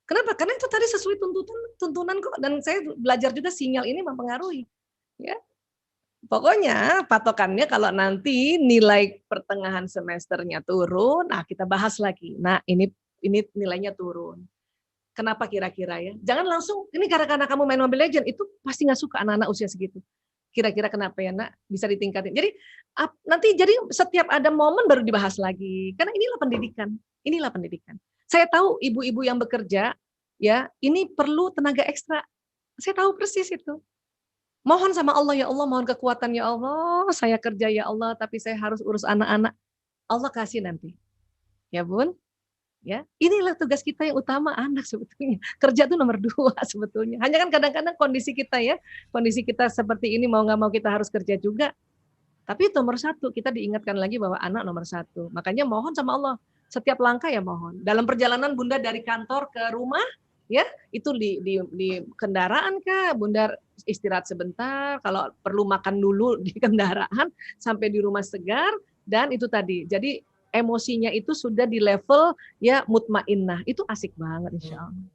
Kenapa? Karena itu tadi sesuai tuntunan kok, dan saya belajar juga sinyal ini mempengaruhi. Ya. Pokoknya patokannya kalau nanti nilai pertengahan semesternya turun, nah kita bahas lagi. Nah ini nilainya turun. Kenapa kira-kira ya? Jangan langsung, ini karena kamu main Mobile Legends, itu pasti nggak suka anak-anak usia segitu. Kira-kira kenapa ya nak? Bisa ditingkatin. Jadi nanti setiap ada momen baru dibahas lagi. Karena inilah pendidikan. Saya tahu ibu-ibu yang bekerja, ya ini perlu tenaga ekstra. Saya tahu persis itu. Mohon sama Allah, ya Allah, mohon kekuatan ya Allah, saya kerja ya Allah, tapi saya harus urus anak-anak. Allah kasih nanti. Ya Bun, ya inilah tugas kita yang utama, anak sebetulnya. Kerja itu nomor 2 sebetulnya. Hanya kan kadang-kadang kondisi kita seperti ini, mau nggak mau kita harus kerja juga. Tapi itu nomor 1, kita diingatkan lagi bahwa anak nomor 1. Makanya mohon sama Allah, setiap langkah ya mohon. Dalam perjalanan Bunda dari kantor ke rumah, ya itu di kendaraan kah, Bunda istirahat sebentar, kalau perlu makan dulu di kendaraan sampai di rumah segar, dan itu tadi. Jadi emosinya itu sudah di level ya mutmainnah, itu asik banget insya Allah.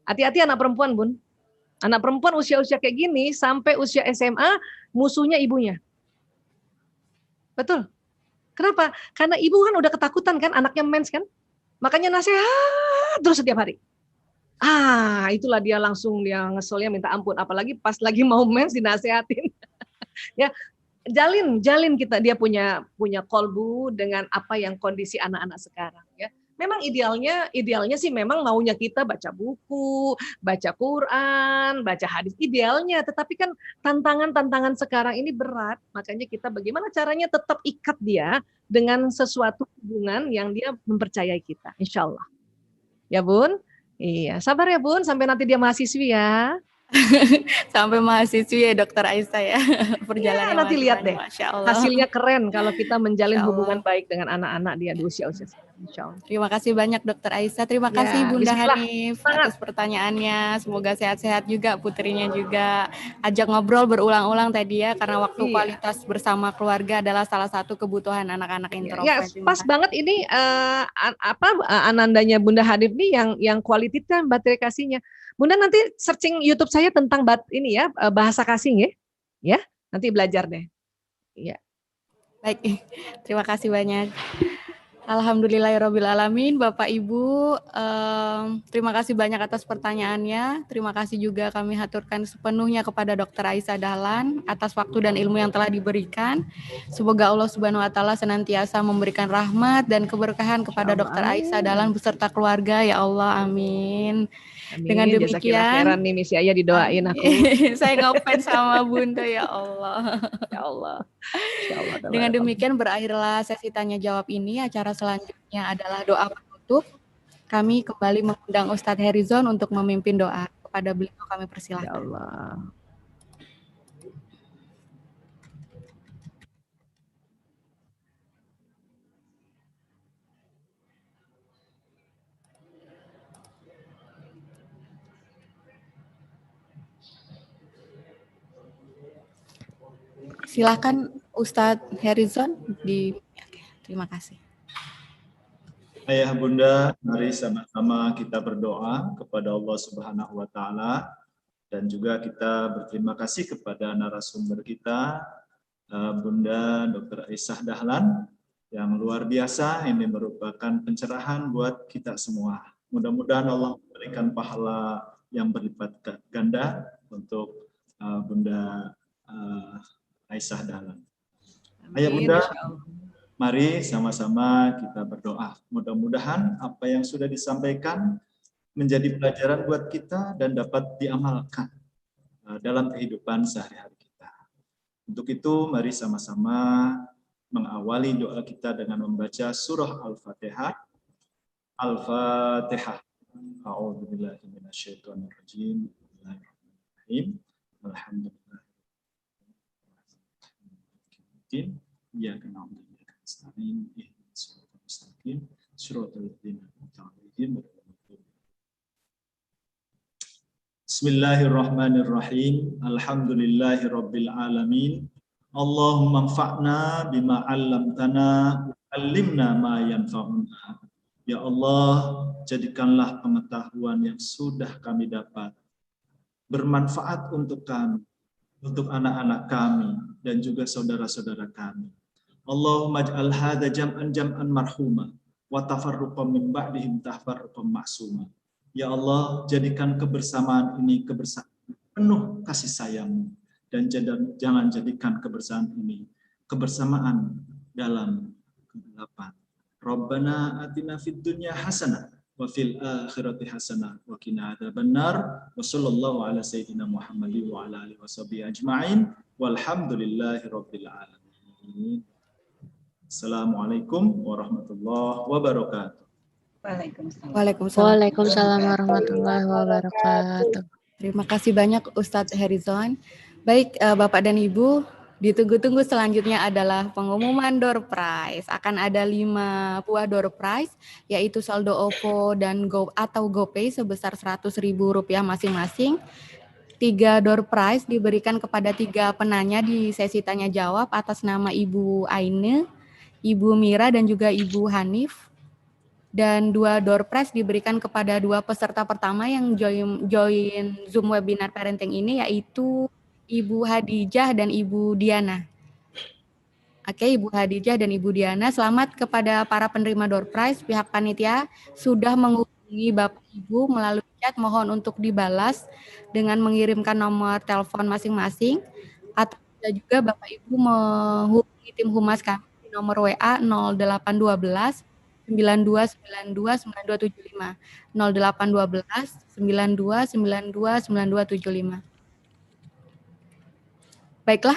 Hati-hati anak perempuan, Bun. Anak perempuan usia-usia kayak gini sampai usia SMA musuhnya ibunya. Betul. Kenapa? Karena ibu kan udah ketakutan kan anaknya mens kan, makanya nasihat terus setiap hari. Itulah dia langsung dia ngeselnya minta ampun, apalagi pas lagi mau mens dinasehatin. Ya, jalin kita, dia punya kolbu dengan apa yang kondisi anak-anak sekarang ya. Memang idealnya sih memang maunya kita baca buku, baca Quran, baca hadis idealnya, tetapi kan tantangan sekarang ini berat, makanya kita bagaimana caranya tetap ikat dia dengan sesuatu hubungan yang dia mempercayai kita, insya Allah. Ya Bun? Iya, sabar ya Bun, sampai nanti dia mahasiswi ya. Sampai mahasiswi ya Dokter Aisyah ya. Perjalanan nanti lihat deh. Allah. Hasilnya keren kalau kita menjalin hubungan baik dengan anak-anak dia di usia-usia sekarang. Insya Allah. Terima kasih banyak Dokter Aisyah. Terima kasih Bunda Hanif atas pertanyaannya. Semoga sehat-sehat juga putrinya juga. Ajak ngobrol berulang-ulang tadi ya, karena waktu kualitas bersama keluarga adalah salah satu kebutuhan anak-anak introvert. Ya, pas banget ini anandanya Bunda Hanif nih yang quality time baterai kasihnya. Bunda nanti searching YouTube saya tentang ini ya, bahasa kasih ya. Nanti belajar deh. Ya. Baik. Terima kasih banyak. Alhamdulillahirrabbilalamin, Bapak Ibu, terima kasih banyak atas pertanyaannya. Terima kasih juga kami haturkan sepenuhnya kepada Dr. Aisyah Dahlan atas waktu dan ilmu yang telah diberikan. Semoga Allah Subhanahu wa taala senantiasa memberikan rahmat dan keberkahan kepada Dr. Aisyah Dahlan beserta keluarga, ya Allah, amin. Dengan demikian nih Miss Yaya didoain aku. Saya ngefans sama Bunda, ya Allah. Ya Allah. Dengan demikian berakhirlah sesi tanya jawab ini. Acara selanjutnya adalah doa penutup. Kami kembali mengundang Ustadz Herizon untuk memimpin doa. Kepada beliau kami persilahkan. Ya Allah. Silakan Ustadz Herizon terima kasih. Ayah Bunda, mari sama-sama kita berdoa kepada Allah Subhanahu wa taala, dan juga kita berterima kasih kepada narasumber kita Bunda Dr. Aisyah Dahlan yang luar biasa. Ini merupakan pencerahan buat kita semua. Mudah-mudahan Allah memberikan pahala yang berlipat ganda untuk Bunda Aisyah Dahlan. Ayah Bunda, mari sama-sama kita berdoa. Mudah-mudahan apa yang sudah disampaikan menjadi pelajaran buat kita dan dapat diamalkan dalam kehidupan sehari-hari kita. Untuk itu, mari sama-sama mengawali doa kita dengan membaca surah Al-Fatihah. Al-Fatihah. A'udzubillahi minasyaitonirrajim. Bismillahirrahmanirrahim. Alhamdulillah. Iyyaka na'budu wa iyyaka nasta'in. Ihdinas siratal mustaqim. Shiratal ladzina an'amta 'alaihim ghairil maghdubi 'alaihim. Bismillahirrahmanirrahim. Alhamdulillahirabbil alamin. Allahumma anfa'na bima 'allamtana wa 'allimna ma yanfa'una. Ya Allah, jadikanlah pengetahuan yang sudah kami dapat bermanfaat untuk kami, untuk anak-anak kami, dan juga saudara-saudara kami. Allahumma ij'al hadza jam'an marhuma wa tafarruqan min ba'dihim tafarruqan ma'suma. Ya Allah, jadikan kebersamaan ini kebersamaan penuh kasih sayang, dan jangan jadikan kebersamaan ini kebersamaan dalam kegelapan. Rabbana atina fid dunya hasanah wa fil akhirati hasanah wa qina adzabannar. Wa sallallahu ala sayyidina Muhammadin wa ala alihi washabihi ajma'in. Walhamdulillahi rabbil alamin. Assalamualaikum warahmatullahi wabarakatuh. Waalaikumsalam warahmatullahi wabarakatuh. Terima kasih banyak Ustadz Herizon. Baik Bapak dan Ibu, Ditunggu-tunggu selanjutnya adalah pengumuman door prize. Akan ada 5 buah door prize, yaitu saldo OVO dan atau GoPay sebesar Rp100.000 masing-masing. 3 door prize diberikan kepada 3 penanya di sesi tanya jawab atas nama Ibu Aine, Ibu Mira, dan juga Ibu Hanif. Dan 2 door prize diberikan kepada 2 peserta pertama yang join Zoom webinar parenting ini, yaitu Ibu Hadijah dan Ibu Diana. Oke, Ibu Hadijah dan Ibu Diana, selamat kepada para penerima door prize. Pihak panitia sudah menghubungi Bapak Ibu melalui chat, mohon untuk dibalas dengan mengirimkan nomor telepon masing-masing, atau juga Bapak Ibu menghubungi tim humas kami di nomor WA 0812 9292 9275 0812 9292 9275. Baiklah.